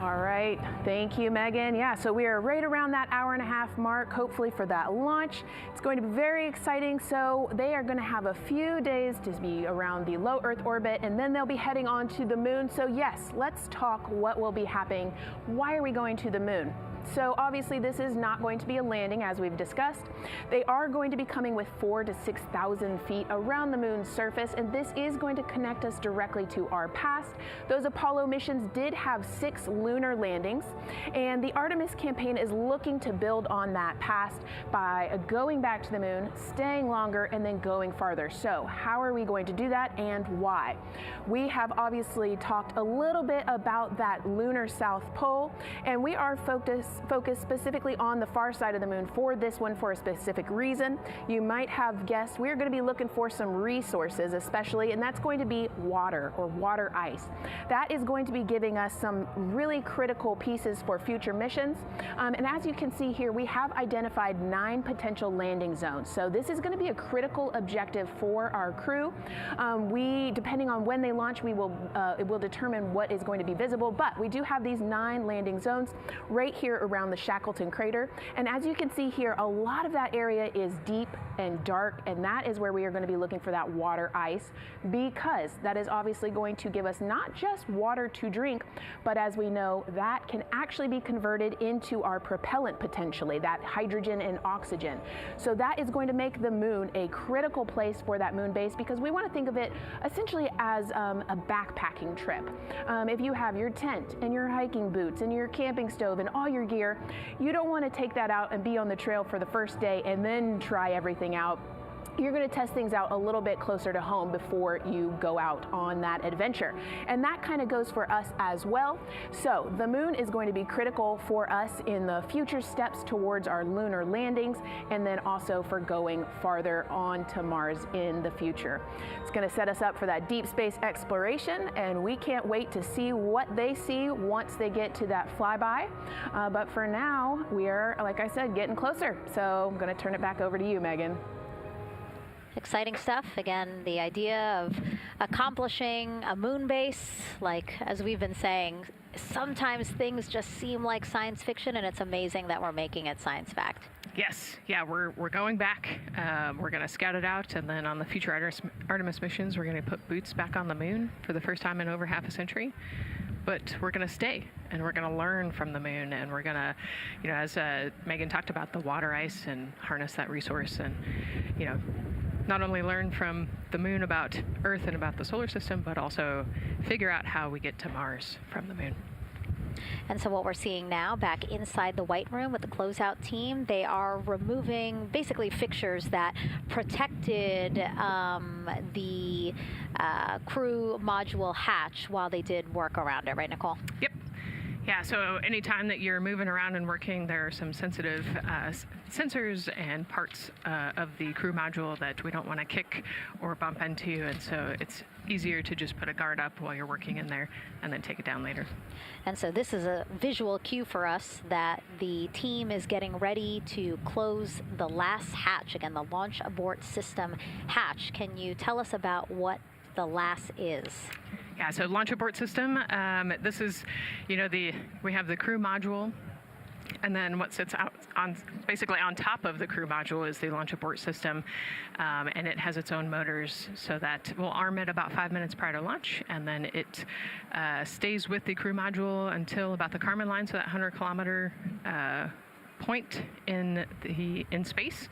All right, thank you, Megan. Yeah, so we are right around that hour-and-a-half mark, hopefully for that launch. It's going to be very exciting. So they are going to have a few days to be around the low Earth orbit, and then they'll be heading on to the moon. So yes, let's talk what will be happening. Why are we going to the moon? So obviously this is not going to be a landing, as we've discussed. They are going to be coming with 4,000 to 6,000 feet around the moon's surface, and this is going to connect us directly to our past. Those Apollo missions did have 6 lunar landings, and the Artemis campaign is looking to build on that past by going back to the moon, staying longer, and then going farther. So how are we going to do that, and why? We have obviously talked a little bit about that lunar South Pole, and we are focused specifically on the far side of the moon for this one for a specific reason. You might have guessed we're going to be looking for some resources especially, and that's going to be water or water ice. That is going to be giving us some really critical pieces for future missions. And as you can see here, we have identified 9 potential landing zones. So this is going to be a critical objective for our crew. Depending on when they launch, it will determine what is going to be visible, but we do have these 9 landing zones right here around the Shackleton crater. And as you can see here, a lot of that area is deep and dark, and that is where we are going to be looking for that water ice, because that is obviously going to give us not just water to drink, but as we know, that can actually be converted into our propellant potentially, that hydrogen and oxygen. So that is going to make the moon a critical place for that moon base, because we want to think of it essentially as a backpacking trip. If you have your tent and your hiking boots and your camping stove and all your gear, you don't want to take that out and be on the trail for the first day and then try everything out. You're going to test things out a little bit closer to home before you go out on that adventure. And that kind of goes for us as well. So the moon is going to be critical for us in the future steps towards our lunar landings, and then also for going farther on to Mars in the future. It's going to set us up for that deep space exploration, and we can't wait to see what they see once they get to that flyby. But for now, we are, like I said, getting closer. So I'm going to turn it back over to you, Megan. Exciting stuff. Again, the idea of accomplishing a moon base, like as we've been saying, sometimes things just seem like science fiction, and it's amazing that we're making it science fact. Yes, yeah, we're going back. We're going to scout it out, and then on the future Artemis missions, we're going to put boots back on the moon for the first time in over half a century. But we're going to stay, and we're going to learn from the moon, and we're going to, as Megan talked about, the water ice, and harness that resource, and, not only learn from the moon about Earth and about the solar system, but also figure out how we get to Mars from the moon. And so what we're seeing now back inside the White Room with the closeout team, they are removing basically fixtures that protected the crew module hatch while they did work around it, right, Nicole? Yep. Yeah, so anytime that you're moving around and working, there are some sensitive sensors and parts of the crew module that we don't want to kick or bump into, and so it's easier to just put a guard up while you're working in there and then take it down later. And so this is a visual cue for us that the team is getting ready to close the last hatch, again, the launch abort system hatch. Can you tell us about what the LAS is? Yeah, so launch abort system, this is, we have the crew module, and then what sits out basically on top of the crew module is the launch abort system, and it has its own motors, so that we'll arm it about 5 minutes prior to launch, and then it stays with the crew module until about the Kármán line, so that 100-kilometer point in space.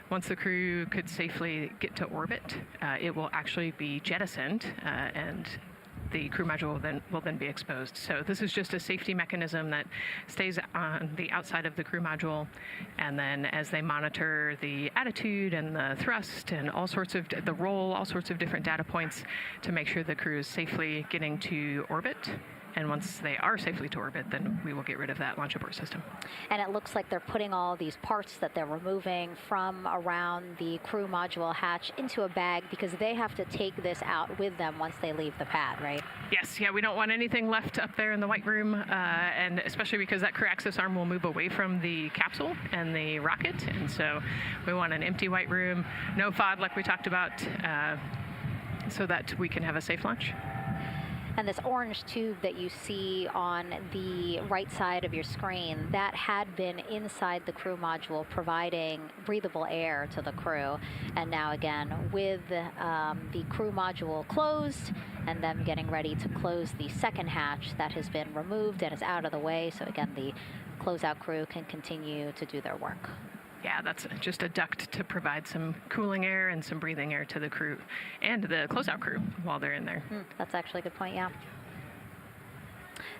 Once the crew could safely get to orbit, it will actually be jettisoned, and the crew module will then be exposed. So this is just a safety mechanism that stays on the outside of the crew module, and then as they monitor the attitude and the thrust and all sorts of the roll, all sorts of different data points to make sure the crew is safely getting to orbit. And once they are safely to orbit, then we will get rid of that launch abort system. And it looks like they're putting all these parts that they're removing from around the crew module hatch into a bag because they have to take this out with them once they leave the pad, right? Yes, yeah, we don't want anything left up there in the White Room, and especially because that crew access arm will move away from the capsule and the rocket, and so we want an empty White Room, no FOD like we talked about, so that we can have a safe launch. And this orange tube that you see on the right side of your screen, that had been inside the crew module providing breathable air to the crew. And now again, with the crew module closed and them getting ready to close the second hatch, that has been removed and is out of the way. So again, the closeout crew can continue to do their work. Yeah, that's just a duct to provide some cooling air and some breathing air to the crew and the closeout crew while they're in there. That's actually a good point, yeah.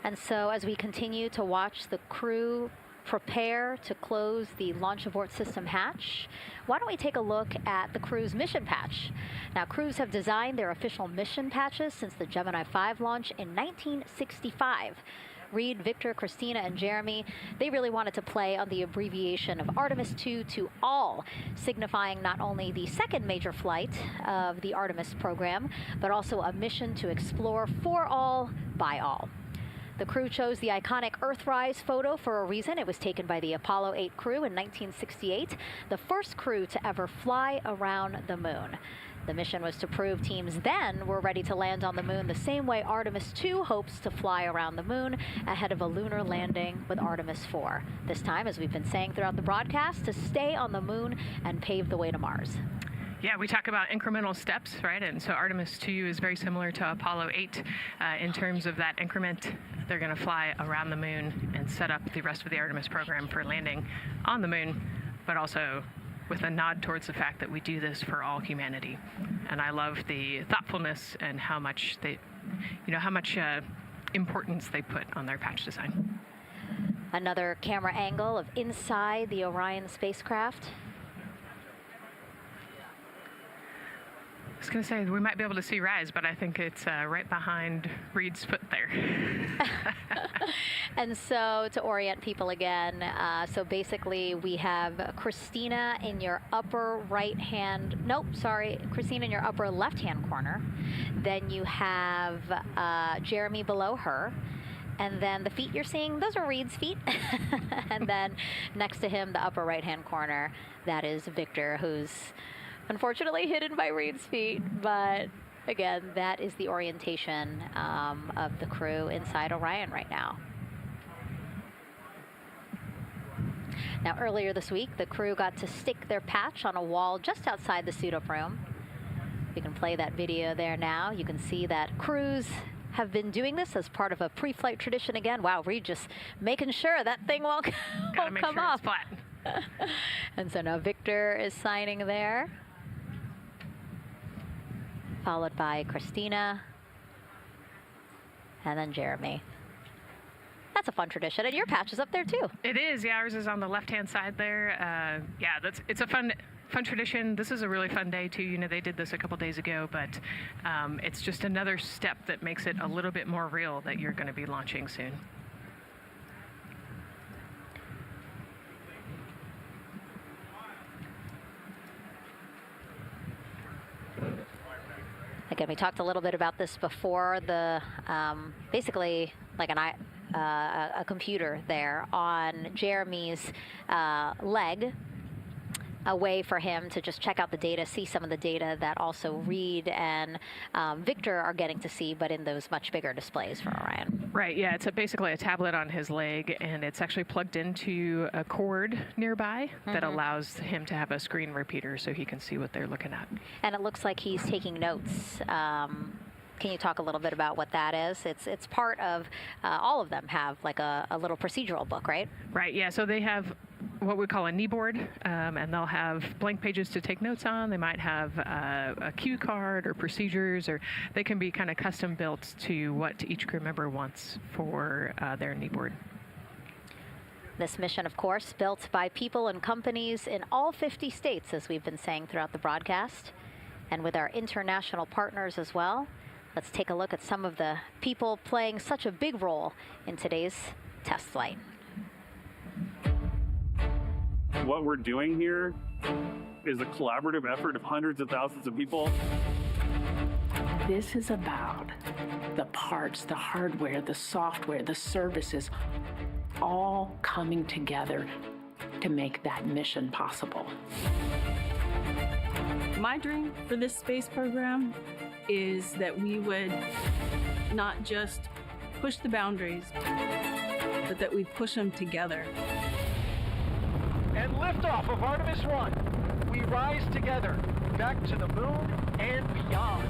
And so as we continue to watch the crew prepare to close the launch abort system hatch, why don't we take a look at the crew's mission patch? Now, crews have designed their official mission patches since the Gemini 5 launch in 1965. Reed, Victor, Christina, and Jeremy, they really wanted to play on the abbreviation of Artemis 2 to all, signifying not only the second major flight of the Artemis program, but also a mission to explore for all, by all. The crew chose the iconic Earthrise photo for a reason. It was taken by the Apollo 8 crew in 1968, the first crew to ever fly around the moon. The mission was to prove teams then were ready to land on the moon the same way Artemis 2 hopes to fly around the moon ahead of a lunar landing with Artemis 4. This time, as we've been saying throughout the broadcast, to stay on the moon and pave the way to Mars. Yeah, we talk about incremental steps, right? And so Artemis 2 is very similar to Apollo 8 in terms of that increment. They're going to fly around the moon and set up the rest of the Artemis program for landing on the moon, but also with a nod towards the fact that we do this for all humanity. And I love the thoughtfulness and how much importance they put on their patch design. Another camera angle of inside the Orion spacecraft. I was going to say, we might be able to see Rise, but I think it's right behind Reed's foot there. And so to orient people again, so basically we have Christina in your upper Christina in your upper left-hand corner. Then you have Jeremy below her. And then the feet you're seeing, those are Reed's feet. And then next to him, the upper right-hand corner, that is Victor, who's unfortunately hidden by Reed's feet, but again, that is the orientation of the crew inside Orion right now. Now, earlier this week, the crew got to stick their patch on a wall just outside the suit-up room. We can play that video there now. You can see that crews have been doing this as part of a pre-flight tradition again. Wow, Reed just making sure that thing won't come up. It's flat. And so now Victor is signing there, followed by Christina, and then Jeremy. that's a fun tradition. And your patch is up there too. It is. Yeah, ours is on the left-hand side there. It's a fun tradition. This is a really fun day too. You know, they did this a couple days ago, but it's just another step that makes it a little bit more real that you're going to be launching soon. Again, we talked a little bit about this before. The basically like a computer there on Jeremy's leg, a way for him to just check out the data, see some of the data that also Reed and Victor are getting to see, but in those much bigger displays for Orion. Right, yeah, it's basically a tablet on his leg, and it's actually plugged into a cord nearby that allows him to have a screen repeater so he can see what they're looking at. And it looks like he's taking notes. Can you talk a little bit about what that is? It's part of, all of them have like a little procedural book, right? Right, yeah, so they have what we call a knee board, and they'll have blank pages to take notes on. They might have a cue card or procedures, or they can be kind of custom built to what each crew member wants for their knee board. This mission, of course, built by people and companies in all 50 states, as we've been saying throughout the broadcast, and with our international partners as well. Let's take a look at some of the people playing such a big role in today's test flight. What we're doing here is a collaborative effort of hundreds of thousands of people. This is about the parts, the hardware, the software, the services, all coming together to make that mission possible. My dream for this space program is that we would not just push the boundaries, but that we push them together. And liftoff of Artemis 1. We rise together, back to the moon and beyond.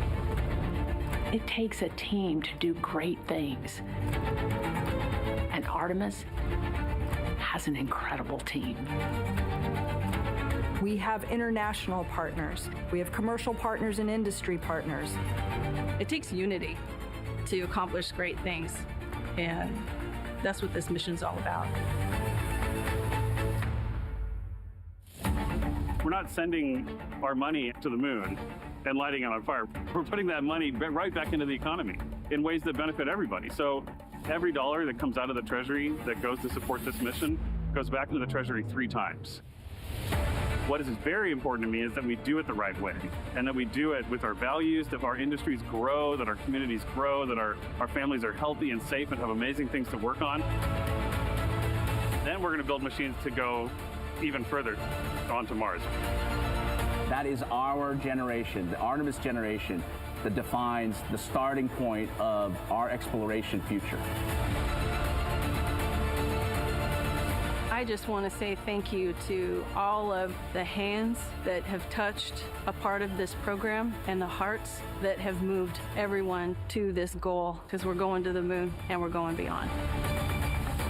It takes a team to do great things. And Artemis has an incredible team. We have international partners. We have commercial partners and industry partners. It takes unity to accomplish great things, and that's what this mission's all about. We're not sending our money to the moon and lighting it on fire. We're putting that money right back into the economy in ways that benefit everybody. So every dollar that comes out of the Treasury that goes to support this mission goes back into the Treasury 3 times. What is very important to me is that we do it the right way, and that we do it with our values, that our industries grow, that our communities grow, that our families are healthy and safe and have amazing things to work on. Then we're going to build machines to go even further onto Mars. That is our generation, the Artemis generation, that defines the starting point of our exploration future. I just want to say thank you to all of the hands that have touched a part of this program and the hearts that have moved everyone to this goal, because we're going to the moon and we're going beyond.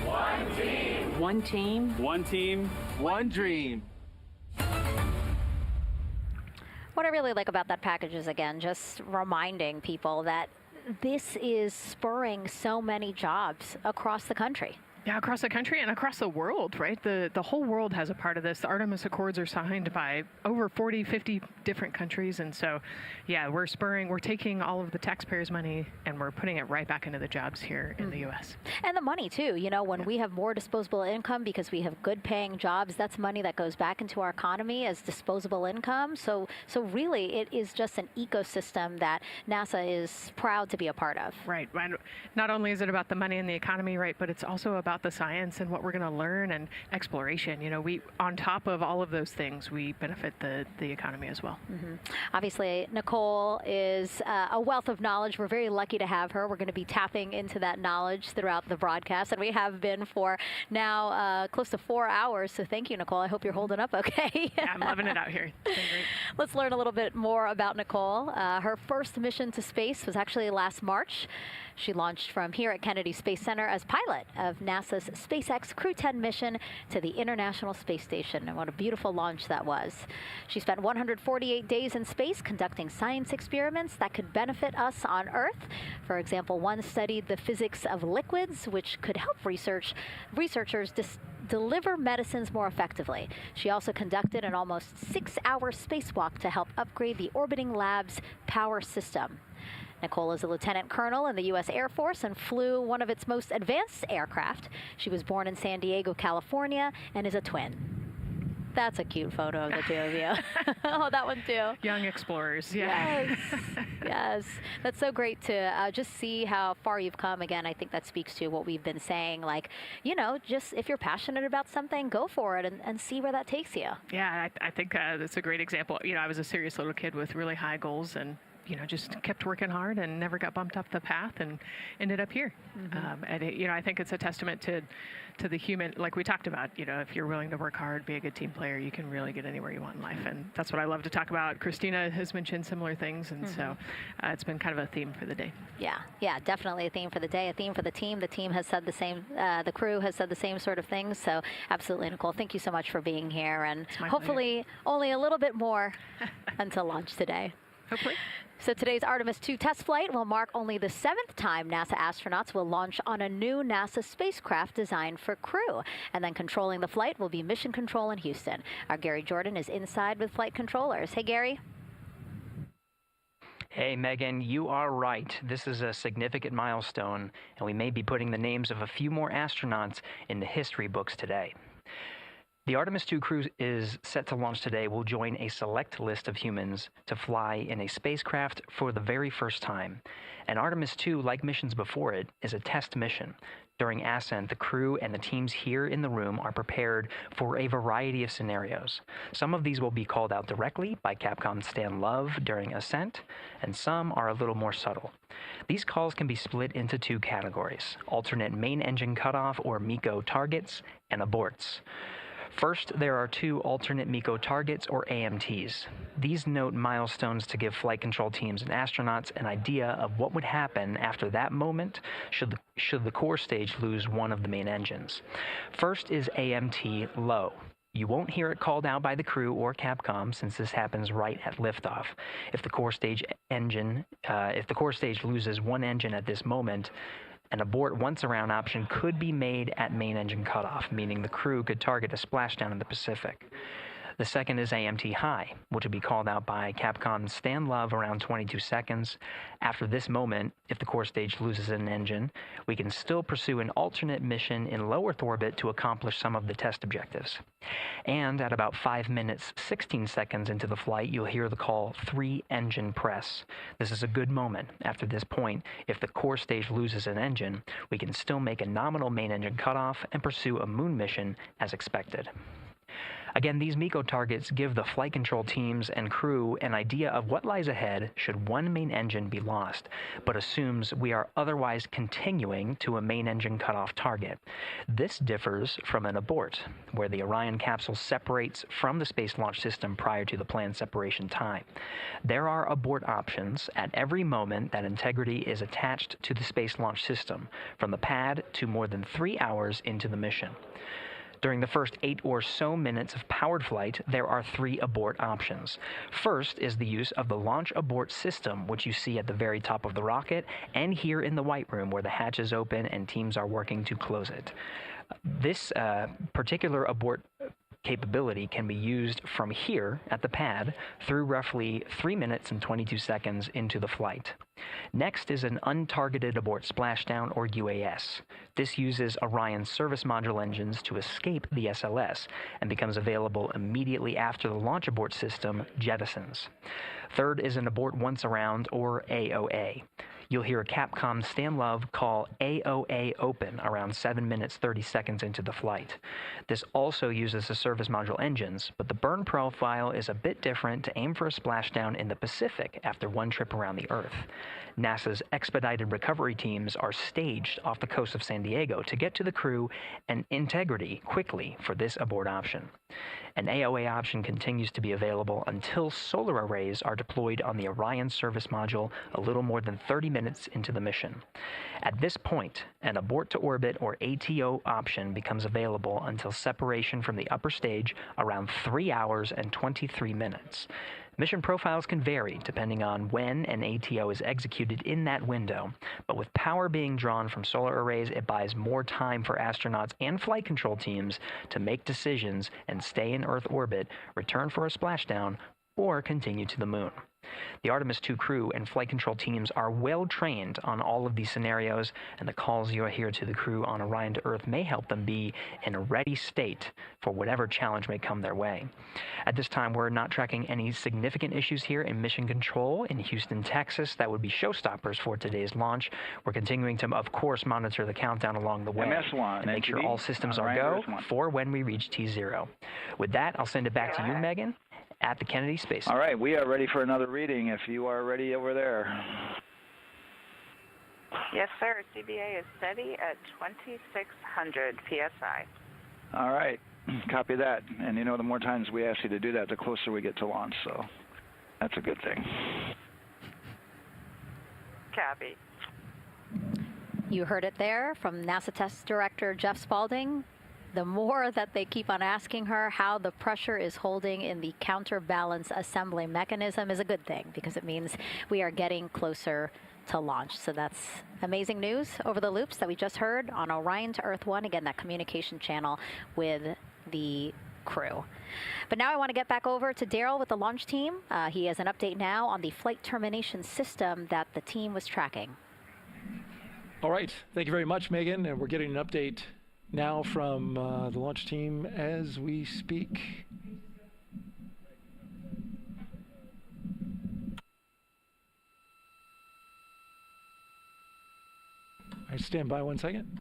One team. One team. One team. One dream. What I really like about that package is, again, just reminding people that this is spurring so many jobs across the country. Yeah, across the country and across the world, right? The whole world has a part of this. The Artemis Accords are signed by over 40, 50 different countries. And so, yeah, we're taking all of the taxpayers' money and we're putting it right back into the jobs here in the U.S. And the money, too. You know, when we have more disposable income because we have good paying jobs, that's money that goes back into our economy as disposable income. So really, it is just an ecosystem that NASA is proud to be a part of. Right. Not only is it about the money and the economy, right, but it's also about the science and what we're going to learn and exploration. You know, on top of all of those things, we benefit the economy as well. Obviously, Nicole is a wealth of knowledge. We're very lucky to have her. We're going to be tapping into that knowledge throughout the broadcast, and we have been for now close to 4 hours. So thank you, Nicole. I hope you're holding up okay. Yeah, I'm loving it out here. It's been great. Let's learn a little bit more about Nicole. Her first mission to space was actually last March. She launched from here at Kennedy Space Center as pilot of NASA's NASA's SpaceX Crew 10 mission to the International Space Station. And what a beautiful launch that was. She spent 148 days in space conducting science experiments that could benefit us on Earth. For example, one studied the physics of liquids, which could help researchers deliver medicines more effectively. She also conducted an almost 6-hour spacewalk to help upgrade the orbiting lab's power system. Nicole is a lieutenant colonel in the U.S. Air Force and flew one of its most advanced aircraft. She was born in San Diego, California, and is a twin. That's a cute photo of the two of you. Oh, that one too. Young explorers, yeah. Yes, yes. That's so great to just see how far you've come. Again, I think that speaks to what we've been saying. Like, you know, just if you're passionate about something, go for it and see where that takes you. Yeah, I think that's a great example. You know, I was a serious little kid with really high goals and, you know, just kept working hard and never got bumped off the path and ended up here. And, you know, I think it's a testament to the human, like we talked about, you know, if you're willing to work hard, be a good team player, you can really get anywhere you want in life. And that's what I love to talk about. Christina has mentioned similar things. And so it's been kind of a theme for the day. Yeah, definitely a theme for the day, a theme for the team. The team has said the same, the crew has said the same sort of things. So absolutely, Nicole, thank you so much for being here. And hopefully only a little bit more until launch today. Hopefully. So today's Artemis 2 test flight will mark only the 7th time NASA astronauts will launch on a new NASA spacecraft designed for crew. And then controlling the flight will be Mission Control in Houston. Our Gary Jordan is inside with flight controllers. Hey, Gary. Hey, Megan, you are right. This is a significant milestone, and we may be putting the names of a few more astronauts in the history books today. The Artemis 2 crew is set to launch today will join a select list of humans to fly in a spacecraft for the very first time. And Artemis 2, like missions before it, is a test mission. During ascent, the crew and the teams here in the room are prepared for a variety of scenarios. Some of these will be called out directly by Capcom Stan Love during ascent, and some are a little more subtle. These calls can be split into 2 categories: alternate main engine cutoff or MECO targets and aborts. First, there are 2 alternate MECO targets, or AMTs. These note milestones to give flight control teams and astronauts an idea of what would happen after that moment should the core stage lose one of the main engines. First is AMT low. You won't hear it called out by the crew or Capcom since this happens right at liftoff. If the core stage loses one engine at this moment, an abort once around option could be made at main engine cutoff, meaning the crew could target a splashdown in the Pacific. The second is AMT high, which would be called out by Capcom's Stan Love around 22 seconds. After this moment, if the core stage loses an engine, we can still pursue an alternate mission in low Earth orbit to accomplish some of the test objectives. And at about 5 minutes, 16 seconds into the flight, you'll hear the call 3-engine press. This is a good moment. After this point, if the core stage loses an engine, we can still make a nominal main engine cutoff and pursue a moon mission as expected. Again, these MECO targets give the flight control teams and crew an idea of what lies ahead should one main engine be lost, but assumes we are otherwise continuing to a main engine cutoff target. This differs from an abort, where the Orion capsule separates from the Space Launch System prior to the planned separation time. There are abort options at every moment that integrity is attached to the Space Launch System, from the pad to more than 3 hours into the mission. During the first 8 or so minutes of powered flight, there are 3 abort options. First is the use of the launch abort system, which you see at the very top of the rocket and here in the White Room where the hatch is open and teams are working to close it. This particular abort capability can be used from here at the pad through roughly 3 minutes and 22 seconds into the flight. Next is an untargeted abort splashdown, or UAS. This uses Orion's service module engines to escape the SLS and becomes available immediately after the launch abort system jettisons. Third is an abort once around, or AOA. You'll hear Capcom Stan Love call AOA open around 7 minutes 30 seconds into the flight. This also uses the service module engines, but the burn profile is a bit different to aim for a splashdown in the Pacific after one trip around the Earth. NASA's expedited recovery teams are staged off the coast of San Diego to get to the crew and integrity quickly for this abort option. An AOA option continues to be available until solar arrays are deployed on the Orion service module a little more than 30 minutes into the mission. At this point, an abort to orbit or ATO option becomes available until separation from the upper stage around 3 hours and 23 minutes. Mission profiles can vary depending on when an ATO is executed in that window, but with power being drawn from solar arrays, it buys more time for astronauts and flight control teams to make decisions and stay in Earth orbit, return for a splashdown, or continue to the moon. The Artemis II crew and flight control teams are well trained on all of these scenarios, and the calls you hear to the crew on Orion to Earth may help them be in a ready state for whatever challenge may come their way. At this time, we're not tracking any significant issues here in mission control in Houston, Texas. That would be showstoppers for today's launch. We're continuing to, of course, monitor the countdown along the way MS1, and make sure all systems are go for when we reach T0. With that, I'll send it back to you, Megan, at the Kennedy Space Center. All right, we are ready for another reading if you are ready over there. Yes, sir. CBA is steady at 2,600 PSI. All right, copy that. And you know, the more times we ask you to do that, the closer we get to launch, so that's a good thing. Copy. You heard it there from NASA Test Director Jeff Spaulding. The more that they keep on asking her how the pressure is holding in the counterbalance assembly mechanism is a good thing, because it means we are getting closer to launch. So that's amazing news over the loops that we just heard on Orion to Earth 1. Again, that communication channel with the crew. But now I want to get back over to Daryl with the launch team. He has an update now on the flight termination system that the team was tracking. All right. Thank you very much, Megan. And we're getting an update now from the launch team as we speak. All right, stand by 1 second.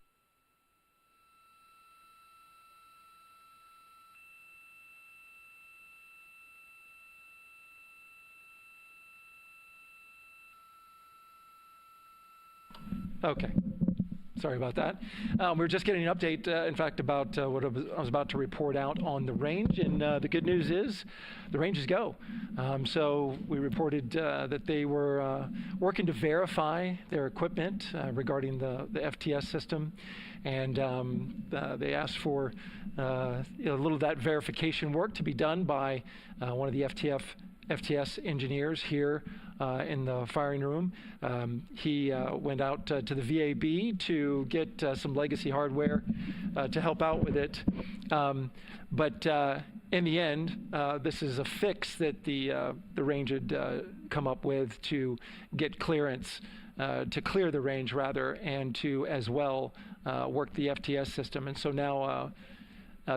Okay. Sorry about that. We're just getting an update, in fact, about what I was about to report out on the range. And the good news is the range is go. So we reported that they were working to verify their equipment regarding the FTS system. And they asked for a little of that verification work to be done by one of the FTS engineers here in the firing room. He went out to the VAB to get some legacy hardware to help out with it. But in the end, this is a fix that the range had come up with to get clearance, to clear the range rather, and to as well work the FTS system. And so now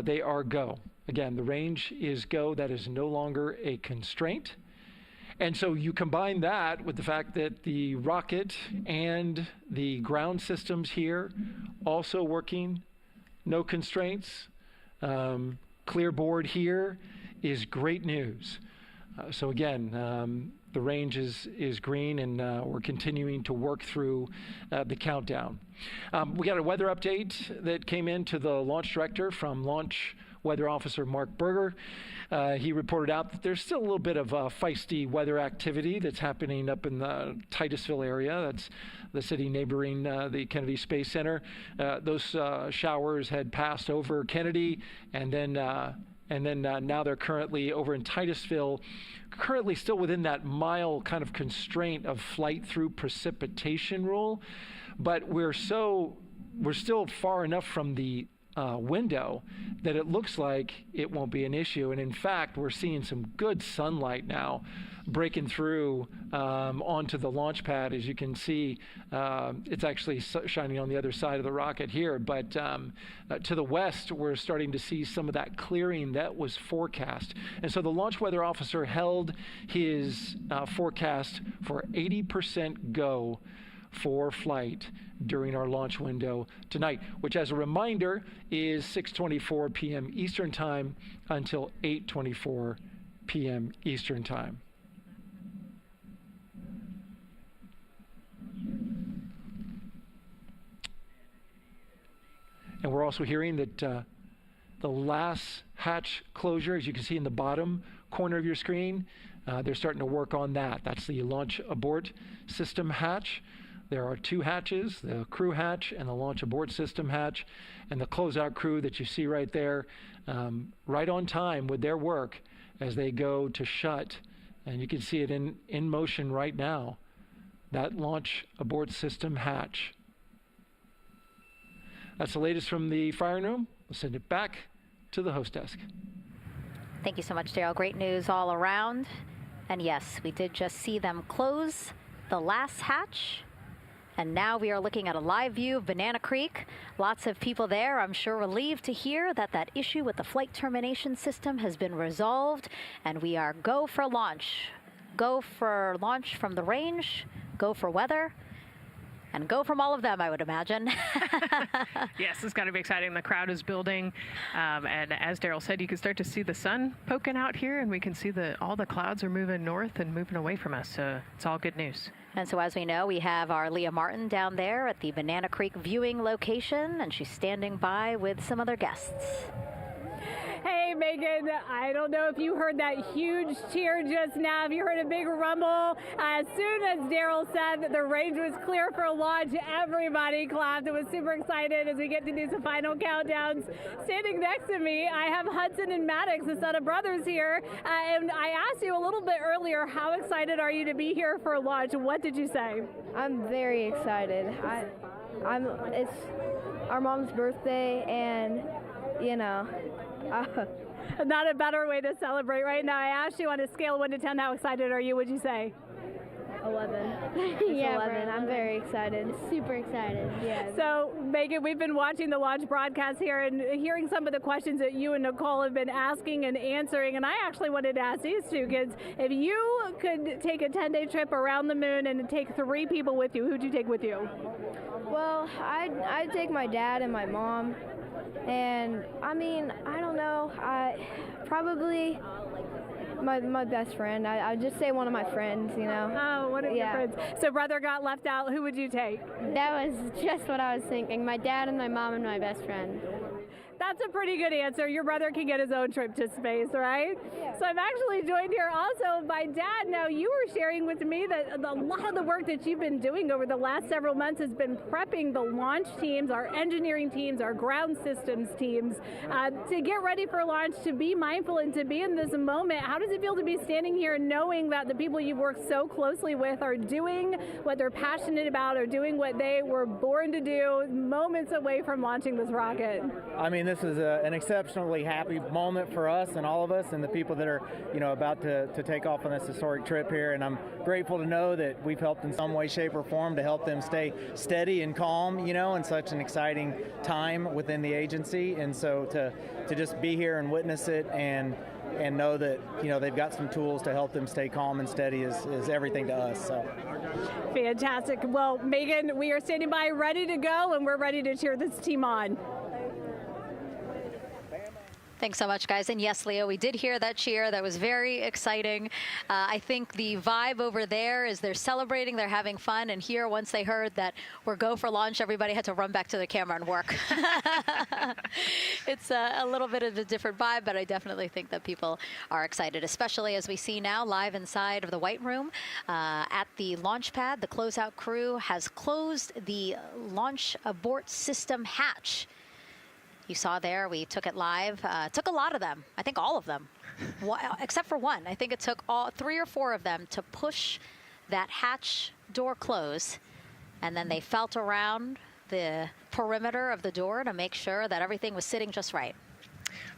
they are go. Again, the range is go. That is no longer a constraint. And so you combine that with the fact that the rocket and the ground systems here also working, no constraints, clear board here is great news. So again, the range is green, and we're continuing to work through the countdown. We got a weather update that came in to the launch director from Launch Weather Officer Mark Berger. He reported out that there's still a little bit of feisty weather activity that's happening up in the Titusville area. That's the city neighboring the Kennedy Space Center. Those showers had passed over Kennedy, and then now they're currently over in Titusville, currently still within that mile kind of constraint of flight through precipitation rule. But we're still far enough from the window that it looks like it won't be an issue. And in fact, we're seeing some good sunlight now breaking through onto the launch pad. As you can see, it's actually shining on the other side of the rocket here. But to the west, we're starting to see some of that clearing that was forecast. And so the launch weather officer held his forecast for 80% go for flight during our launch window tonight, which, as a reminder, is 6:24 p.m. Eastern Time until 8:24 p.m. Eastern Time. also hearing that the last hatch closure, as you can see in the bottom corner of your screen, they're starting to work on that. That's the launch abort system hatch. There are 2 hatches, the crew hatch and the launch abort system hatch, and the closeout crew that you see right there, right on time with their work as they go to shut. And you can see it in motion right now, that launch abort system hatch. That's the latest from the firing room. We'll send it back to the host desk. Thank you so much, Daryl. Great news all around. And yes, we did just see them close the last hatch. And now we are looking at a live view of Banana Creek. Lots of people there, I'm sure, relieved to hear that that issue with the flight termination system has been resolved. And we are go for launch. Go for launch from the range, go for weather, and go from all of them, I would imagine. Yes, it's got to be exciting. The crowd is building. And as Daryl said, you can start to see the sun poking out here, and we can see all the clouds are moving north and moving away from us. So it's all good news. And so as we know, we have our Leah Martin down there at the Banana Creek viewing location, and she's standing by with some other guests. Hey, Megan, I don't know if you heard that huge cheer just now. If you heard a big rumble, as soon as Daryl said that the range was clear for launch, everybody clapped. It was super excited as we get to do some final countdowns. Standing next to me, I have Hudson and Maddox, the son of brothers here. And I asked you a little bit earlier, how excited are you to be here for launch? What did you say? I'm very excited. It's our mom's birthday, and you know. Not a better way to celebrate right now. I asked you on a scale of 1 to 10, how excited are you? Would you say? 11. Yeah, 11. I'm very excited. Super excited. Yeah. So, Megan, we've been watching the launch broadcast here and hearing some of the questions that you and Nicole have been asking and answering. And I actually wanted to ask these 2 kids, if you could take a 10-day trip around the moon and take 3 people with you, who'd you take with you? Well, I'd take my dad and my mom. And I mean, I don't know, probably my best friend. I'd just say one of my friends, you know. Oh, one of your friends. So brother got left out. Who would you take? That was just what I was thinking. My dad and my mom and my best friend. That's a pretty good answer. Your brother can get his own trip to space, right? Yeah. So I'm actually joined here also by Dad. Now, you were sharing with me that a lot of the work that you've been doing over the last several months has been prepping the launch teams, our engineering teams, our ground systems teams, to get ready for launch, to be mindful and to be in this moment. How does it feel to be standing here knowing that the people you've worked so closely with are doing what they're passionate about, or doing what they were born to do, moments away from launching this rocket? I mean, this is an exceptionally happy moment for us and all of us and the people that are, about to take off on this historic trip here. And I'm grateful to know that we've helped in some way, shape, or form to help them stay steady and calm, in such an exciting time within the agency. And so to just be here and witness it and know that, they've got some tools to help them stay calm and steady is everything to us. So. Fantastic. Well, Megan, we are standing by ready to go, and we're ready to cheer this team on. Thanks so much, guys. And yes, Leo, we did hear that cheer. That was very exciting. I think the vibe over there is they're celebrating, they're having fun. And here, once they heard that we're go for launch, everybody had to run back to the camera and work. It's a little bit of a different vibe, but I definitely think that people are excited, especially as we see now live inside of the White Room at the launch pad. The closeout crew has closed the launch abort system hatch. You saw there, we took it live. Took a lot of them, I think all of them, except for one. I think it took 3 or 4 of them to push that hatch door close. And then they felt around the perimeter of the door to make sure that everything was sitting just right.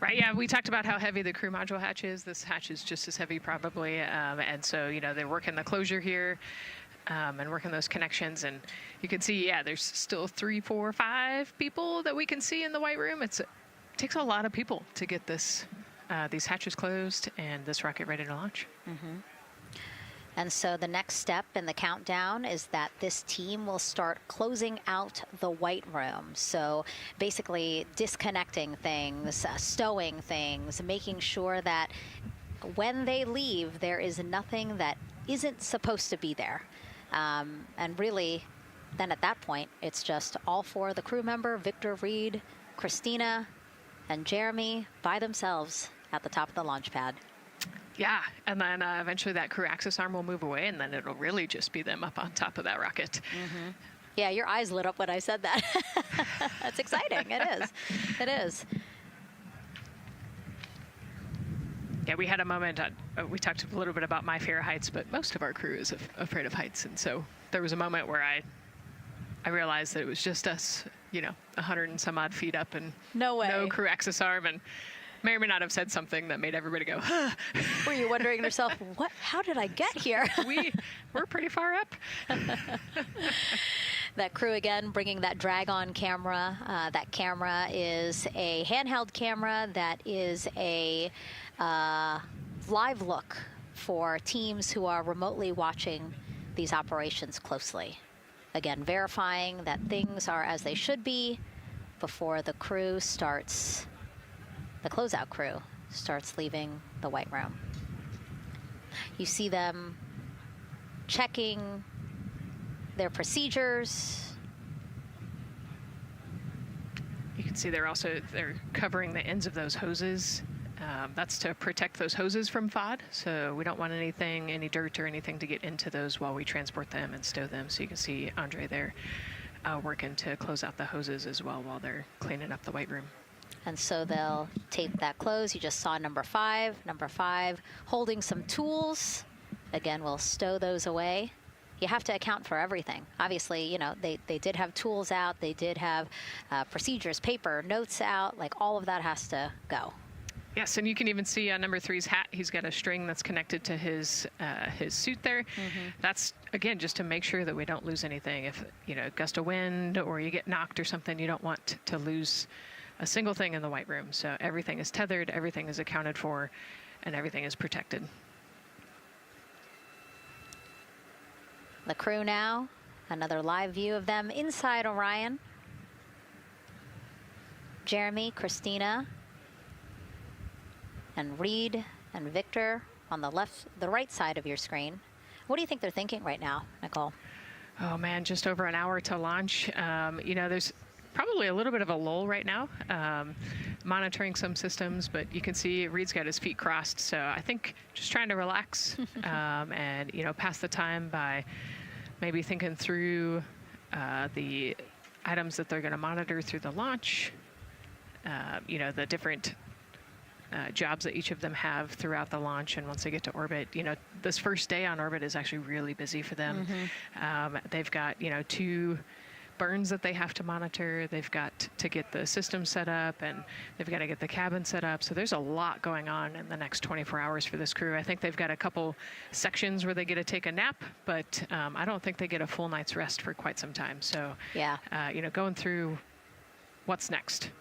Right, yeah, we talked about how heavy the crew module hatch is. This hatch is just as heavy probably. And so, they're working the closure here. And working those connections, and you can see, there's still 3, 4, 5 people that we can see in the White Room. It takes a lot of people to get these hatches closed and this rocket ready to launch. Mm-hmm. And so the next step in the countdown is that this team will start closing out the White Room. So basically disconnecting things, stowing things, making sure that when they leave, there is nothing that isn't supposed to be there. And really, then at that point, it's just all 4 the crew member, Victor, Reed, Christina and Jeremy by themselves at the top of the launch pad. Yeah, and then eventually that crew access arm will move away, and then it'll really just be them up on top of that rocket. Mm-hmm. Yeah, your eyes lit up when I said that. That's exciting. It is. It is. Yeah, we had a moment, we talked a little bit about my fear of heights, but most of our crew is afraid of heights. And so there was a moment where I realized that it was just us, 100 and some odd feet up and no crew access arm, and may or may not have said something that made everybody go, huh. Were you wondering to yourself, how did I get here? We're pretty far up. That crew, again, bringing that drag-on camera. That camera is a handheld camera that is a live look for teams who are remotely watching these operations closely. Again, verifying that things are as they should be before the crew starts, the closeout crew starts leaving the white room. You see them checking their procedures. You can see they're covering the ends of those hoses. That's to protect those hoses from FOD. So we don't want any dirt or anything to get into those while we transport them and stow them. So you can see Andre there working to close out the hoses as well while they're cleaning up the white room. And so they'll tape that close. You just saw number 5. Number 5 holding some tools. Again, we'll stow those away. You have to account for everything. Obviously, they did have tools out. They did have procedures, paper, notes out. Like, all of that has to go. Yes, and you can even see on number 3's hat, he's got a string that's connected to his suit there. Mm-hmm. That's, again, just to make sure that we don't lose anything. If, a gust of wind or you get knocked or something, you don't want to lose a single thing in the white room. So everything is tethered, everything is accounted for, and everything is protected. The crew now, another live view of them inside Orion. Jeremy, Christina, and Reed and Victor on the right side of your screen. What do you think they're thinking right now, Nicole? Oh man, just over an hour to launch. There's probably a little bit of a lull right now, monitoring some systems, but you can see Reed's got his feet crossed. So I think just trying to relax and, pass the time by maybe thinking through the items that they're going to monitor through the launch, the different jobs that each of them have throughout the launch. And once they get to orbit, this first day on orbit is actually really busy for them. Mm-hmm. They've got, 2 burns that they have to monitor. They've got to get the system set up, and they've got to get the cabin set up. So there's a lot going on in the next 24 hours for this crew. I think they've got a couple sections where they get to take a nap, but I don't think they get a full night's rest for quite some time. So, yeah, going through what's next.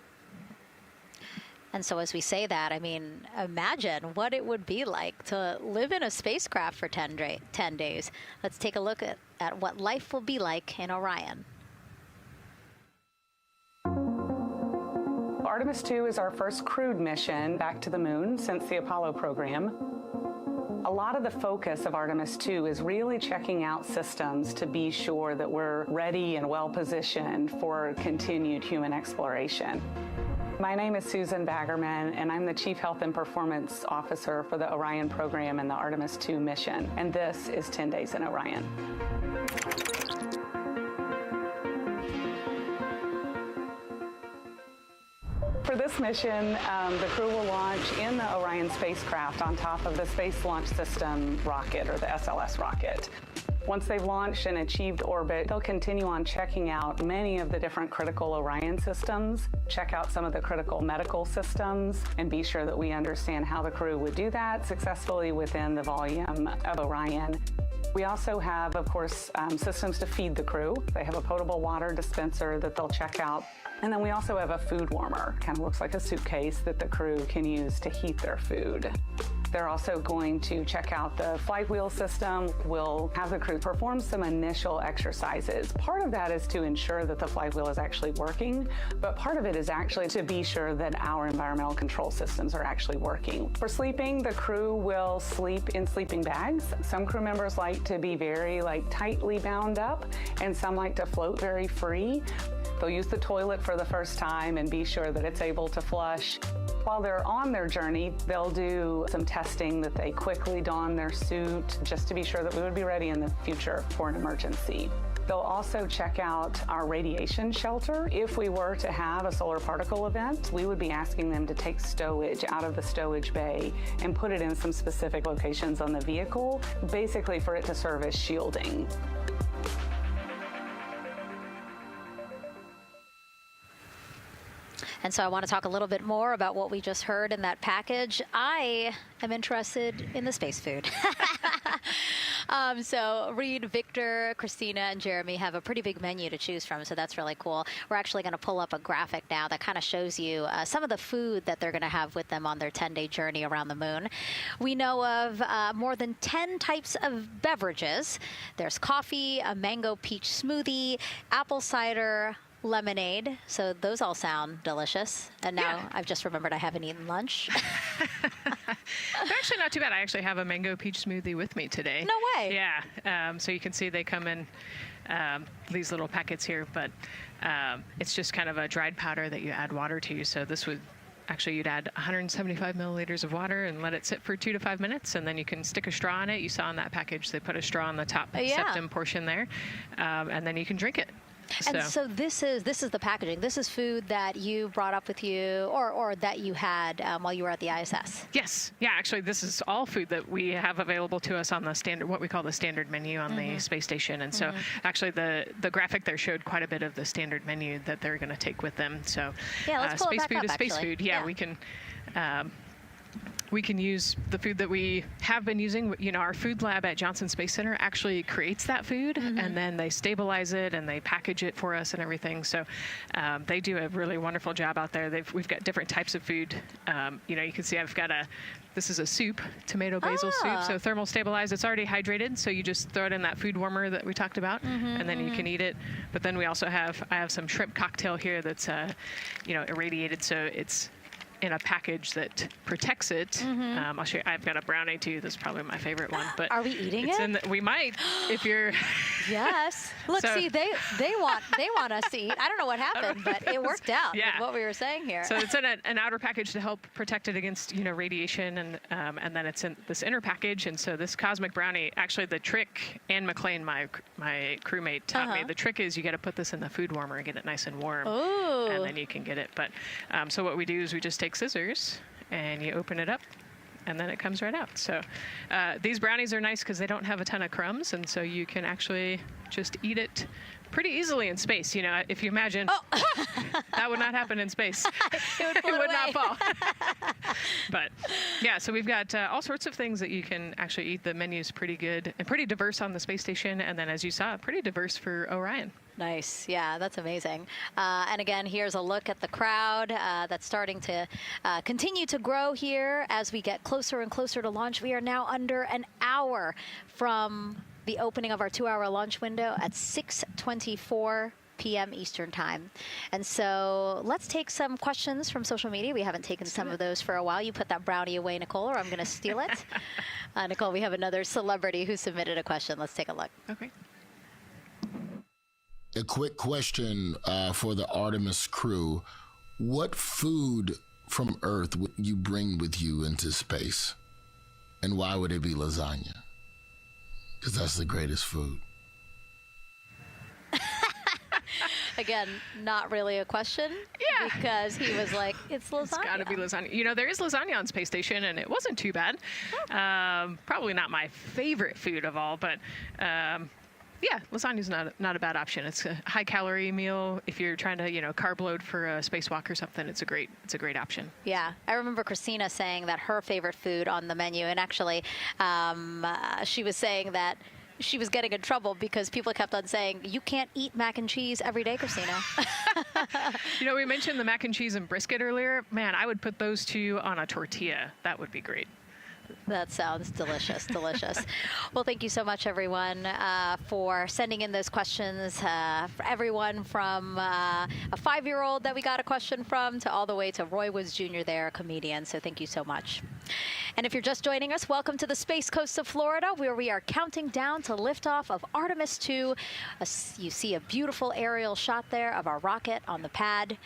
And so as we say that, imagine what it would be like to live in a spacecraft for 10 days. Let's take a look at what life will be like in Orion. Artemis 2 is our first crewed mission back to the moon since the Apollo program. A lot of the focus of Artemis 2 is really checking out systems to be sure that we're ready and well positioned for continued human exploration. My name is Susan Baggerman, and I'm the Chief Health and Performance Officer for the Orion program and the Artemis 2 mission. And this is 10 Days in Orion. For this mission, the crew will launch in the Orion spacecraft on top of the Space Launch System rocket, or the SLS rocket. Once they've launched and achieved orbit, they'll continue on checking out many of the different critical Orion systems, check out some of the critical medical systems, and be sure that we understand how the crew would do that successfully within the volume of Orion. We also have, of course, systems to feed the crew. They have a potable water dispenser that they'll check out. And then we also have a food warmer. Kind of looks like a suitcase that the crew can use to heat their food. They're also going to check out the flight wheel system. We'll have the crew perform some initial exercises. Part of that is to ensure that the flight wheel is actually working, but part of it is actually to be sure that our environmental control systems are actually working. For sleeping, the crew will sleep in sleeping bags. Some crew members like to be very tightly bound up, and some like to float very free. They'll use the toilet for the first time and be sure that it's able to flush. While they're on their journey, they'll do some testing that they quickly don their suit just to be sure that we would be ready in the future for an emergency. They'll also check out our radiation shelter. If we were to have a solar particle event, we would be asking them to take stowage out of the stowage bay and put it in some specific locations on the vehicle, basically for it to serve as shielding. And so I want to talk a little bit more about what we just heard in that package. I am interested in the space food. So Reed, Victor, Christina, and Jeremy have a pretty big menu to choose from, so that's really cool. We're actually going to pull up a graphic now that kind of shows you some of the food that they're going to have with them on their 10-day journey around the moon. We know of more than 10 types of beverages. There's coffee, a mango peach smoothie, apple cider, lemonade. So those all sound delicious. And now I've just remembered I haven't eaten lunch. They're actually not too bad. I actually have a mango peach smoothie with me today. No way. Yeah. So you can see they come in these little packets here, but it's just kind of a dried powder that you add water to. So this would actually, you'd add 175 milliliters of water and let it sit for 2 to 5 minutes, and then you can stick a straw in it. You saw in that package they put a straw on the top septum portion there, and then you can drink it. And so this is the packaging. This is food that you brought up with you, or that you had while you were at the ISS. Yes. Yeah, actually, this is all food that we have available to us on the standard, what we call the standard menu on the space station. And so actually the graphic there showed quite a bit of the standard menu that they're going to take with them. So yeah, let's pull space it back food up, is space actually. food. Yeah, we can use the food that we have been using. You know, our food lab at Johnson Space Center actually creates that food, and then they stabilize it and they package it for us and everything. So they do a really wonderful job out there. We've got different types of food. You know, you can see I've got this is a soup, tomato basil soup, so thermal stabilized. It's already hydrated, so you just throw it in that food warmer that we talked about, and then you can eat it. But then we also I have some shrimp cocktail here that's, you know, irradiated, so it's in a package that protects it. I'll show you. I've got a brownie too. This is probably my favorite one. But are we eating it? We might, if you're. Yes. Look, see, they want us to eat. I don't know what happened, but it worked out. With what we were saying here. So it's in an outer package to help protect it against, you know, radiation, and then it's in this inner package. And so this cosmic brownie, actually, the trick, Anne McLean, my crewmate, taught me. The trick is you got to put this in the food warmer and get it nice and warm, and then you can get it. But so what we do is we just take scissors and you open it up, and then it comes right out. So these brownies are nice because they don't have a ton of crumbs, and so you can actually just eat it pretty easily in space. You know, if you imagine, that would not happen in space. It would not fall. But yeah, so we've got all sorts of things that you can actually eat. The menu's pretty good and pretty diverse on the space station, and then as you saw, pretty diverse for Orion. Nice. Yeah, that's amazing. And again, here's a look at the crowd that's starting to continue to grow here as we get closer and closer to launch. We are now under an hour from the opening of our 2-hour launch window at 6:24 p.m. Eastern Time. And so let's take some questions from social media. We haven't taken some of those for a while. You put that brownie away, Nicole, or I'm going to steal it. Nicole, we have another celebrity who submitted a question. Let's take a look. Okay. A quick question for the Artemis crew. What food from Earth would you bring with you into space? And why would it be lasagna? Because that's the greatest food. Again, not really a question. Yeah. Because he was like, it's lasagna. It's got to be lasagna. You know, there is lasagna on space station, and it wasn't too bad. Probably not my favorite food of all, but yeah, lasagna's not a bad option. It's a high-calorie meal. If you're trying to, you know, carb load for a spacewalk or something, it's a great option. Yeah, I remember Christina saying that her favorite food on the menu, and actually, she was saying that she was getting in trouble because people kept on saying, you can't eat mac and cheese every day, Christina. You know, we mentioned the mac and cheese and brisket earlier. Man, I would put those two on a tortilla. That would be great. That sounds delicious, delicious. Well, thank you so much, everyone, for sending in those questions. For everyone from a 5-year-old that we got a question from to all the way to Roy Woods Jr. there, a comedian. So thank you so much. And if you're just joining us, welcome to the Space Coast of Florida, where we are counting down to liftoff of Artemis 2. You see a beautiful aerial shot there of our rocket on the pad.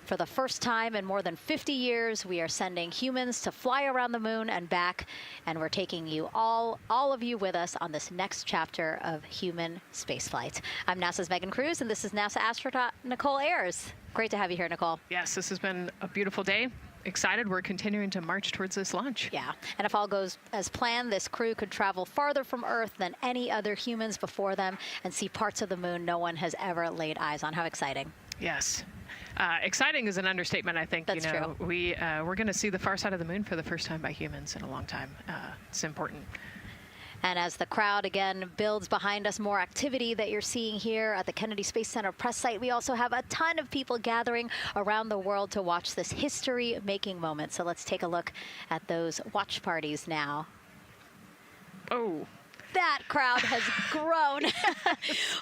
For the first time in more than 50 years, we are sending humans to fly around the moon and back, and we're taking you all of you with us on this next chapter of human spaceflight. I'm NASA's Megan Cruz, and this is NASA astronaut Nicole Ayers. Great to have you here, Nicole. Yes, this has been a beautiful day. Excited. We're continuing to march towards this launch. Yeah, and if all goes as planned, this crew could travel farther from Earth than any other humans before them and see parts of the moon no one has ever laid eyes on. How exciting. Yes. Exciting is an understatement, I think. That's true. We're going to see the far side of the moon for the first time by humans in a long time. It's important. And as the crowd again builds behind us, more activity that you're seeing here at the Kennedy Space Center press site. We also have a ton of people gathering around the world to watch this history-making moment. So let's take a look at those watch parties now. Oh. That crowd has grown.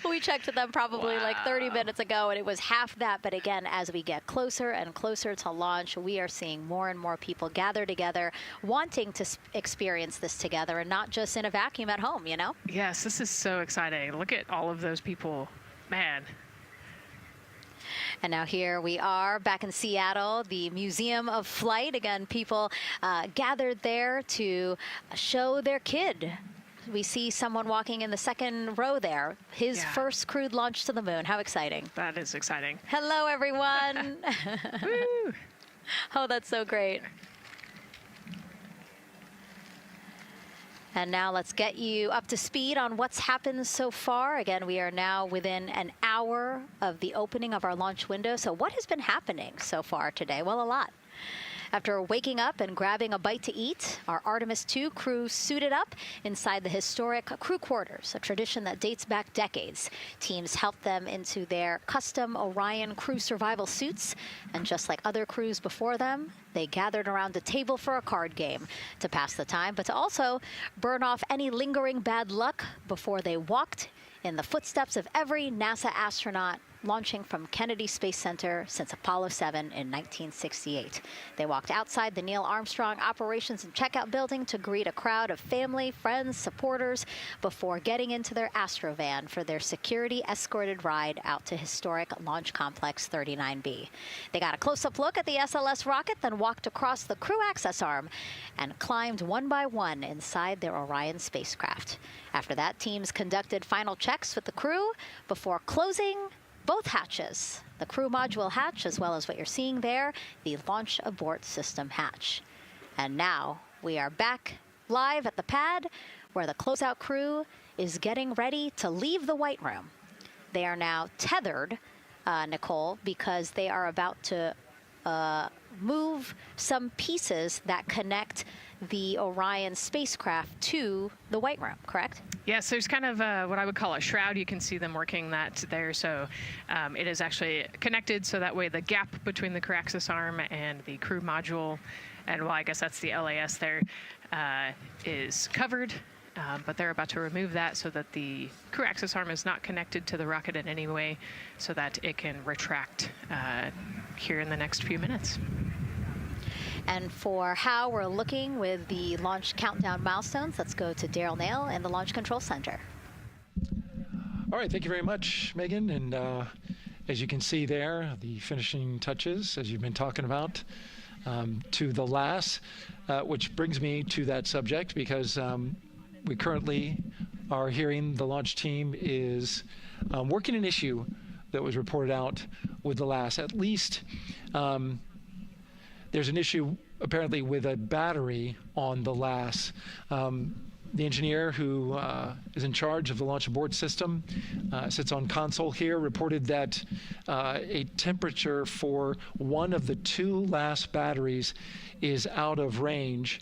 We checked with them probably like 30 minutes ago, and it was half that. But again, as we get closer and closer to launch, we are seeing more and more people gather together, wanting to experience this together and not just in a vacuum at home, you know? Yes, this is so exciting. Look at all of those people. Man. And now here we are back in Seattle, the Museum of Flight. Again, people gathered there to show their kid. We see someone walking in the second row there. His first crewed launch to the moon. How exciting. That is exciting. Hello, everyone. Woo. Oh, that's so great. And now let's get you up to speed on what's happened so far. Again, we are now within an hour of the opening of our launch window. So what has been happening so far today? Well, a lot. After waking up and grabbing a bite to eat, our Artemis 2 crew suited up inside the historic crew quarters, a tradition that dates back decades. Teams helped them into their custom Orion crew survival suits, and just like other crews before them, they gathered around a table for a card game to pass the time, but to also burn off any lingering bad luck before they walked in the footsteps of every NASA astronaut launching from Kennedy Space Center since Apollo 7 in 1968. They walked outside the Neil Armstrong Operations and Checkout Building to greet a crowd of family, friends, supporters before getting into their Astrovan for their security-escorted ride out to historic Launch Complex 39B. They got a close-up look at the SLS rocket, then walked across the crew access arm and climbed one by one inside their Orion spacecraft. After that, teams conducted final checks with the crew before closing both hatches, the crew module hatch, as well as what you're seeing there, the launch abort system hatch. And now we are back live at the pad where the closeout crew is getting ready to leave the White Room. They are now tethered, Nicole, because they are about to move some pieces that connect the Orion spacecraft to the White Room, correct? Yes, there's kind of what I would call a shroud. You can see them working that there. So it is actually connected, so that way the gap between the crew access arm and the crew module, and well, I guess that's the LAS there, is covered. But they're about to remove that so that the crew access arm is not connected to the rocket in any way, so that it can retract here in the next few minutes. And for how we're looking with the launch countdown milestones, let's go to Daryl Nail in the Launch Control Center. All right, thank you very much, Megan. And as you can see there, the finishing touches, as you've been talking about, to the LAS, which brings me to that subject, because we currently are hearing the launch team is working an issue that was reported out with the LAS. At least there's an issue apparently with a battery on the LAS. The engineer who is in charge of the launch abort system sits on console here, reported that a temperature for one of the two LAS batteries is out of range.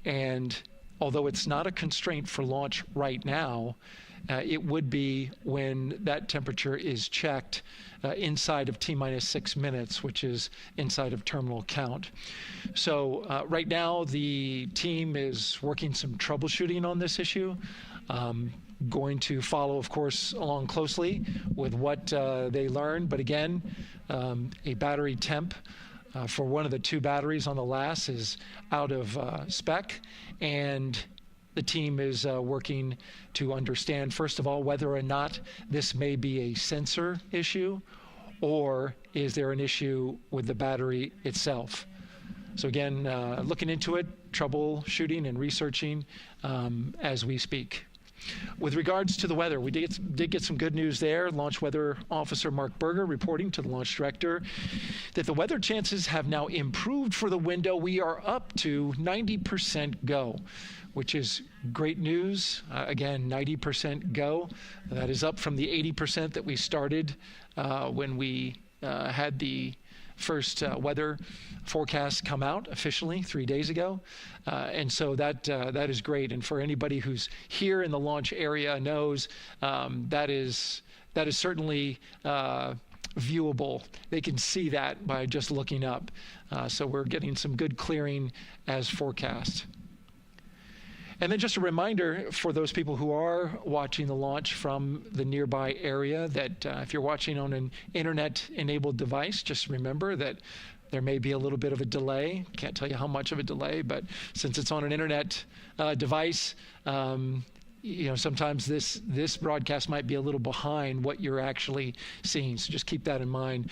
And although it's not a constraint for launch right now, it would be when that temperature is checked inside of T-minus 6 minutes, which is inside of terminal count. So right now, the team is working some troubleshooting on this issue. Going to follow, of course, along closely with what they learn. But again, a battery temp for one of the 2 batteries on the LAS is out of spec, and the team is working to understand, first of all, whether or not this may be a sensor issue, or is there an issue with the battery itself. So again, looking into it, troubleshooting and researching as we speak. With regards to the weather, we did get some good news there. Launch Weather Officer Mark Berger reporting to the launch director that the weather chances have now improved for the window. We are up to 90% go, which is great news. Again, 90% go. That is up from the 80% that we started when we had the first weather forecast come out officially 3 days ago. And so that is great. And for anybody who's here in the launch area knows that is certainly viewable. They can see that by just looking up. So we're getting some good clearing as forecast. And then just a reminder for those people who are watching the launch from the nearby area that if you're watching on an internet-enabled device, just remember that there may be a little bit of a delay. Can't tell you how much of a delay, but since it's on an internet device, sometimes this broadcast might be a little behind what you're actually seeing. So just keep that in mind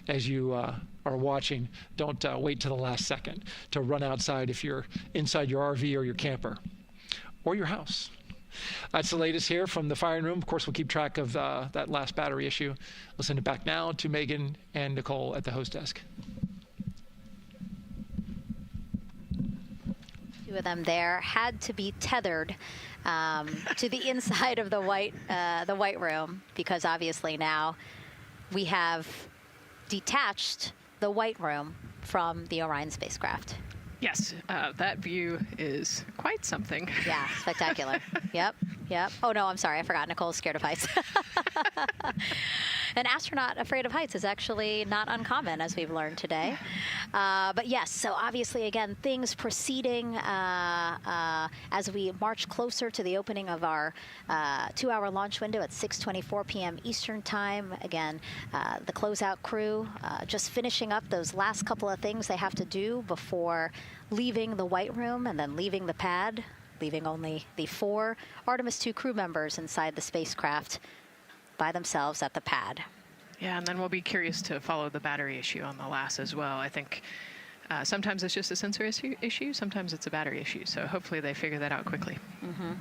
as you are watching. Don't wait till the last second to run outside if you're inside your RV or your camper or your house. That's the latest here from the firing room. Of course, we'll keep track of that last battery issue. We'll send it back now to Megan and Nicole at the host desk. 2 of them there had to be tethered to the inside of the white room, because obviously now we have detached the white room from the Orion spacecraft. Yes, that view is quite something. Yeah, spectacular. Yep. Oh, no, I'm sorry. I forgot. Nicole's scared of heights. An astronaut afraid of heights is actually not uncommon, as we've learned today. But yes, so obviously, again, things proceeding as we march closer to the opening of our 2-hour launch window at 6:24 p.m. Eastern Time. Again, the closeout crew just finishing up those last couple of things they have to do before leaving the white room and then leaving the pad, leaving only the 4 Artemis 2 crew members inside the spacecraft by themselves at the pad. Yeah, and then we'll be curious to follow the battery issue on the LAS as well. I think sometimes it's just a sensor issue, sometimes it's a battery issue. So hopefully they figure that out quickly. Mm-hmm.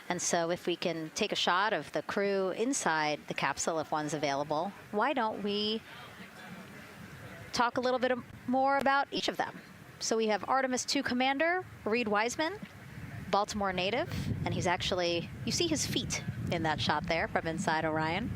And so if we can take a shot of the crew inside the capsule, if one's available, why don't we talk a little bit more about each of them? So we have Artemis 2 Commander Reed Wiseman, Baltimore native, and he's actually, you see his feet in that shot there from inside Orion.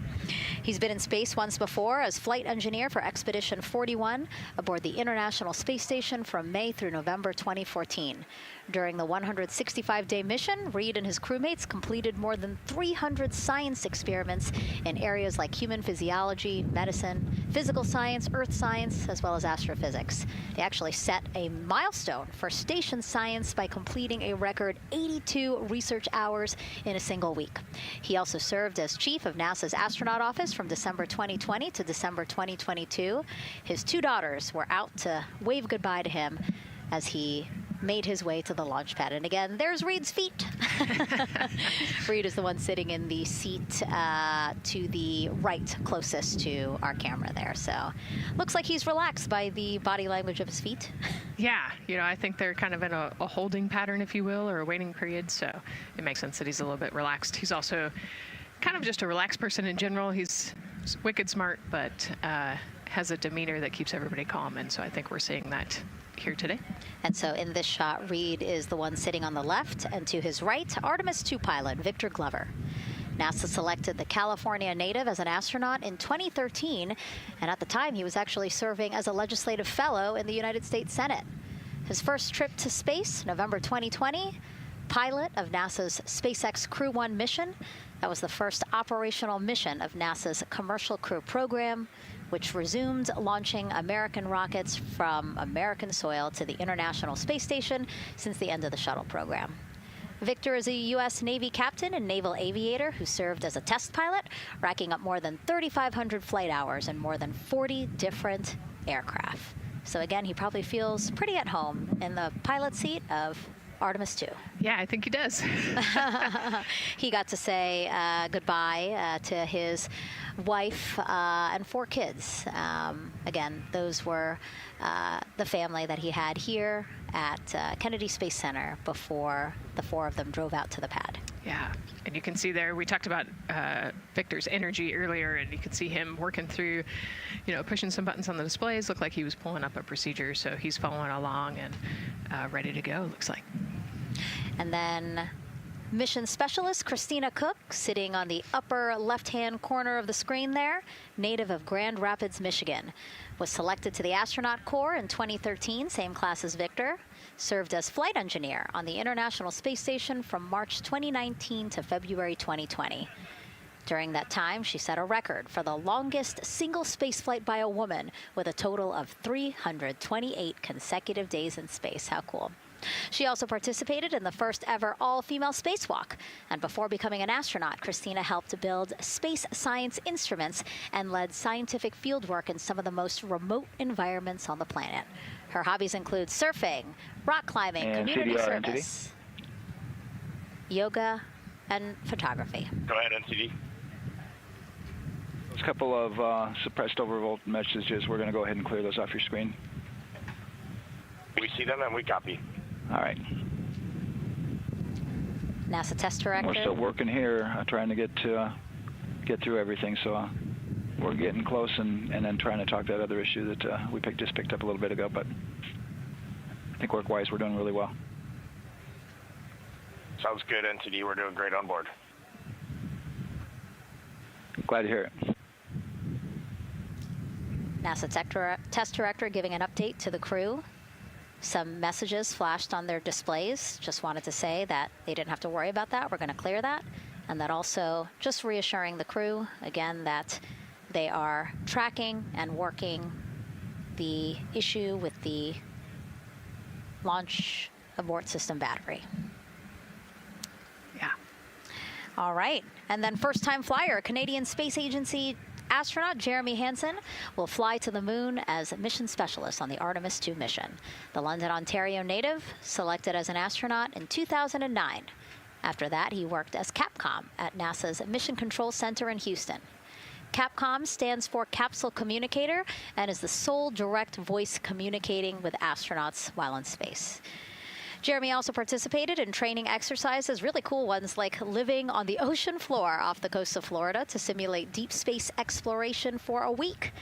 He's been in space once before as flight engineer for Expedition 41 aboard the International Space Station from May through November 2014. During the 165-day mission, Reed and his crewmates completed more than 300 science experiments in areas like human physiology, medicine, physical science, earth science, as well as astrophysics. They actually set a milestone for station science by completing a record 82 research hours in a single week. He also served as chief of NASA's astronaut office from December 2020 to December 2022. His 2 daughters were out to wave goodbye to him as he made his way to the launch pad. And again, there's Reed's feet. Reed is the one sitting in the seat to the right, closest to our camera there. So looks like he's relaxed by the body language of his feet. Yeah, I think they're kind of in a holding pattern, if you will, or a waiting period. So it makes sense that he's a little bit relaxed. He's also kind of just a relaxed person in general. He's wicked smart, but has a demeanor that keeps everybody calm. And so I think we're seeing that here today. And so in this shot, Reed is the one sitting on the left, and to his right, Artemis 2 pilot Victor Glover. NASA selected the California native as an astronaut in 2013, and at the time he was actually serving as a legislative fellow in the United States Senate. His first trip to space, November 2020, pilot of NASA's SpaceX Crew 1 mission. That was the first operational mission of NASA's Commercial Crew program, which resumed launching American rockets from American soil to the International Space Station since the end of the shuttle program. Victor is a U.S. Navy captain and naval aviator who served as a test pilot, racking up more than 3,500 flight hours in more than 40 different aircraft. So again, he probably feels pretty at home in the pilot seat of Artemis 2. Yeah, I think he does. He got to say goodbye to his wife and 4 kids. Again, those were the family that he had here at Kennedy Space Center before the 4 of them drove out to the pad. Yeah, and you can see there, we talked about Victor's energy earlier, and you can see him working through, pushing some buttons on the displays. Looked like he was pulling up a procedure, so he's following along and ready to go, looks like. And then mission specialist Christina Cook, sitting on the upper left-hand corner of the screen there, native of Grand Rapids, Michigan, was selected to the Astronaut Corps in 2013, same class as Victor, served as flight engineer on the International Space Station from March 2019 to February 2020. During that time, she set a record for the longest single spaceflight by a woman with a total of 328 consecutive days in space. How cool. She also participated in the first ever all-female spacewalk. And before becoming an astronaut, Christina helped build space science instruments and led scientific fieldwork in some of the most remote environments on the planet. Her hobbies include surfing, rock climbing, and community CDR, service, yoga, and photography. Go ahead, NCD. There's a couple of suppressed overvolt messages. We're going to go ahead and clear those off your screen. We see them and we copy. All right. NASA test director. We're still working here, trying to get through everything. So we're getting close, and then trying to talk that other issue that we just picked up a little bit ago. But I think work-wise, we're doing really well. Sounds good, NTD. We're doing great on board. Glad to hear it. NASA test director giving an update to the crew. Some messages flashed on their displays. Just wanted to say that they didn't have to worry about that. We're going to clear that. And that also just reassuring the crew, again, that they are tracking and working the issue with the launch abort system battery. Yeah. All right. And then first-time flyer, Canadian Space Agency astronaut Jeremy Hansen will fly to the moon as a mission specialist on the Artemis 2 mission. The London, Ontario native selected as an astronaut in 2009. After that, he worked as Capcom at NASA's Mission Control Center in Houston. Capcom stands for Capsule Communicator and is the sole direct voice communicating with astronauts while in space. Jeremy also participated in training exercises, really cool ones, like living on the ocean floor off the coast of Florida to simulate deep space exploration for a week.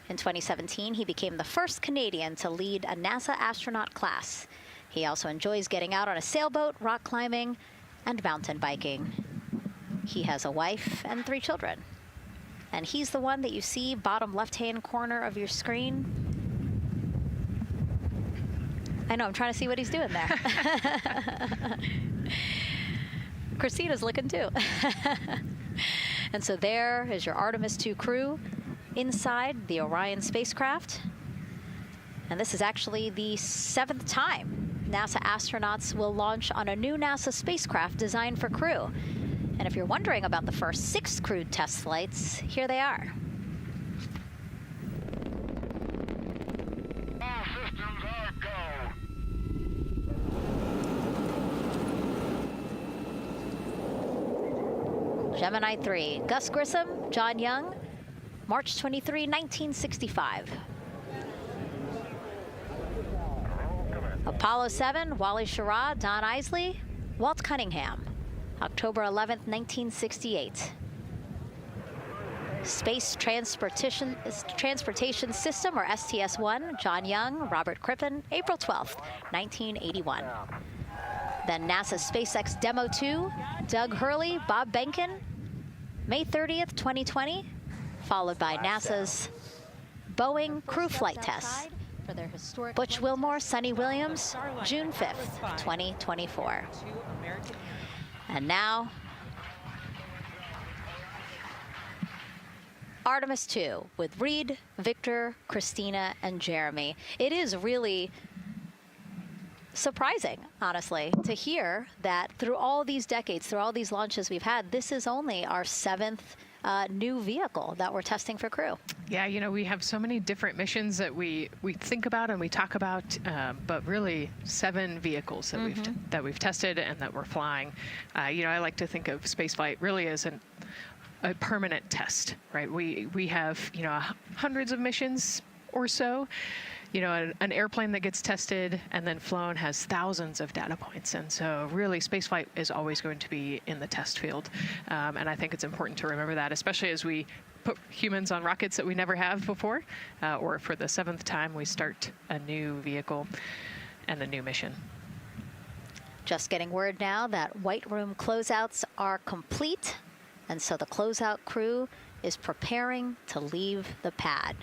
In 2017, he became the first Canadian to lead a NASA astronaut class. He also enjoys getting out on a sailboat, rock climbing, and mountain biking. He has a wife and 3 children. And he's the one that you see bottom left-hand corner of your screen. I know, I'm trying to see what he's doing there. Christina's looking too. And so there is your Artemis 2 crew inside the Orion spacecraft. And this is actually the 7th time NASA astronauts will launch on a new NASA spacecraft designed for crew. And if you're wondering about the first 6 crewed test flights, here they are. Gemini 3, Gus Grissom, John Young, March 23, 1965. Apollo 7, Wally Schirra, Don Isley, Walt Cunningham, October 11, 1968. Space Transportation System, or STS-1, John Young, Robert Crippen, April 12, 1981. Then NASA's SpaceX Demo 2, Doug Hurley, Bob Behnken, May 30th, 2020, followed by NASA's Boeing crew flight tests, for their historic Butch Wilmore, Sonny Williams, June 5th, 2024. And now, Artemis 2 with Reed, Victor, Christina, and Jeremy. It is really surprising, honestly, to hear that through all these decades, through all these launches we've had, this is only our 7th new vehicle that we're testing for crew. Yeah, you know, we have so many different missions that we think about and we talk about, but really 7 vehicles that we've tested and that we're flying. You know, I like to think of spaceflight really as a permanent test, right? We have, you know, hundreds of missions or so. You know, an airplane that gets tested and then flown has thousands of data points. And so really spaceflight is always going to be in the test field. And I think it's important to remember that, especially as we put humans on rockets that we never have before, or for the 7th time we start a new vehicle and a new mission. Just getting word now that White Room closeouts are complete. And so the closeout crew is preparing to leave the pad.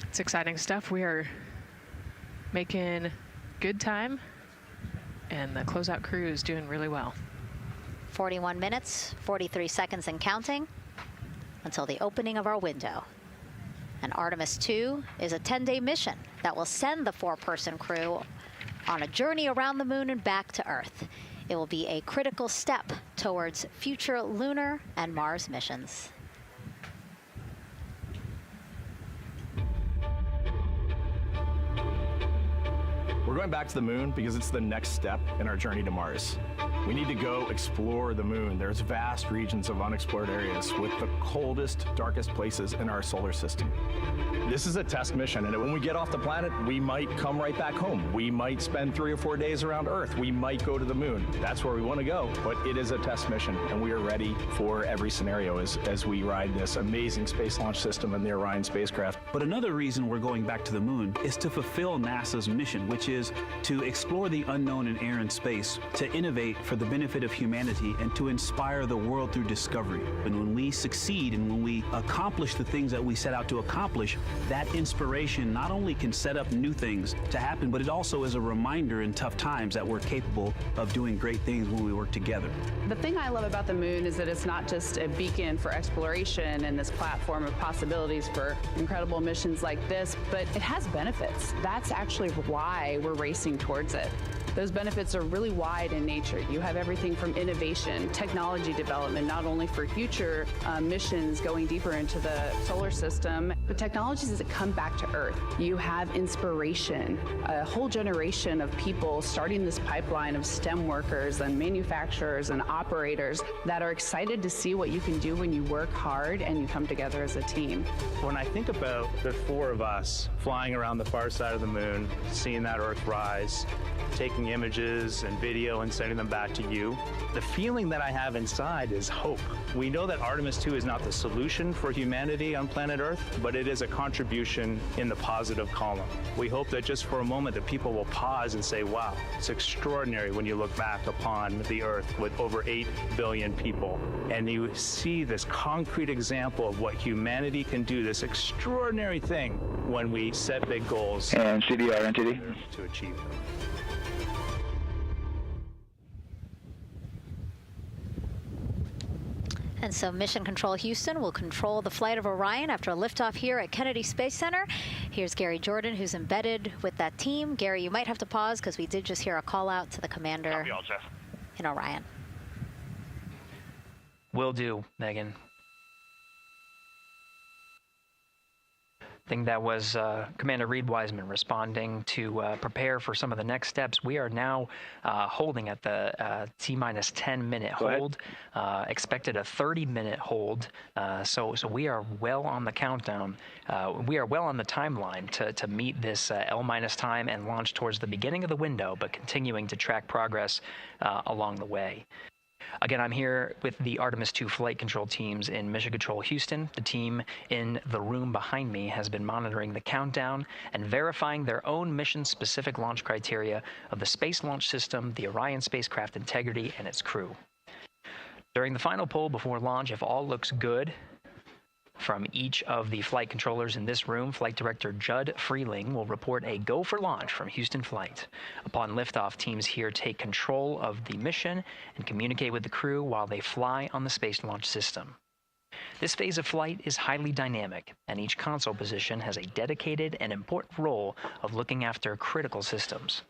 It's exciting stuff. We are making good time, and the closeout crew is doing really well. 41 minutes, 43 seconds and counting until the opening of our window. And Artemis 2 is a 10-day mission that will send the 4-person crew on a journey around the moon and back to Earth. It will be a critical step towards future lunar and Mars missions. We're going back to the moon because it's the next step in our journey to Mars. We need to go explore the moon. There's vast regions of unexplored areas with the coldest, darkest places in our solar system. This is a test mission, and when we get off the planet, we might come right back home. We might spend 3 or 4 days around Earth. We might go to the moon. That's where we want to go, but it is a test mission, and we are ready for every scenario as we ride this amazing space launch system in the Orion spacecraft. But another reason we're going back to the moon is to fulfill NASA's mission, which is to explore the unknown in air and space, to innovate for the benefit of humanity, and to inspire the world through discovery. And when we succeed and when we accomplish the things that we set out to accomplish, that inspiration not only can set up new things to happen, but it also is a reminder in tough times that we're capable of doing great things when we work together. The thing I love about the moon is that it's not just a beacon for exploration and this platform of possibilities for incredible missions like this, but it has benefits. That's actually why we're racing towards it. Those benefits are really wide in nature. You have everything from innovation, technology development, not only for future missions going deeper into the solar system, but technologies that come back to Earth. You have inspiration, a whole generation of people starting this pipeline of STEM workers and manufacturers and operators that are excited to see what you can do when you work hard and you come together as a team. When I think about the 4 of us flying around the far side of the moon, seeing that Earth rise, taking images and video and sending them back to you, the feeling that I have inside is hope. We know that Artemis 2 is not the solution for humanity on planet Earth, but it is a contribution in the positive column. We hope that just for a moment that people will pause and say, wow, it's extraordinary when you look back upon the Earth with over 8 billion people, and you see this concrete example of what humanity can do, this extraordinary thing when we set big goals. And CDR entity to achieve them. And so Mission Control Houston will control the flight of Orion after a liftoff here at Kennedy Space Center. Here's Gary Jordan, who's embedded with that team. Gary, you might have to pause because we did just hear a call out to the commander in Orion. Will do, Megan. I think that was Commander Reed Wiseman responding to prepare for some of the next steps. We are now holding at the T-minus 10-minute hold. Expected a 30-minute hold. So we are well on the countdown. We are well on the timeline to meet this L-minus time and launch towards the beginning of the window, but continuing to track progress along the way. Again, I'm here with the Artemis 2 flight control teams in Mission Control Houston. The team in the room behind me has been monitoring the countdown and verifying their own mission-specific launch criteria of the Space Launch System, the Orion spacecraft integrity, and its crew. During the final poll before launch, if all looks good, From each of the flight controllers in this room, Flight Director Judd Freeling will report a go for launch from Houston Flight. Upon liftoff, teams here take control of the mission and communicate with the crew while they fly on the Space Launch System. This phase of flight is highly dynamic, and each console position has a dedicated and important role of looking after critical systems.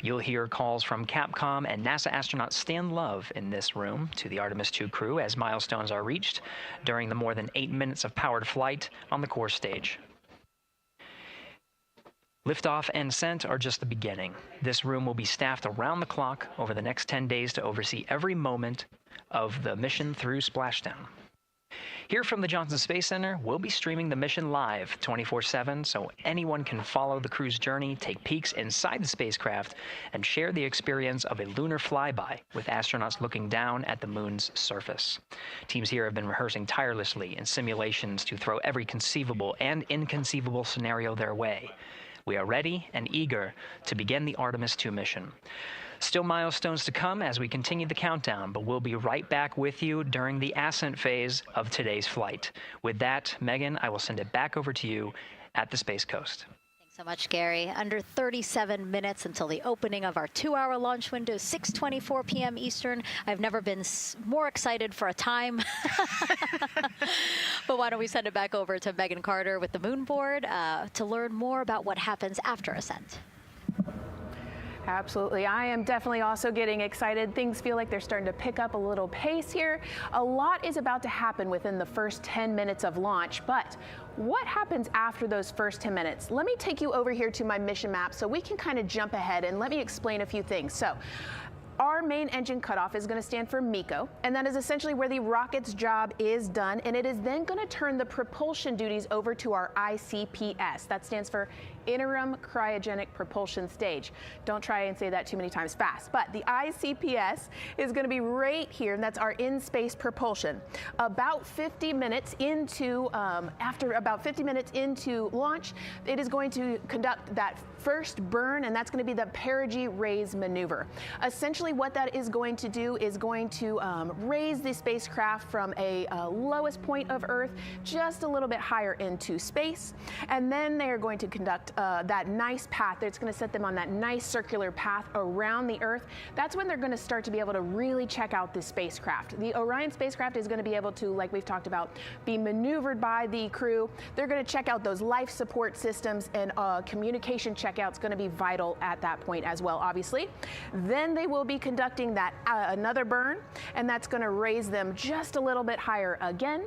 You'll hear calls from Capcom and NASA astronaut Stan Love in this room to the Artemis II crew as milestones are reached during the more than 8 minutes of powered flight on the core stage. Liftoff and ascent are just the beginning. This room will be staffed around the clock over the next 10 days to oversee every moment of the mission through splashdown. Here from the Johnson Space Center, we'll be streaming the mission live 24/7 so anyone can follow the crew's journey, take peeks inside the spacecraft, and share the experience of a lunar flyby with astronauts looking down at the moon's surface. Teams here have been rehearsing tirelessly in simulations to throw every conceivable and inconceivable scenario their way. We are ready and eager to begin the Artemis II mission. Still milestones to come as we continue the countdown, but we'll be right back with you during the ascent phase of today's flight. With that, Megan, I will send it back over to you at the Space Coast. Thanks so much, Gary. Under 37 minutes until the opening of our 2-hour launch window, 6:24 p.m. Eastern. I've never been more excited for a time. But why don't we send it back over to Megan Carter with the Moon Board to learn more about what happens after ascent. Absolutely. I am definitely also getting excited. Things feel like they're starting to pick up a little pace here. A lot is about to happen within the first 10 minutes of launch, but what happens after those first 10 minutes? Let me take you over here to my mission map so we can kind of jump ahead and let me explain a few things. So, our main engine cutoff is going to stand for MECO, and that is essentially where the rocket's job is done, and it is then going to turn the propulsion duties over to our ICPS. That stands for Interim Cryogenic Propulsion Stage. Don't try and say that too many times fast, but the ICPS is going to be right here, and that's our in-space propulsion. About 50 minutes into, after about 50 minutes into launch, it is going to conduct that first burn, and that's going to be the perigee raise maneuver. Essentially, what that is going to do is going to raise the spacecraft from a lowest point of Earth just a little bit higher into space, and then they are going to conduct that nice path. It's going to set them on that nice circular path around the Earth. That's when they're going to start to be able to really check out the spacecraft. The Orion spacecraft is going to be able to, like we've talked about, be maneuvered by the crew. They're going to check out those life support systems, and communication checkout's going to be vital at that point as well, obviously. Then they will be conducting that another burn, and that's going to raise them just a little bit higher again,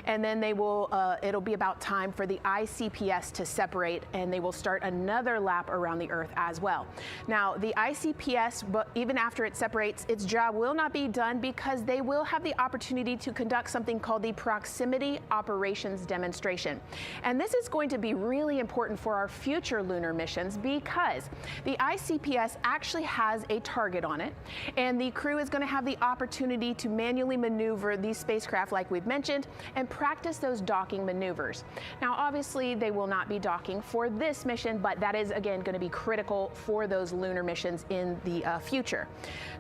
and then they will it'll be about time for the ICPS to separate, and they will start another lap around the Earth as well. Now, the ICPS, but even after it separates, its job will not be done because they will have the opportunity to conduct something called the Proximity Operations Demonstration. And this is going to be really important for our future lunar missions because the ICPS actually has a target on it, and the crew is going to have the opportunity to manually maneuver these spacecraft like we've mentioned and practice those docking maneuvers. Now, obviously, they will not be docking for this mission, but that is, again, going to be critical for those lunar missions in the future.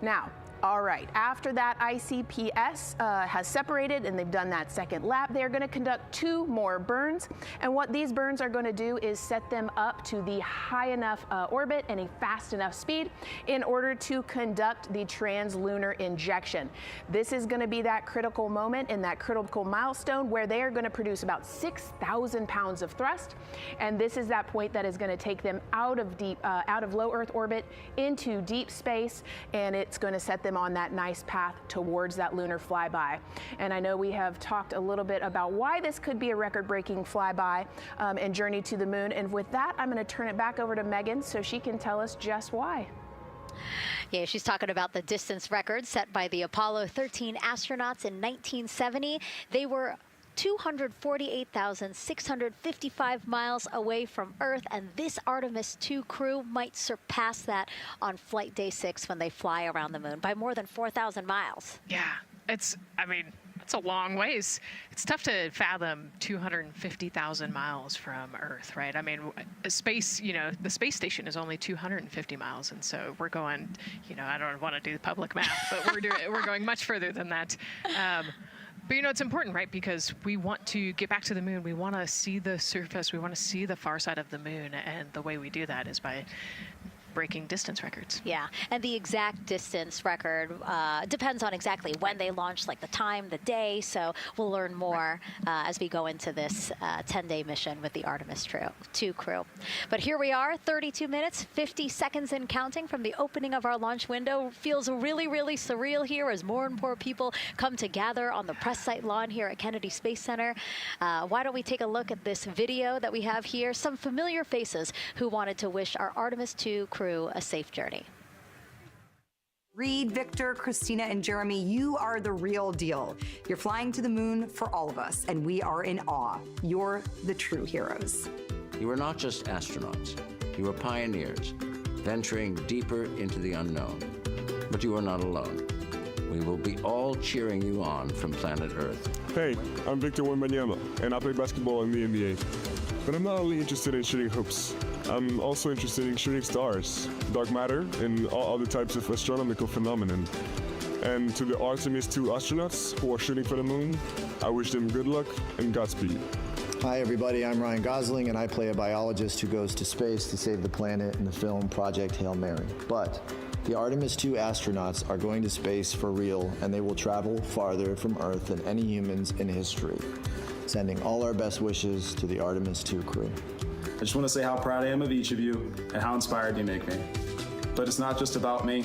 Now, all right, after that ICPS has separated and they've done that second lap, they're going to conduct 2 more burns. And what these burns are going to do is set them up to the high enough orbit and a fast enough speed in order to conduct the translunar injection. This is going to be that critical moment and that critical milestone where they are going to produce about 6,000 pounds of thrust. And this is that point that is going to take them out of low Earth orbit into deep space, and it's going to set them on that nice path towards that lunar flyby. And I know we have talked a little bit about why this could be a record-breaking flyby and journey to the moon. And with that, I'm going to turn it back over to Megan so she can tell us just why. Yeah, she's talking about the distance record set by the Apollo 13 astronauts in 1970. They were 248,655 miles away from Earth, and this Artemis II crew might surpass that on flight day 6 when they fly around the moon by more than 4,000 miles. Yeah, it's a long ways. It's tough to fathom 250,000 miles from Earth, right? I mean, space, the space station is only 250 miles, and so we're going, I don't want to do the public math, but we're going much further than that. But, you know, it's important, right? Because we want to get back to the moon. We want to see the surface. We want to see the far side of the moon. And the way we do that is by breaking distance records. Yeah, and the exact distance record depends on exactly when they launch, like the time, the day. So we'll learn more as we go into this 10-day mission with the Artemis 2 crew. But here we are, 32 minutes, 50 seconds and counting from the opening of our launch window. Feels really, really surreal here as more and more people come to gather on the press site lawn here at Kennedy Space Center. Why don't we take a look at this video that we have here? Some familiar faces who wanted to wish our Artemis 2 crew a safe journey. Reed, Victor, Christina, and Jeremy, you are the real deal. You're flying to the moon for all of us, and we are in awe. You're the true heroes. You are not just astronauts. You are pioneers, venturing deeper into the unknown. But you are not alone. We will be all cheering you on from planet Earth. Hey, I'm Victor Wembanyama, and I play basketball in the NBA. But I'm not only interested in shooting hoops. I'm also interested in shooting stars, dark matter, and all other types of astronomical phenomenon. And to the Artemis 2 astronauts who are shooting for the moon, I wish them good luck and Godspeed. Hi everybody, I'm Ryan Gosling and I play a biologist who goes to space to save the planet in the film Project Hail Mary. But the Artemis 2 astronauts are going to space for real, and they will travel farther from Earth than any humans in history. Sending all our best wishes to the Artemis 2 crew. I just want to say how proud I am of each of you and how inspired you make me. But it's not just about me.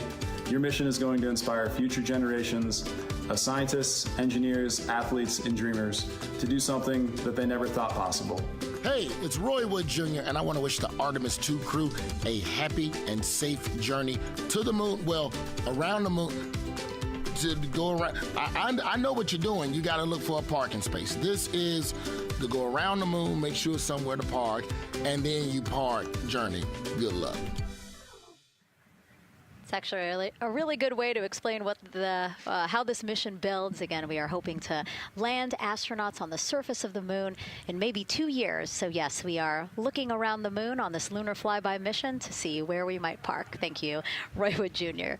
Your mission is going to inspire future generations of scientists, engineers, athletes, and dreamers to do something that they never thought possible. Hey, it's Roy Wood Jr., and I want to wish the Artemis 2 crew a happy and safe journey to the moon, well, around the moon. To go around. I know what you're doing. You got to look for a parking space. This is to go around the moon, make sure somewhere to park, and then you park journey. Good luck. It's actually a really good way to explain what how this mission builds. Again, we are hoping to land astronauts on the surface of the moon in maybe 2 years. So yes, we are looking around the moon on this lunar flyby mission to see where we might park. Thank you, Roy Wood Jr.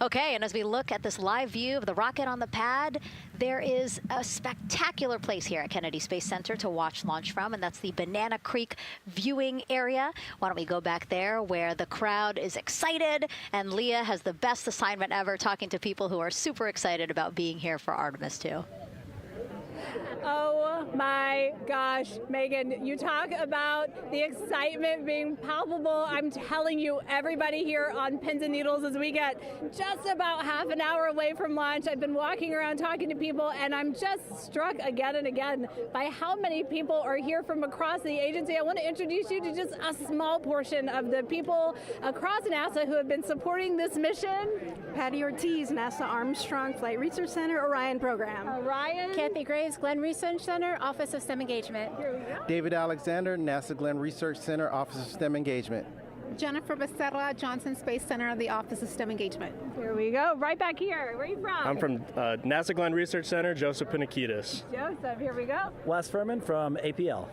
Okay, and as we look at this live view of the rocket on the pad, there is a spectacular place here at Kennedy Space Center to watch launch from, and that's the Banana Creek viewing area. Why don't we go back there where the crowd is excited, and Leah has the best assignment ever, talking to people who are super excited about being here for Artemis 2. Oh my gosh, Megan, you talk about the excitement being palpable. I'm telling you, everybody here on pins and needles as we get just about half an hour away from launch. I've been walking around talking to people, and I'm just struck again and again by how many people are here from across the agency. I want to introduce you to just a small portion of the people across NASA who have been supporting this mission. Patty Ortiz, NASA Armstrong Flight Research Center, Orion Program. Orion. Kathy Graves, Glenn Research Center, Office of STEM Engagement. David Alexander, NASA Glenn Research Center, Office of STEM Engagement. Jennifer Becerra, Johnson Space Center, the Office of STEM Engagement. Here we go, right back here. Where are you from? I'm from NASA Glenn Research Center, Joseph Panakitis. Joseph, here we go. Wes Furman from APL.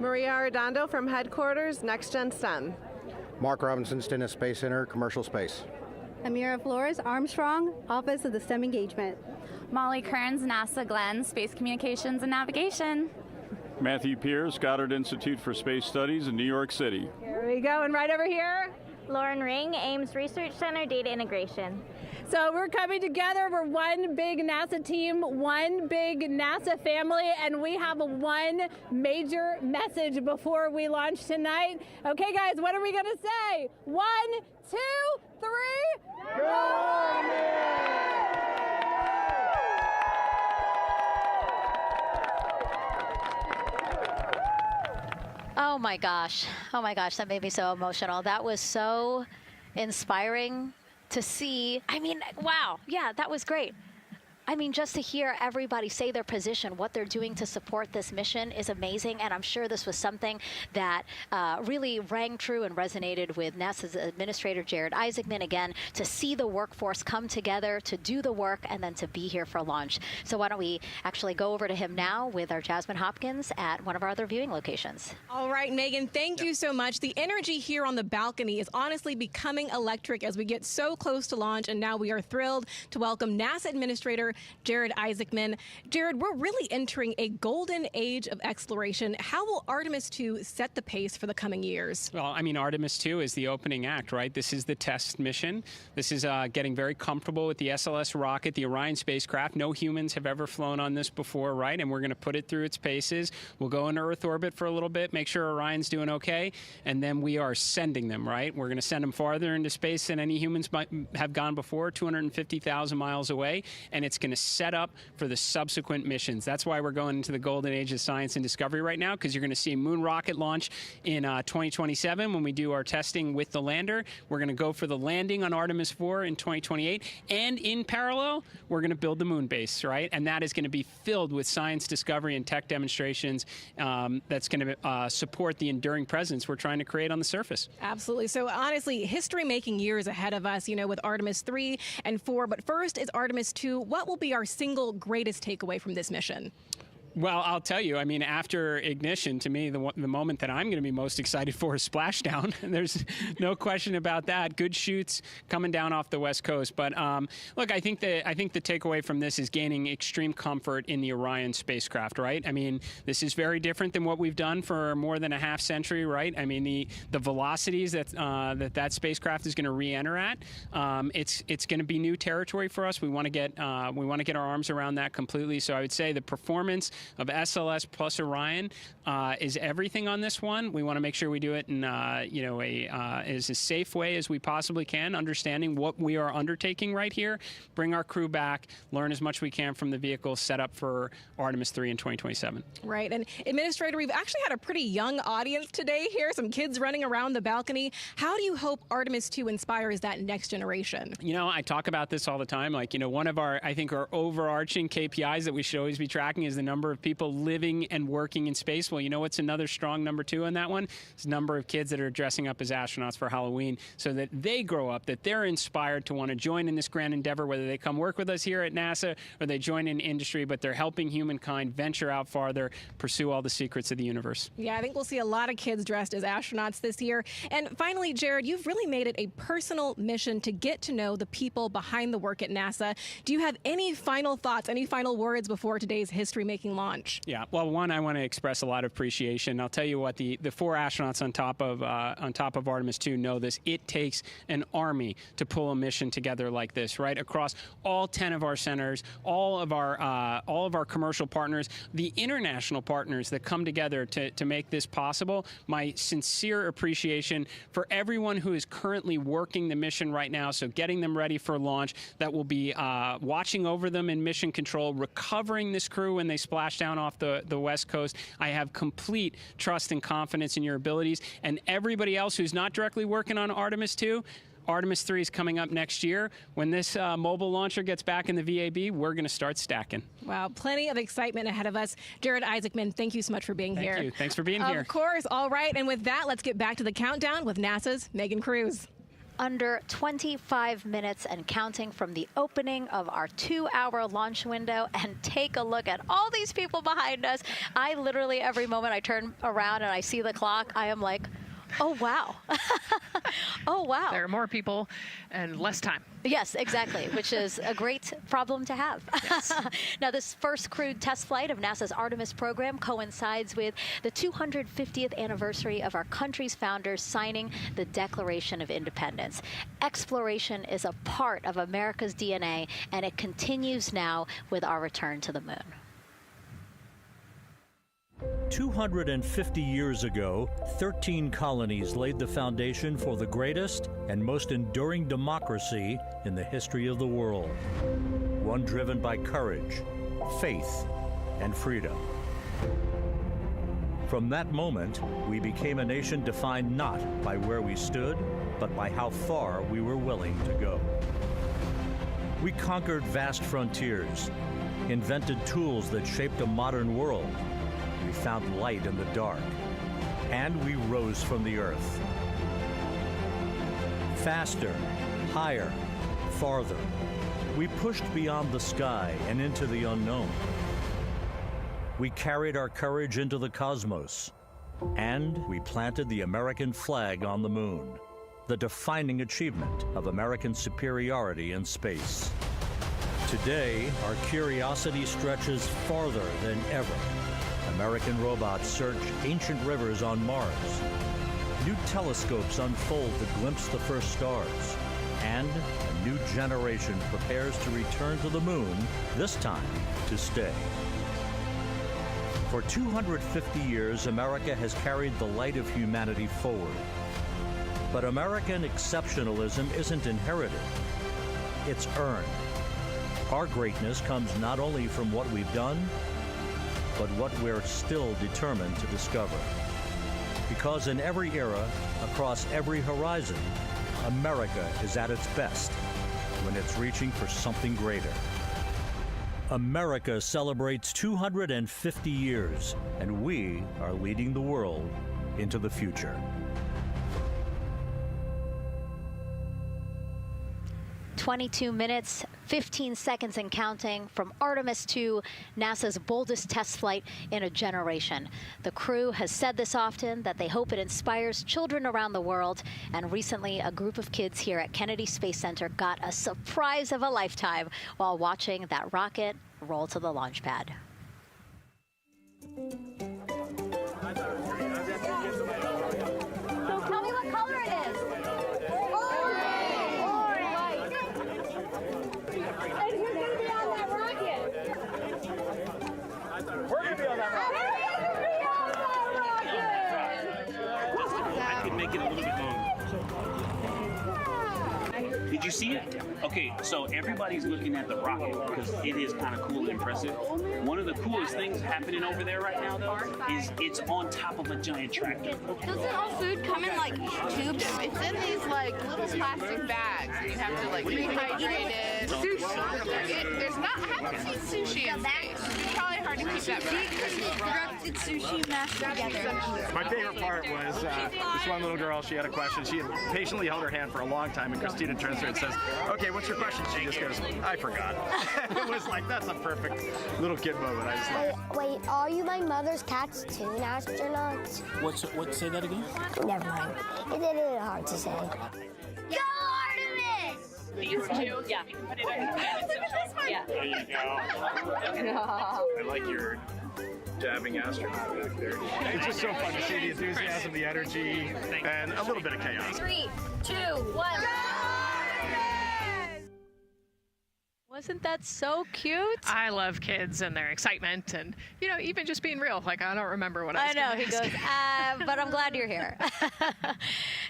Maria Arredondo from Headquarters, Next Gen STEM. Mark Robinson, Stennis Space Center, Commercial Space. Amira Flores, Armstrong, Office of the STEM Engagement. Molly Kearns, NASA Glenn, Space Communications and Navigation. Matthew Pierce, Goddard Institute for Space Studies in New York City. Here we go, and right over here. Lauren Ring, Ames Research Center, Data Integration. So we're coming together. We're one big NASA team, one big NASA family, and we have one major message before we launch tonight. Okay, guys, what are we going to say? 1, 2, 3. Go Army! Oh my gosh, that made me so emotional. That was so inspiring to see. I mean, wow, yeah, that was great. I mean, just to hear everybody say their position, what they're doing to support this mission is amazing. And I'm sure this was something that really rang true and resonated with NASA's Administrator Jared Isaacman, again, to see the workforce come together to do the work and then to be here for launch. So why don't we actually go over to him now with our Jasmine Hopkins at one of our other viewing locations. All right, Megan, thank you so much. The energy here on the balcony is honestly becoming electric as we get so close to launch. And now we are thrilled to welcome NASA Administrator Jared Isaacman. Jared, we're really entering a golden age of exploration. How will Artemis 2 set the pace for the coming years? Well, I mean, Artemis 2 is the opening act, right? This is the test mission. This is getting very comfortable with the SLS rocket, the Orion spacecraft. No humans have ever flown on this before, right? And we're going to put it through its paces. We'll go into Earth orbit for a little bit, make sure Orion's doing okay, and then we are sending them, right? We're going to send them farther into space than any humans might have gone before, 250,000 miles away, and it's going to set up for the subsequent missions. That's why we're going into the golden age of science and discovery right now, because you're going to see a moon rocket launch in 2027 when we do our testing with the lander. We're going to go for the landing on Artemis 4 in 2028, and in parallel, we're going to build the moon base, right? And that is going to be filled with science discovery and tech demonstrations that's going to support the enduring presence we're trying to create on the surface. Absolutely. So honestly, history-making years ahead of us, with Artemis 3 and 4. But first is Artemis 2. What will be our single greatest takeaway from this mission? Well, I'll tell you, I mean, after ignition, to me, the moment that I'm going to be most excited for is splashdown. There's no question about that. Good shoots coming down off the West Coast. But look, I think the takeaway from this is gaining extreme comfort in the Orion spacecraft, right? I mean, this is very different than what we've done for more than a half century, right? I mean, the velocities that spacecraft is going to re-enter at, it's going to be new territory for us. We want to get our arms around that completely. So I would say the performance of SLS plus Orion is everything on this one. We want to make sure we do it in as a safe way as we possibly can, understanding what we are undertaking right here, bring our crew back, learn as much we can from the vehicle, set up for Artemis 3 in 2027. Right. And Administrator, we've actually had a pretty young audience today here, some kids running around the balcony. How do you hope Artemis 2 inspires that next generation? I talk about this all the time. One of our overarching KPIs that we should always be tracking is the number of people living and working in space. Well, what's another strong number 2 on that one? It's the number of kids that are dressing up as astronauts for Halloween, so that they grow up, that they're inspired to want to join in this grand endeavor, whether they come work with us here at NASA or they join in industry, but they're helping humankind venture out farther, pursue all the secrets of the universe. Yeah, I think we'll see a lot of kids dressed as astronauts this year. And finally, Jared, you've really made it a personal mission to get to know the people behind the work at NASA. Do you have any final thoughts, any final words before today's history-making launch? Yeah, well, one, I want to express a lot of appreciation. I'll tell you what, the 4 astronauts on top of Artemis 2 know this. It takes an army to pull a mission together like this, right? Across all 10 of our centers, all of our commercial partners, the international partners that come together to make this possible. My sincere appreciation for everyone who is currently working the mission right now, so getting them ready for launch, that will be watching over them in mission control, recovering this crew when they splash down off the West Coast. I have complete trust and confidence in your abilities. And everybody else who's not directly working on Artemis 2, Artemis 3 is coming up next year. When this mobile launcher gets back in the VAB, we're going to start stacking. Wow, plenty of excitement ahead of us. Jared Isaacman, thank you so much for being here. Thank you. Thanks for being here. Of course. All right. And with that, let's get back to the countdown with NASA's Megan Cruz. Under 25 minutes and counting from the opening of our 2-hour launch window, and take a look at all these people behind us. I literally, every moment I turn around and I see the clock, I am like, oh, wow. Oh, wow. There are more people and less time. Yes, exactly, which is a great problem to have. Yes. Now, this first crewed test flight of NASA's Artemis program coincides with the 250th anniversary of our country's founders signing the Declaration of Independence. Exploration is a part of America's DNA, and it continues now with our return to the moon. 250 years ago, 13 colonies laid the foundation for the greatest and most enduring democracy in the history of the world. One driven by courage, faith, and freedom. From that moment, we became a nation defined not by where we stood, but by how far we were willing to go. We conquered vast frontiers, invented tools that shaped a modern world. We found light in the dark, and we rose from the earth. Faster, higher, farther. We pushed beyond the sky and into the unknown. We carried our courage into the cosmos, and we planted the American flag on the moon, the defining achievement of American superiority in space. Today, our curiosity stretches farther than ever. American robots search ancient rivers on Mars. New telescopes unfold to glimpse the first stars. And a new generation prepares to return to the moon, this time to stay. For 250 years, America has carried the light of humanity forward. But American exceptionalism isn't inherited, it's earned. Our greatness comes not only from what we've done, but what we're still determined to discover. Because in every era, across every horizon, America is at its best when it's reaching for something greater. America celebrates 250 years, and we are leading the world into the future. 22 minutes, 15 seconds and counting from Artemis 2, NASA's boldest test flight in a generation. The crew has said this often, that they hope it inspires children around the world. And recently, a group of kids here at Kennedy Space Center got a surprise of a lifetime while watching that rocket roll to the launch pad. So tell me what color it is. And who's going to be on that rocket? We're going to be on that rocket. I could make it a little bit longer. Did you see it? Okay, so everybody's looking at the rocket because it is kind of cool and impressive. One of the coolest things happening over there right now, though, is it's on top of a giant tractor. Doesn't all food come in like tubes? It's in these like little plastic bags. You have to like rehydrate it. Sushi. There's not. I haven't seen sushi in space. It's probably hard to keep that Directed sushi mashed together. My favorite part was this one little girl, she had a question. She had patiently held her hand for a long time, and Christina turns to her and says, okay, what's your question? She just goes, I forgot. It was like, that's a perfect little kid moment. I just love. Wait, are you my mother's cartoon astronauts? What? Say that again? Never mind. It's a little hard to say. Go Artemis! These two? Yeah. Put it on. Yeah. There you go. I like your dabbing astronaut back there. It's just so fun to see the enthusiasm, the energy, and a little bit of chaos. 3, 2, 1. Wasn't that so cute? I love kids and their excitement and, you know, even just being real. Like, I don't remember what I was I know, gonna he ask. goes, but I'm glad you're here.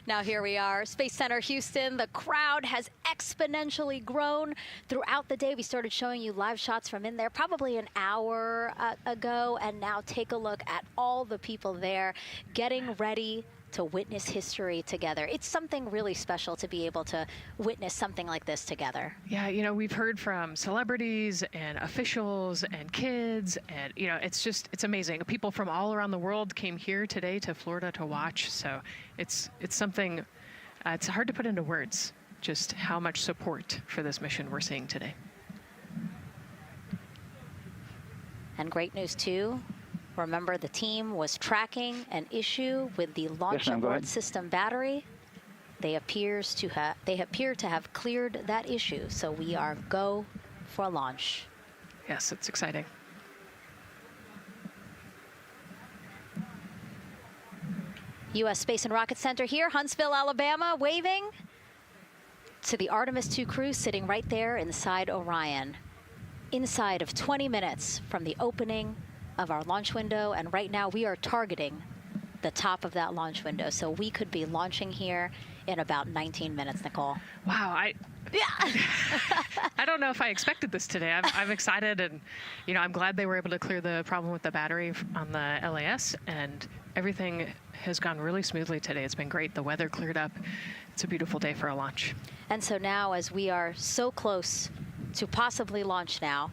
Now here we are, Space Center Houston. The crowd has exponentially grown throughout the day. We started showing you live shots from in there probably an hour ago. And now take a look at all the people there getting ready to witness history together. It's something really special to be able to witness something like this together. Yeah, you know, we've heard from celebrities and officials and kids, and, you know, it's amazing. People from all around the world came here today to Florida to watch, so it's something, it's hard to put into words, just how much support for this mission we're seeing today. And great news, too. Remember, the team was tracking an issue with the launch abort system battery. They appear to have cleared that issue, so we are go for launch. Yes, it's exciting. U.S. Space and Rocket Center here, Huntsville, Alabama, waving to the Artemis 2 crew sitting right there inside Orion. Inside of 20 minutes from the opening of our launch window, and right now we are targeting the top of that launch window, so we could be launching here in about 19 minutes, Nicole. Wow, I don't know if I expected this today. I'm excited, and, you know, I'm glad they were able to clear the problem with the battery on the LAS, and everything has gone really smoothly today. It's been great. The weather cleared up. It's a beautiful day for a launch. And so now, as we are so close to possibly launch now,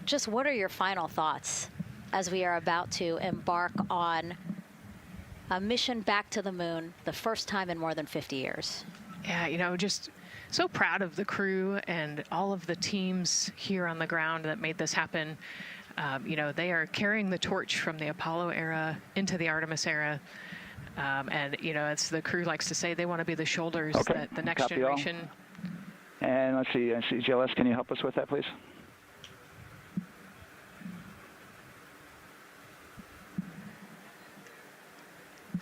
just what are your final thoughts as we are about to embark on a mission back to the moon, the first time in more than 50 years? Yeah, you know, just so proud of the crew and all of the teams here on the ground that made this happen. You know, they are carrying the torch from the Apollo era into the Artemis era. And, you know, as the crew likes to say, they want to be the shoulders that the next generation And let's see, GLS, can you help us with that, please?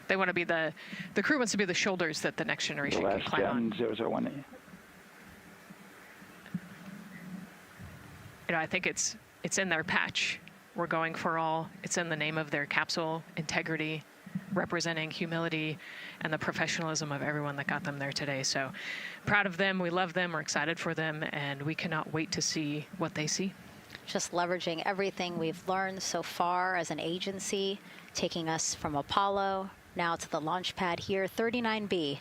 They want to be the crew wants to be the shoulders that the next generation can climb on. 001. I think it's in their patch. We're going for all. It's in the name of their capsule, integrity, representing humility and the professionalism of everyone that got them there today. So proud of them. We love them. We're excited for them. And we cannot wait to see what they see. Just leveraging everything we've learned so far as an agency, taking us from Apollo now to the launch pad here, 39B,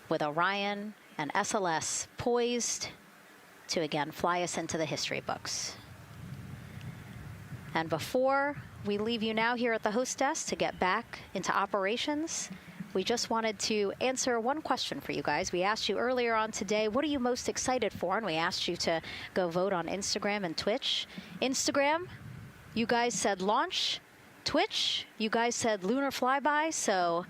with Orion and SLS poised to again fly us into the history books. And before we leave you now here at the host desk to get back into operations, we just wanted to answer one question for you guys. We asked you earlier on today, what are you most excited for? And we asked you to go vote on Instagram and Twitch. Instagram, you guys said launch. Twitch, you guys said lunar flyby. So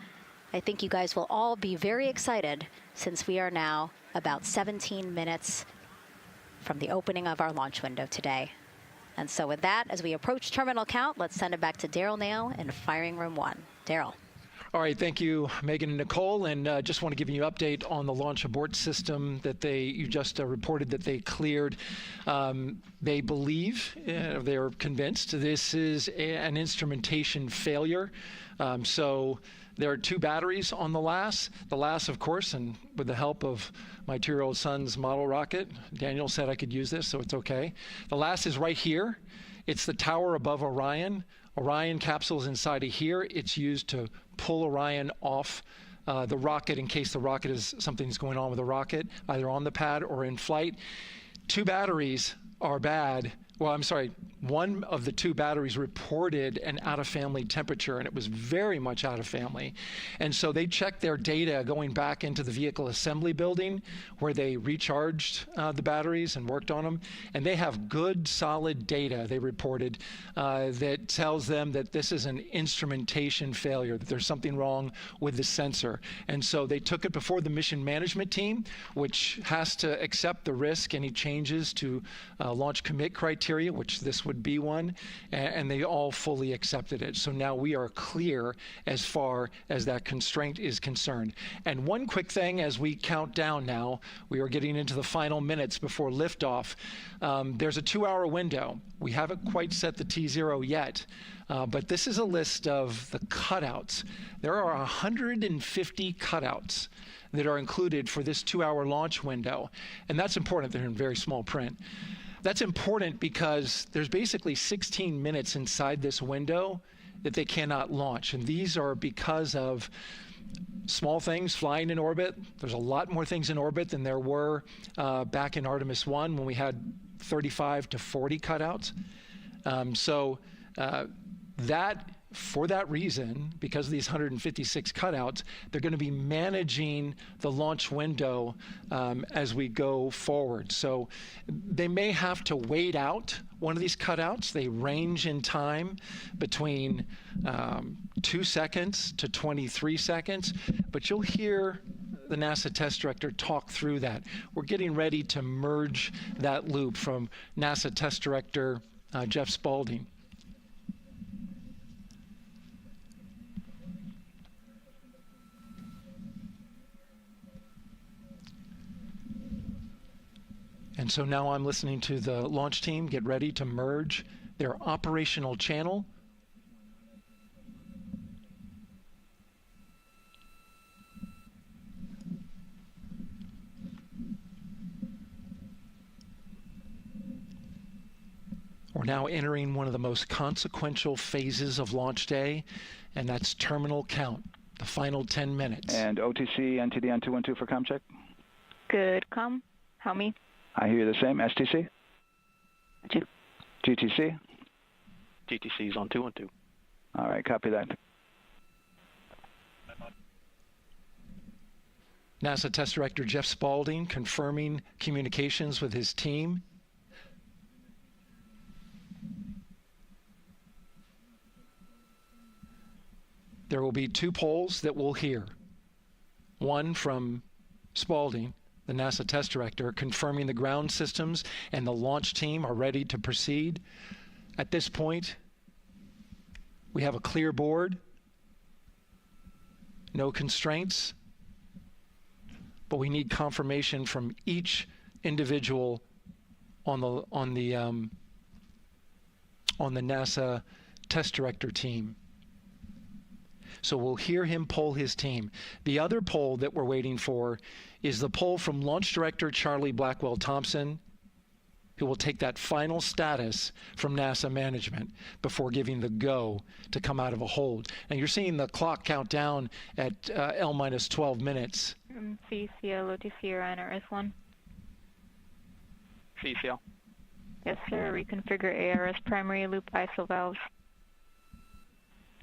I think you guys will all be very excited since we are now about 17 minutes from the opening of our launch window today. And so with that, as we approach terminal count, let's send it back to Daryl Nail in firing room 1. Daryl. All right, thank you, Megan and Nicole, and just want to give you an update on the launch abort system that you just reported that they cleared. They believe, they're convinced, this is an instrumentation failure. So there are 2 batteries on the LAS. The LAS, of course, and with the help of my 2-year-old son's model rocket, Daniel said I could use this, so it's okay. The LAS is right here. It's the tower above Orion. Orion capsule's inside of here. It's used to pull Orion off the rocket in case the rocket is something's going on with the rocket, either on the pad or in flight. 2 batteries are bad. Well, I'm sorry, one of the 2 batteries reported an out-of-family temperature, and it was very much out of family. And so they checked their data going back into the vehicle assembly building where they recharged the batteries and worked on them. And they have good, solid data, they reported, that tells them that this is an instrumentation failure, that there's something wrong with the sensor. And so they took it before the mission management team, which has to accept the risk, any changes to launch commit criteria, which this would be one, and they all fully accepted it. So now we are clear as far as that constraint is concerned. And one quick thing as we count down now, we are getting into the final minutes before liftoff. There's a 2-hour window. We haven't quite set the T0 yet, but this is a list of the cutouts. There are 150 cutouts that are included for this 2-hour launch window, and that's important. They're in very small print. That's important because there's basically 16 minutes inside this window that they cannot launch. And these are because of small things flying in orbit. There's a lot more things in orbit than there were back in Artemis 1 when we had 35 to 40 cutouts. For that reason, because of these 156 cutouts, they're going to be managing the launch window as we go forward. So they may have to wait out one of these cutouts. They range in time between 2 seconds to 23 seconds, but you'll hear the NASA test director talk through that. We're getting ready to merge that loop from NASA test director Jeff Spaulding. And so now I'm listening to the launch team get ready to merge their operational channel. We're now entering one of the most consequential phases of launch day, and that's terminal count, the final 10 minutes. And OTC, NTD, N212 for comm check? Good, comm. Help me. I hear the same. STC? GTC? GTC is on 212. All right, copy that. NASA Test Director Jeff Spaulding confirming communications with his team. There will be 2 polls that we'll hear. One from Spaulding the NASA test director, confirming the ground systems and the launch team are ready to proceed. At this point, we have a clear board, no constraints, but we need confirmation from each individual on the NASA test director team. So we'll hear him poll his team. The other poll that we're waiting for is the poll from Launch Director Charlie Blackwell Thompson, who will take that final status from NASA management before giving the go to come out of a hold. And you're seeing the clock count down at L minus 12 minutes. CCL, OTC, Orion, RS1. CCL. Yes, sir. Reconfigure ARS primary loop ISO valves.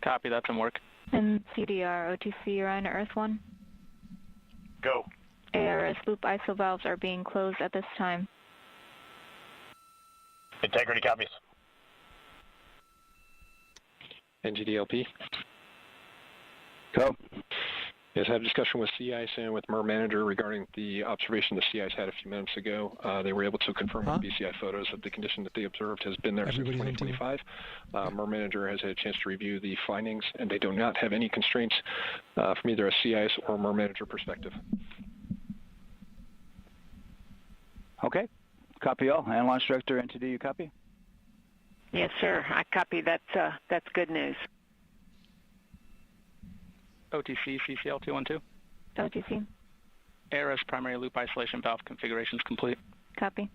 Copy, that's in work. And CDR, OTC, Orion, RS1. Go. ARS loop ISO valves are being closed at this time. Integrity copies. NGDLP. Go. Yes, I had a discussion with Sea Ice and with MER Manager regarding the observation the Sea Ice had a few minutes ago. They were able to confirm with BCI photos that the condition that they observed has been there since 2025. MER Manager has had a chance to review the findings, and they do not have any constraints from either a Sea Ice or MER Manager perspective. Okay. Copy all. And Launch Director, NTD, you copy? Yes, sir. I copy. That's good news. OTC, CCL 212. OTC. ARS primary loop isolation valve configuration is complete. Copy.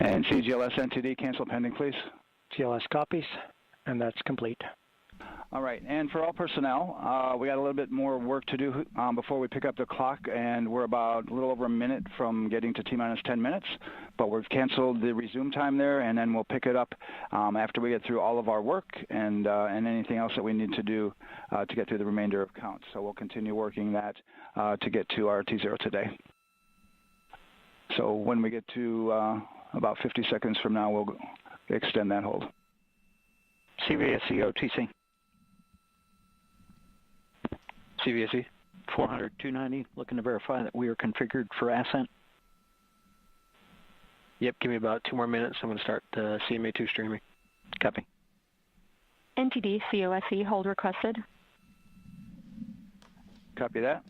And CGLS NTD, cancel pending, please. GLS copies, and that's complete. All right, and for all personnel, we got a little bit more work to do before we pick up the clock, and we're about a little over a minute from getting to T-minus 10 minutes, but we've canceled the resume time there, and then we'll pick it up after we get through all of our work and anything else that we need to do to get through the remainder of count. So we'll continue working that to get to our T0 today. So when we get to about 50 seconds from now, we'll extend that hold. CVSE OTC. CVSE. 400-290, looking to verify that we are configured for ascent. Yep, give me about 2 more minutes. I'm going to start CMA2 streaming. Copy. NTD, COSE, hold requested. Copy that.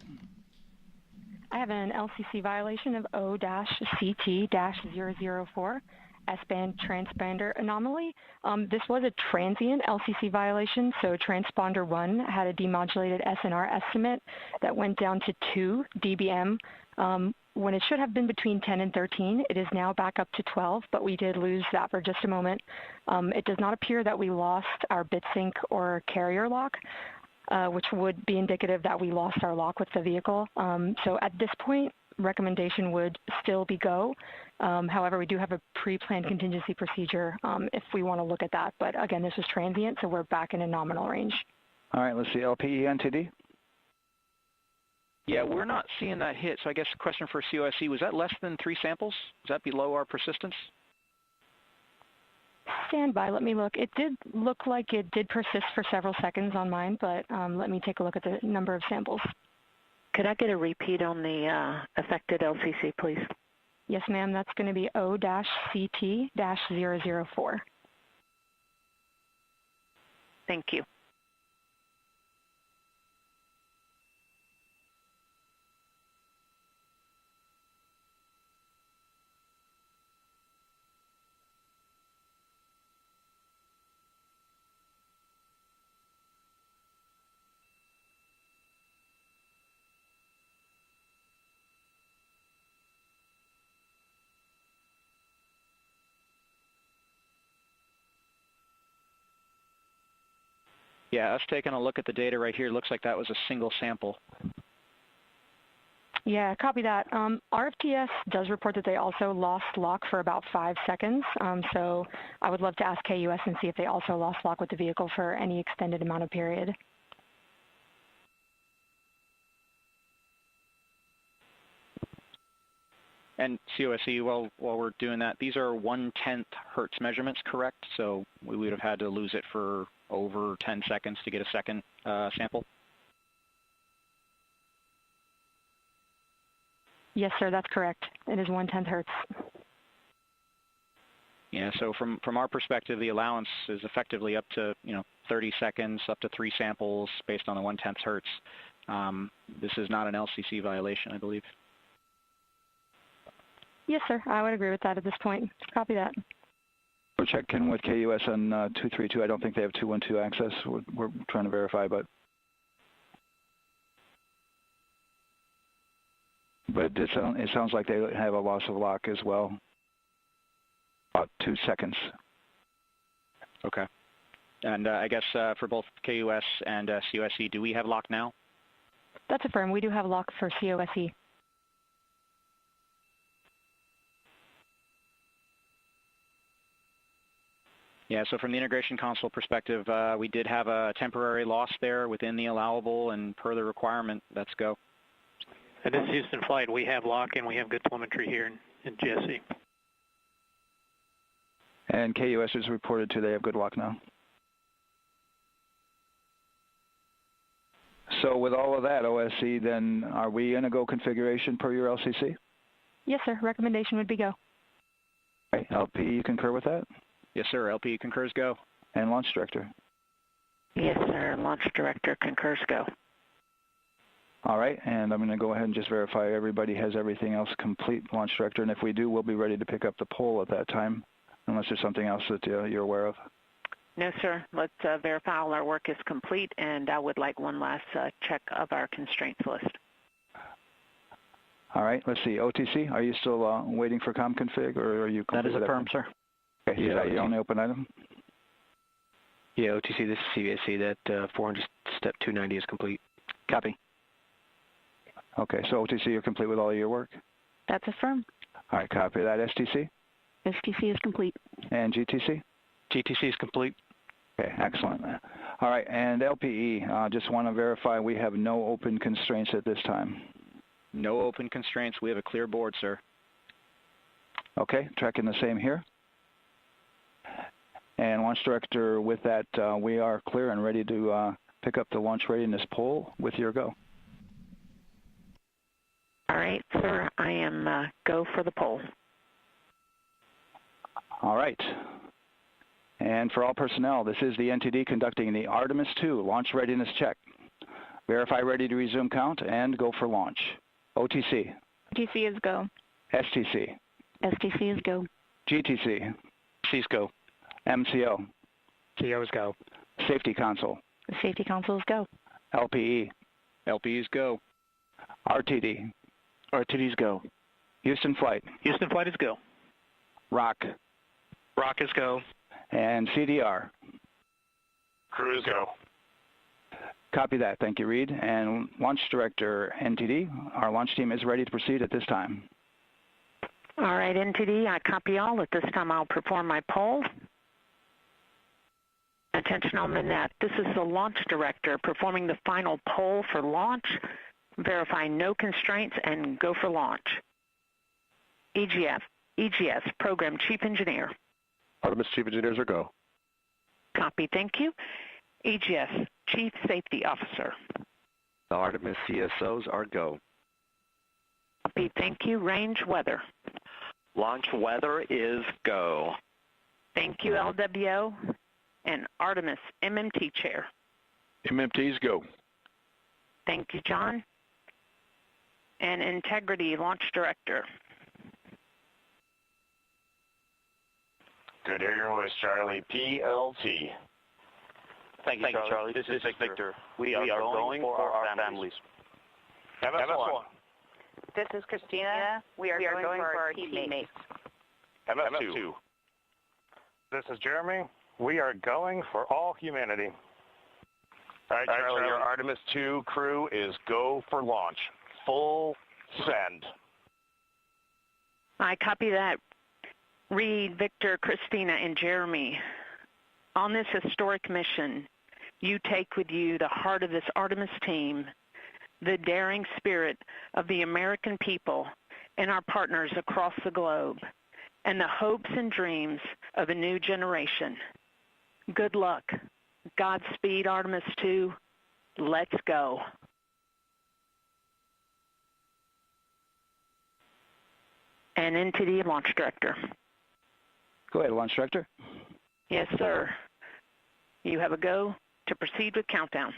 I have an LCC violation of O-CT-004. S-band transponder anomaly. This was a transient LCC violation, so transponder 1 had a demodulated SNR estimate that went down to 2 dBm when it should have been between 10 and 13. It is now back up to 12, but we did lose that for just a moment. It does not appear that we lost our bit sync or carrier lock, which would be indicative that we lost our lock with the vehicle. So at this point, recommendation would still be go. However, we do have a pre-planned contingency procedure if we want to look at that. But again, this is transient, so we're back in a nominal range. All right, let's see, LPE NTD. Yeah, we're not seeing that hit. So I guess the question for COSE, was that less than 3 samples? Is that below our persistence? Stand by, let me look. It did look like it did persist for several seconds on mine, but let me take a look at the number of samples. Could I get a repeat on the affected LCC, please? Yes, ma'am. That's going to be O-CT-004. Thank you. Yeah, us taking a look at the data right here, looks like that was a single sample. Yeah, copy that. RFTS does report that they also lost lock for about 5 seconds. So I would love to ask KUS and see if they also lost lock with the vehicle for any extended amount of period. And COSE, while we're doing that, these are 1/10 hertz measurements, correct? So we would have had to lose it for over 10 seconds to get a second sample? Yes, sir, that's correct. It is 1/10 hertz. Yeah, so from our perspective, the allowance is effectively up to 30 seconds, up to 3 samples based on the 1/10 hertz. This is not an LCC violation, I believe. Yes, sir, I would agree with that at this point. Copy that. We're checking with KUS on 232. I don't think they have 212 access. We're trying to verify, but it sounds like they have a loss of lock as well. About 2 seconds. Okay. And I guess for both KUS and COSE, do we have lock now? That's affirmed. We do have lock for COSE. Yeah, so from the integration console perspective, we did have a temporary loss there within the allowable, and per the requirement, let's go. This is Houston Flight. We have lock and we have good telemetry here in GSE. And KUS has reported too they have good lock now. So with all of that, OSC, then are we in a go configuration per your LCC? Yes, sir. Recommendation would be go. Okay. LP, you concur with that? Yes, sir. LP concurs go. And Launch Director? Yes, sir. Launch Director concurs go. All right, and I'm going to go ahead and just verify everybody has everything else complete, Launch Director, and if we do, we'll be ready to pick up the poll at that time, unless there's something else that you're aware of. No, sir. Let's verify all our work is complete, and I would like one last check of our constraints list. All right, let's see. OTC, are you still waiting for ComConfig, or are you That is affirmed, sir. Okay, yeah, your only open item? Yeah, OTC, this is CVSC. That 400 step 290 is complete. Copy. Okay, so OTC, you're complete with all of your work? That's affirmed. All right, copy that. STC? STC is complete. And GTC? GTC is complete. Okay, excellent. All right, and LPE, just want to verify we have no open constraints at this time. No open constraints. We have a clear board, sir. Okay, tracking the same here. And Launch Director, with that, we are clear and ready to pick up the launch readiness poll with your go. All right, sir. I am go for the poll. All right. And for all personnel, this is the NTD conducting the Artemis II launch readiness check. Verify ready to resume count and go for launch. OTC. OTC is go. STC. STC is go. GTC. C's go. MCO. CO's go. Safety Console. The Safety Console is go. LPE. LPE's go. RTD. RTD's go. Houston Flight. Houston Flight is go. ROC. ROC is go. And CDR. Crew is go. Copy that. Thank you, Reed. And Launch Director, NTD, our launch team is ready to proceed at this time. All right, NTD, I copy all. At this time, I'll perform my poll. Attention on the net. This is the Launch Director performing the final poll for launch. Verify no constraints and go for launch. EGS, Program Chief Engineer. Artemis Chief Engineers are go. Copy, thank you. EGS, Chief Safety Officer. The Artemis CSOs are go. Copy, thank you. Range Weather. Launch weather is go. Thank you, LWO. And Artemis MMT Chair. MMT's go. Thank you, John. And Integrity Launch Director. Good air your voice, Charlie. PLT. Thank you, Charlie. This is Victor. We are going for our families. MS1. This is Christina. We are going for our teammates. MS2. This is Jeremy. We are going for all humanity. All right, Charlie, your Artemis II crew is go for launch. Full send. I copy that. Reed, Victor, Christina, and Jeremy. On this historic mission, you take with you the heart of this Artemis team, the daring spirit of the American people and our partners across the globe, and the hopes and dreams of a new generation. Good luck. Godspeed, Artemis 2. Let's go. And NTD Launch Director. Go ahead, Launch Director. Yes, sir. You have a go to proceed with countdown.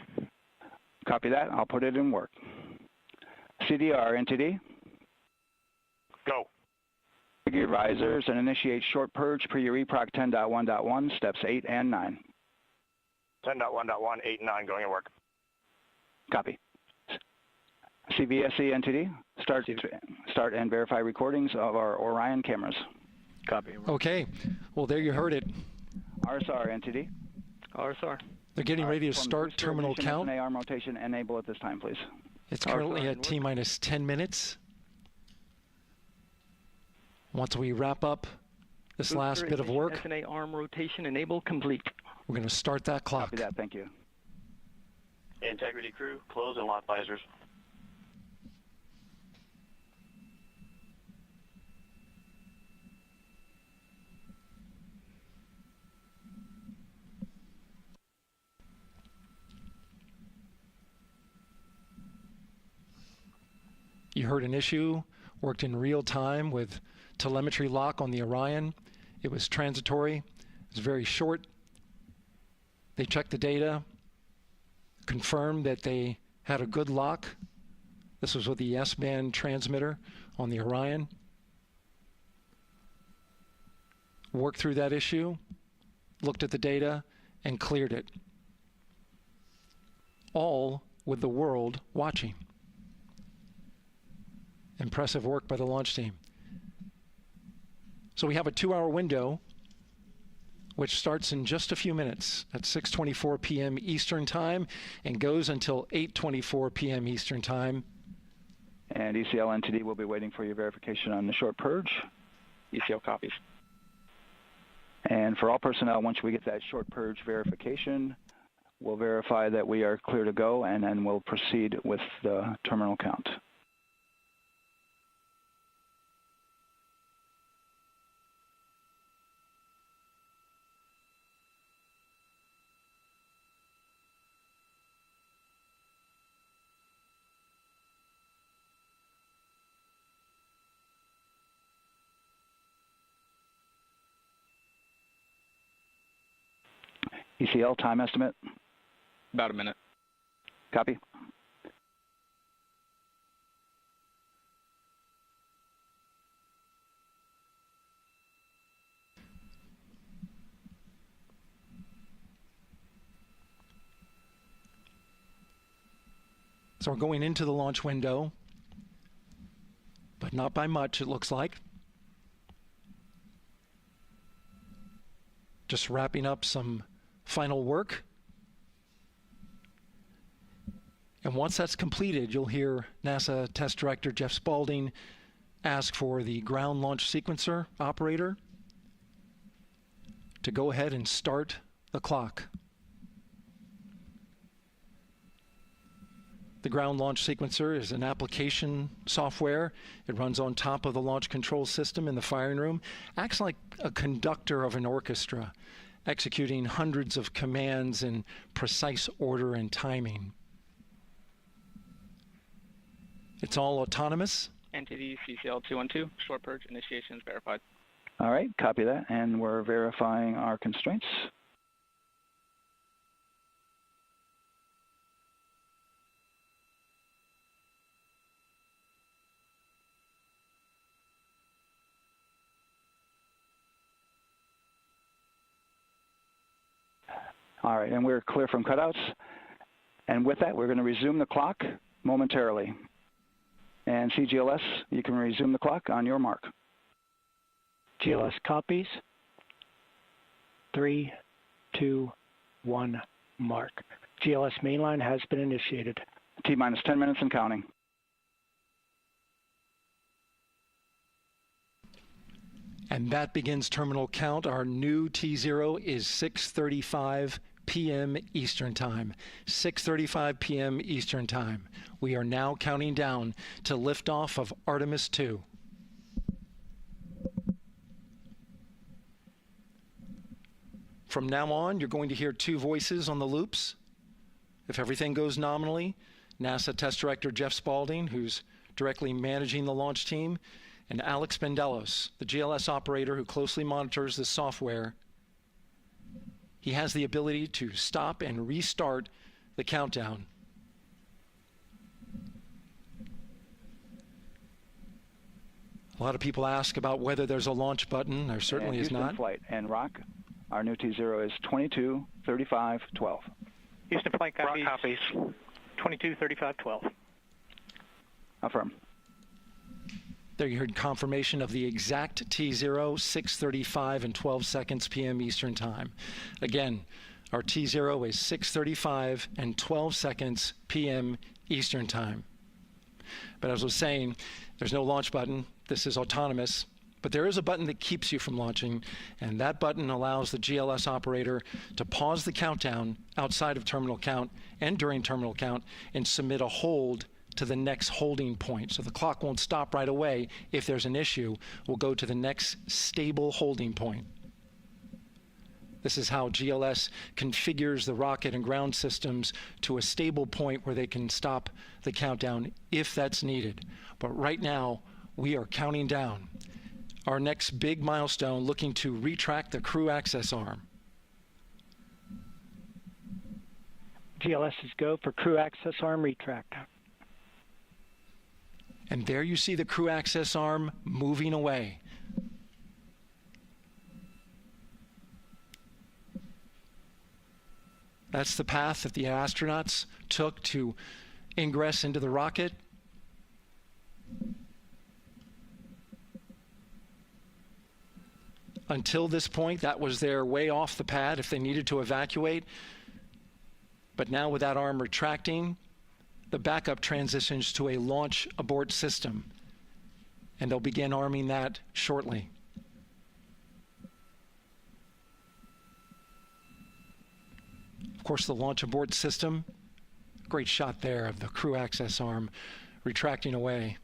Copy that. I'll put it in work. CDR, NTD. Go. Your risers and initiate short purge per your EPROC 10.1.1, steps 8 and 9. 10.1.1, 8 and 9 going to work. Copy. CVSE NTD, start and verify recordings of our Orion cameras. Copy. Okay. Well, there you heard it. RSR NTD. RSR. They're getting ready to start terminal count. arm rotation enable at this time, please. It's currently at T-minus 10 minutes. Once we wrap up this last bit of work, SNA arm rotation enable complete. We're going to start that clock. Copy that. Thank you. Integrity crew, close and lock visors. You heard an issue, worked in real time with telemetry lock on the Orion. It was transitory. It was very short. They checked the data, confirmed that they had a good lock. This was with the S-band transmitter on the Orion. Worked through that issue, looked at the data, and cleared it. All with the world watching. Impressive work by the launch team. So we have a 2-hour window, which starts in just a few minutes at 6:24 p.m. Eastern Time and goes until 8:24 p.m. Eastern Time. And ECL NTD will be waiting for your verification on the short purge. ECL copies. And for all personnel, once we get that short purge verification, we'll verify that we are clear to go, and then we'll proceed with the terminal count. ECL time estimate? About a minute. Copy. So we're going into the launch window, but not by much, it looks like. Just wrapping up some final work. And once that's completed, you'll hear NASA Test Director Jeff Spaulding ask for the ground launch sequencer operator to go ahead and start the clock. The ground launch sequencer is an application software. It runs on top of the launch control system in the firing room, acts like a conductor of an orchestra, executing hundreds of commands in precise order and timing. It's all autonomous. NTD CCL 212, short purge initiation is verified. All right, copy that, and we're verifying our constraints. All right, and we're clear from cutouts. And with that, we're going to resume the clock momentarily. And CGLS, you can resume the clock on your mark. GLS copies. 3, 2, 1, mark. GLS mainline has been initiated. T-minus 10 minutes and counting. And that begins terminal count. Our new T0 is 6:35 p.m. Eastern Time. 6:35 p.m. Eastern Time. We are now counting down to liftoff of Artemis 2. From now on, you're going to hear two voices on the loops. If everything goes nominally, NASA Test Director Jeff Spaulding, who's directly managing the launch team, and Alex Bendelos, the GLS operator who closely monitors the software. He has the ability to stop and restart the countdown. A lot of people ask about whether there's a launch button. There certainly is not. Flight and Rock, our new T0 is 22:35:12. Houston Flight copies. Rock copies. 22:35:12. Affirm. There you heard confirmation of the exact T0, 6:35 and 12 seconds p.m. Eastern Time. Again, our T0 is 6:35 and 12 seconds p.m. Eastern Time. But as I was saying, there's no launch button. This is autonomous. But there is a button that keeps you from launching, and that button allows the GLS operator to pause the countdown outside of terminal count and during terminal count and submit a hold to the next holding point. So the clock won't stop right away. If there's an issue, we'll go to the next stable holding point. This is how GLS configures the rocket and ground systems to a stable point where they can stop the countdown if that's needed. But right now, we are counting down. Our next big milestone, looking to retract the crew access arm. GLS is go for crew access arm retract. And there you see the crew access arm moving away. That's the path that the astronauts took to ingress into the rocket. Until this point, that was their way off the pad if they needed to evacuate. But now with that arm retracting, the backup transitions to a launch abort system, and they'll begin arming that shortly. Of course, the launch abort system, great shot there of the crew access arm retracting away.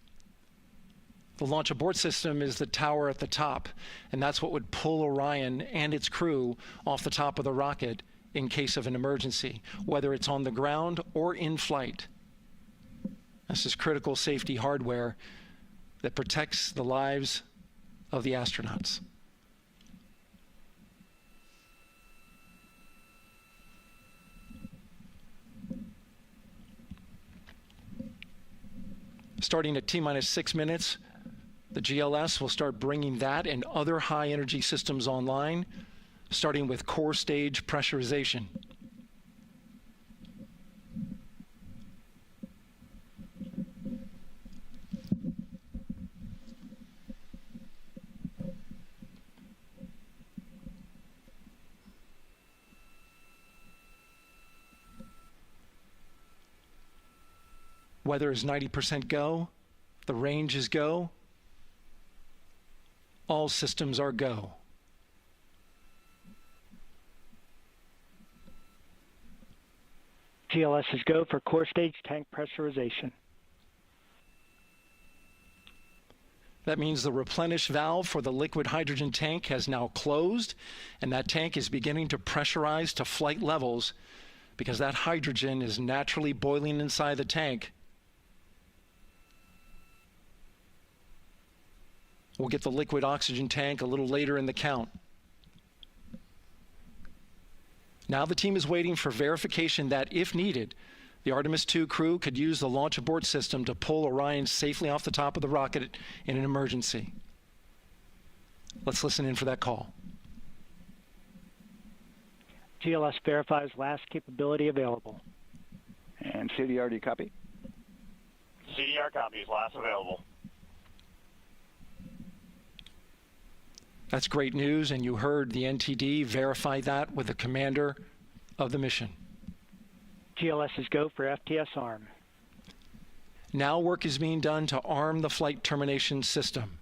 The launch abort system is the tower at the top, and that's what would pull Orion and its crew off the top of the rocket in case of an emergency, whether it's on the ground or in flight. This is critical safety hardware that protects the lives of the astronauts. Starting at T-minus 6 minutes, the GLS will start bringing that and other high-energy systems online, starting with core stage pressurization. Weather is 90% go. The range is go. All systems are go. GLS is go for core stage tank pressurization. That means the replenish valve for the liquid hydrogen tank has now closed, and that tank is beginning to pressurize to flight levels because that hydrogen is naturally boiling inside the tank. We'll get the liquid oxygen tank a little later in the count. Now the team is waiting for verification that, if needed, the Artemis II crew could use the launch abort system to pull Orion safely off the top of the rocket in an emergency. Let's listen in for that call. GLS verifies last capability available. And CDR, do you copy? CDR copies, last available. That's great news, and you heard the NTD verify that with the commander of the mission. GLS is go for FTS arm. Now work is being done to arm the flight termination system.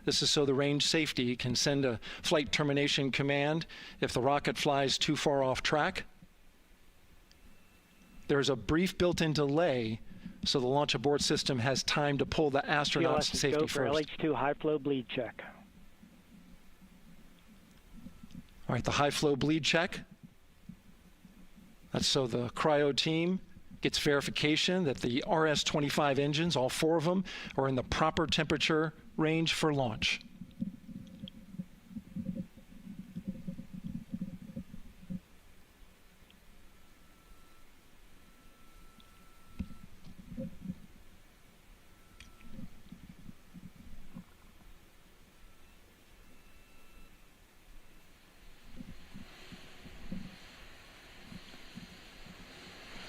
This is so the range safety can send a flight termination command if the rocket flies too far off track. There's a brief built-in delay so the launch abort system has time to pull the astronauts to safety go for first. LH2 high flow bleed check. All right, the high flow bleed check. That's so the cryo team gets verification that the RS-25 engines, all 4 of them, are in the proper temperature range for launch.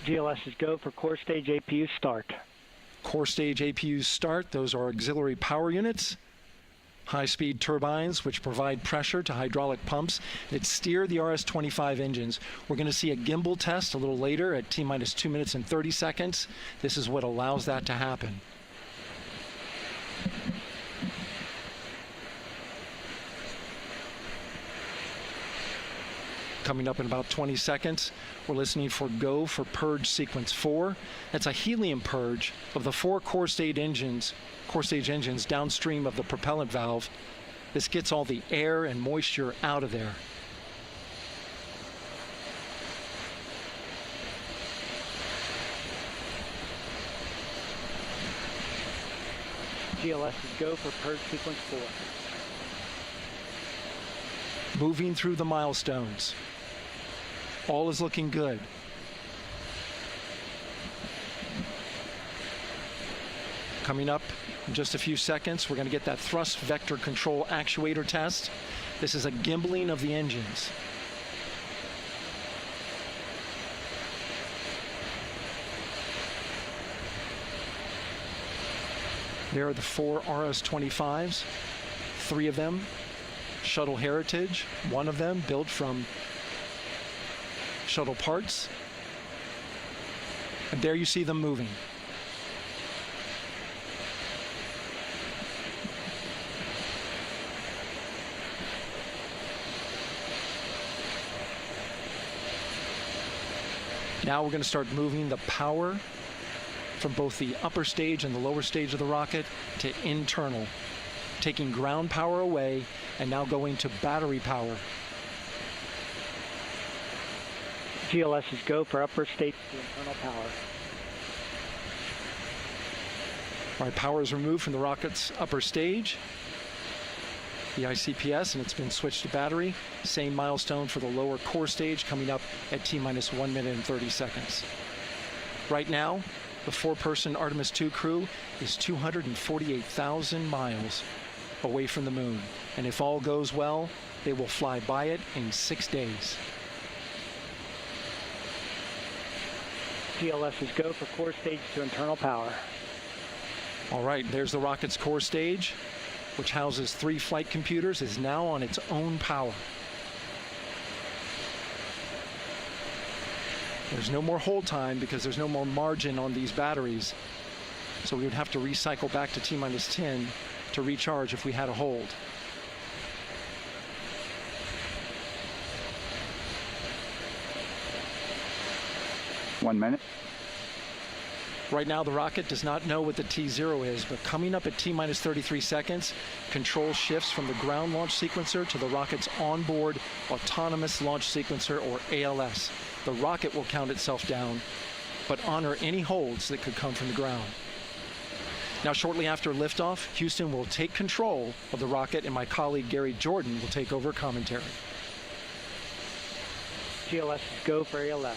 GLS is go for core stage APU start. Core stage APUs start. Those are auxiliary power units, high-speed turbines which provide pressure to hydraulic pumps that steer the RS-25 engines. We're going to see a gimbal test a little later at T-minus 2 minutes and 30 seconds. This is what allows that to happen. Coming up in about 20 seconds, we're listening for go for purge sequence 4. That's a helium purge of the 4 core stage engines downstream of the propellant valve. This gets all the air and moisture out of there. GLS is go for purge sequence 4. Moving through the milestones. All is looking good. Coming up in just a few seconds, we're going to get that thrust vector control actuator test. This is a gimbaling of the engines. There are the 4 RS-25s, 3 of them Shuttle Heritage, 1 of them built from shuttle parts. And there you see them moving. Now we're going to start moving the power from both the upper stage and the lower stage of the rocket to internal, taking ground power away and now going to battery power. GLS is go for upper stage to internal power. All right, power is removed from the rocket's upper stage, the ICPS, and it's been switched to battery. Same milestone for the lower core stage coming up at T-minus 1 minute and 30 seconds. Right now, the 4-person Artemis II crew is 248,000 miles away from the moon. And if all goes well, they will fly by it in 6 days. GLS is go for core stage to internal power. All right, there's the rocket's core stage, which houses 3 flight computers, is now on its own power. There's no more hold time because there's no more margin on these batteries. So we would have to recycle back to T-minus 10 to recharge if we had a hold. One minute. Right now, the rocket does not know what the T0 is, but coming up at T-minus 33 seconds, control shifts from the ground launch sequencer to the rocket's onboard autonomous launch sequencer, or ALS. The rocket will count itself down, but honor any holds that could come from the ground. Now, shortly after liftoff, Houston will take control of the rocket, and my colleague Gary Jordan will take over commentary. GLS is go for ALS.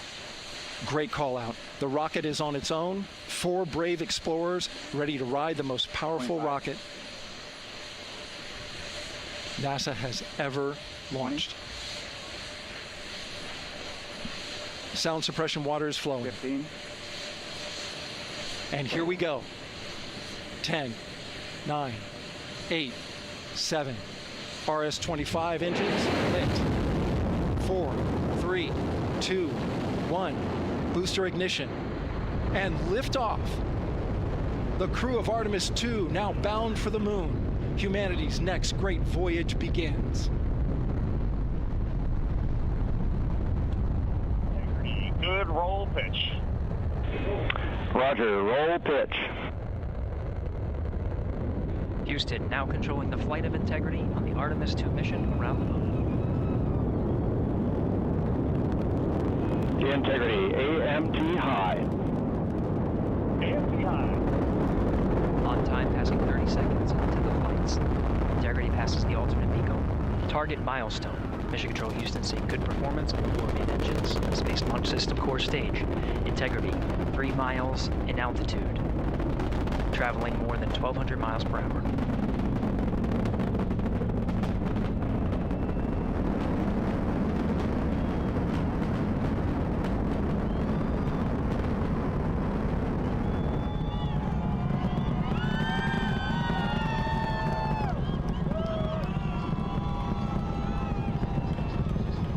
Great call out. The rocket is on its own. 4 brave explorers ready to ride the most powerful rocket NASA has ever launched. Sound suppression water is flowing. 15. And here we go. 10, 9, 8, 7. RS-25 engines lit. 4, 3, 2, 1. Booster ignition. And liftoff. The crew of Artemis II now bound for the moon. Humanity's next great voyage begins. Good roll pitch. Roger, roll pitch. Houston now controlling the flight of integrity on the Artemis II mission around the moon. Integrity, AMT high. AMT high. On time, passing 30 seconds into the flights. Integrity passes the alternate MECO. Target milestone. Mission Control Houston seeing good performance on the 4 main engines. Space Launch System core stage. Integrity, 3 miles in altitude. Traveling more than 1,200 miles per hour.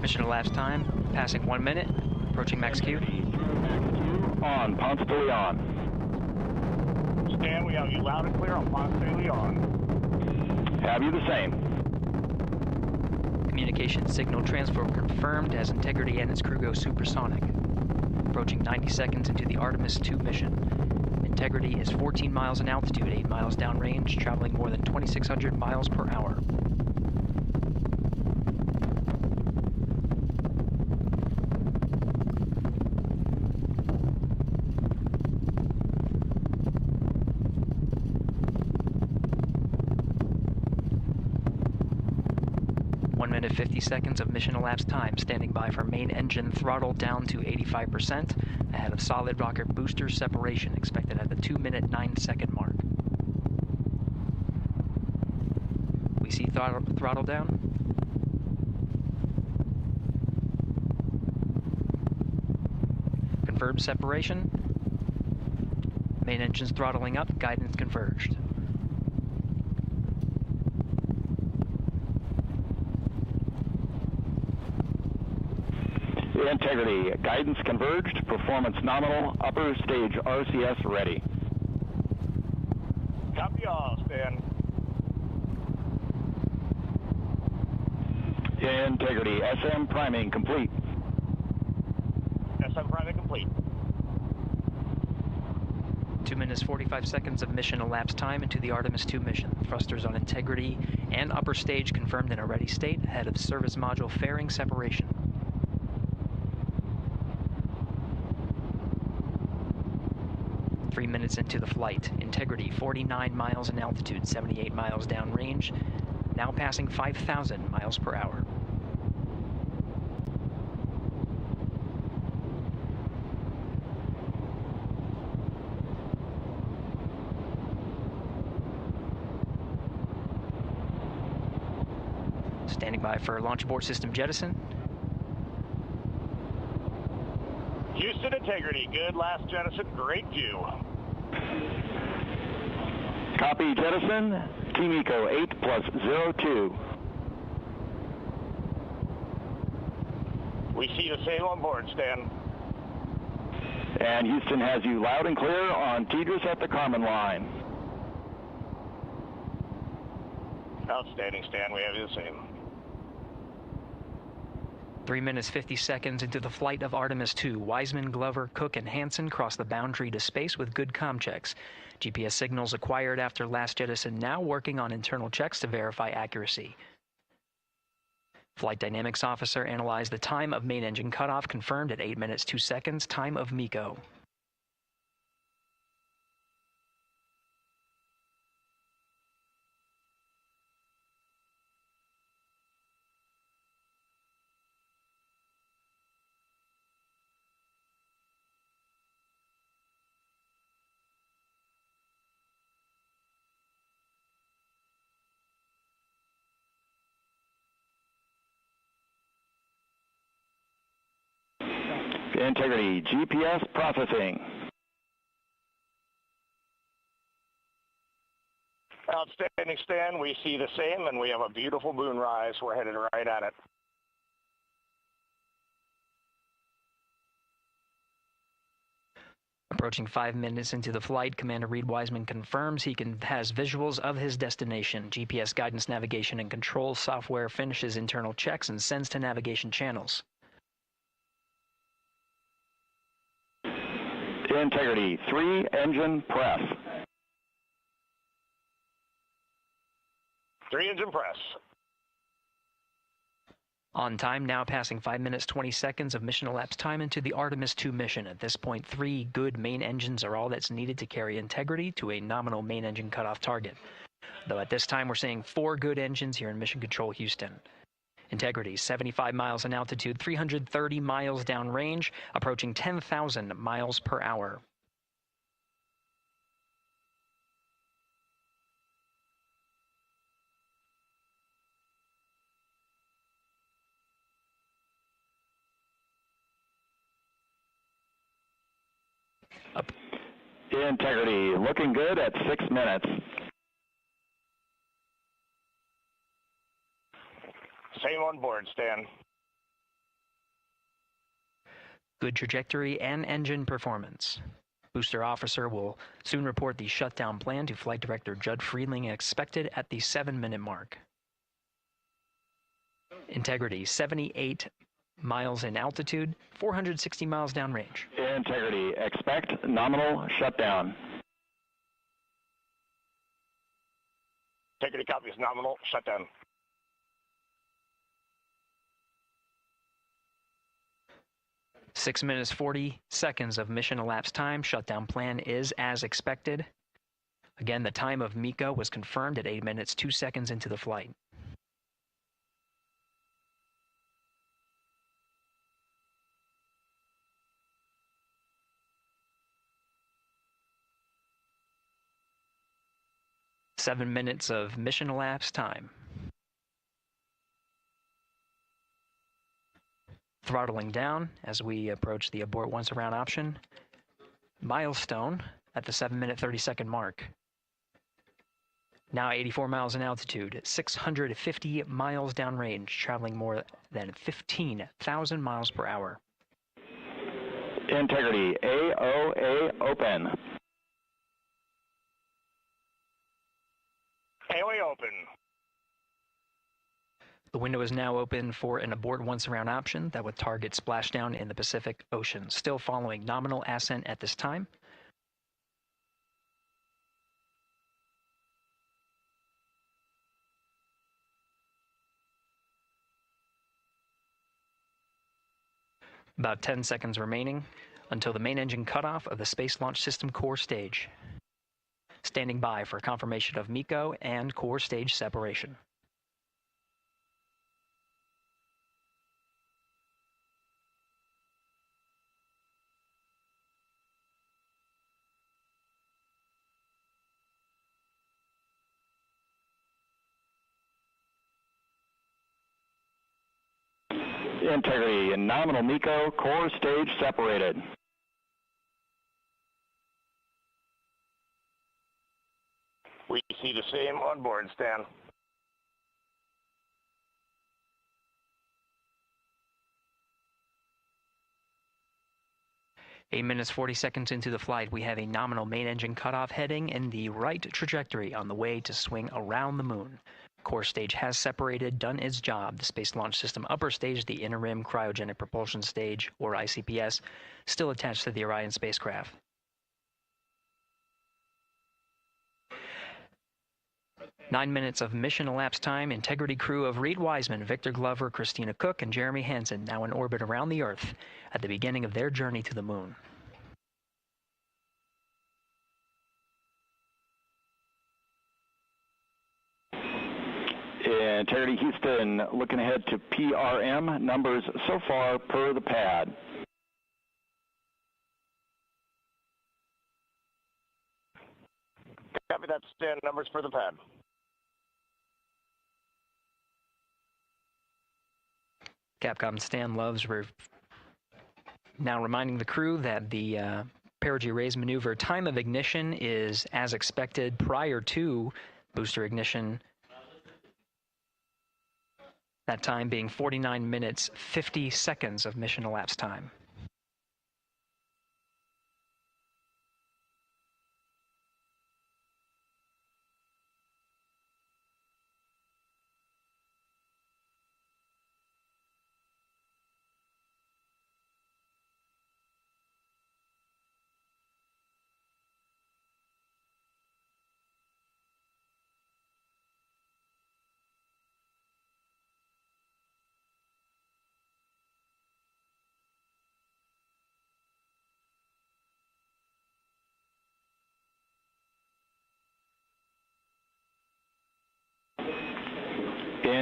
Mission elapsed time, passing 1 minute, approaching max Q. On, Ponce de Leon. Stan, we have you loud and clear on Ponce de Leon. Have you the same. Communication signal transfer confirmed as Integrity and its crew go supersonic. Approaching 90 seconds into the Artemis 2 mission. Integrity is 14 miles in altitude, 8 miles downrange, traveling more than 2,600 miles per hour. Minute 50 seconds of mission elapsed time, standing by for main engine throttle down to 85%, ahead of solid rocket booster separation, expected at the 2-minute 9-second mark. We see throttle down. Confirmed separation. Main engines throttling up, guidance converged. Integrity, guidance converged, performance nominal, upper stage RCS ready. Copy all, Stan. Integrity, SM priming complete. SM priming complete. 2 minutes 45 seconds of mission elapsed time into the Artemis 2 mission. Thrusters on Integrity and upper stage confirmed in a ready state, ahead of service module fairing separation. 3 minutes into the flight. Integrity, 49 miles in altitude, 78 miles downrange, now passing 5,000 miles per hour. Standing by for launch abort system jettison. Houston Integrity, good last jettison, great view. Copy jettison, Team Eco 8+02. We see the same on board, Stan. And Houston has you loud and clear on TDRS at the Kármán line. Outstanding, Stan, we have you the same. 3 minutes 50 seconds into the flight of Artemis 2, Wiseman, Glover, Cook, and Hansen cross the boundary to space with good comm checks. GPS signals acquired after last jettison now working on internal checks to verify accuracy. Flight Dynamics Officer analyzed the time of main engine cutoff, confirmed at 8 minutes 2 seconds, time of MECO. Integrity, GPS processing. Outstanding, Stan. We see the same, and we have a beautiful moonrise. We're headed right at it. Approaching 5 minutes into the flight, Commander Reed Wiseman confirms he has visuals of his destination. GPS guidance, navigation, and control software finishes internal checks and sends to navigation channels. Integrity, 3 engine press. 3 engine press. On time, now passing 5 minutes 20 seconds of mission elapsed time into the Artemis 2 mission. At this point, 3 good main engines are all that's needed to carry Integrity to a nominal main engine cutoff target. Though at this time, we're seeing 4 good engines here in Mission Control Houston. Integrity, 75 miles in altitude, 330 miles downrange, approaching 10,000 miles per hour. Integrity, looking good at 6 minutes. Same on board, Stan. Good trajectory and engine performance. Booster officer will soon report the shutdown plan to Flight Director Judd Friedling, expected at the 7-minute mark. Integrity, 78 miles in altitude, 460 miles downrange. Integrity, expect nominal shutdown. Integrity copies nominal shutdown. Six minutes 40 seconds of mission elapsed time. Shutdown plan is as expected. Again, the time of MECO was confirmed at 8 minutes 2 seconds into the flight. Seven minutes of mission elapsed time. Throttling down as we approach the abort once around option. Milestone at the 7-minute 30-second mark. Now 84 miles in altitude, 650 miles downrange, traveling more than 15,000 miles per hour. Integrity, AOA open. AOA open. The window is now open for an abort once around option that would target splashdown in the Pacific Ocean. Still following nominal ascent at this time. About 10 seconds remaining until the main engine cutoff of the Space Launch System core stage. Standing by for confirmation of MECO and core stage separation. Integrity and nominal MECO, core stage separated. We see the same on board, Stan. Eight minutes 40 seconds into the flight, we have a nominal main engine cutoff heading in the right trajectory on the way to swing around the moon. Core stage has separated, done its job. The Space Launch System upper stage, the interim cryogenic propulsion stage, or ICPS, still attached to the Orion spacecraft. Nine minutes of mission elapsed time. Integrity crew of Reed Wiseman, Victor Glover, Christina Cook, and Jeremy Hansen now in orbit around the Earth at the beginning of their journey to the moon. Integrity Houston, looking ahead to PRM numbers so far per the pad. Copy that, Stan. Numbers for the pad. Capcom Stan Loves now reminding the crew that the perigee raise maneuver time of ignition is as expected prior to booster ignition. That time being 49 minutes, 50 seconds of mission elapsed time.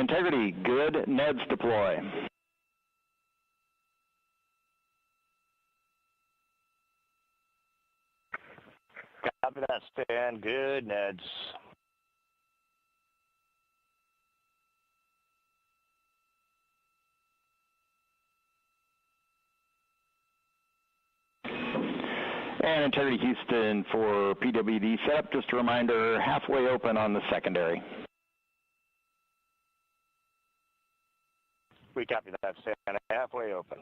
Integrity, good. Neds deploy. Copy that, Stan. Good, Neds. And Integrity Houston for PWD setup. Just a reminder, halfway open on the secondary. We copy that, Stan. Halfway open.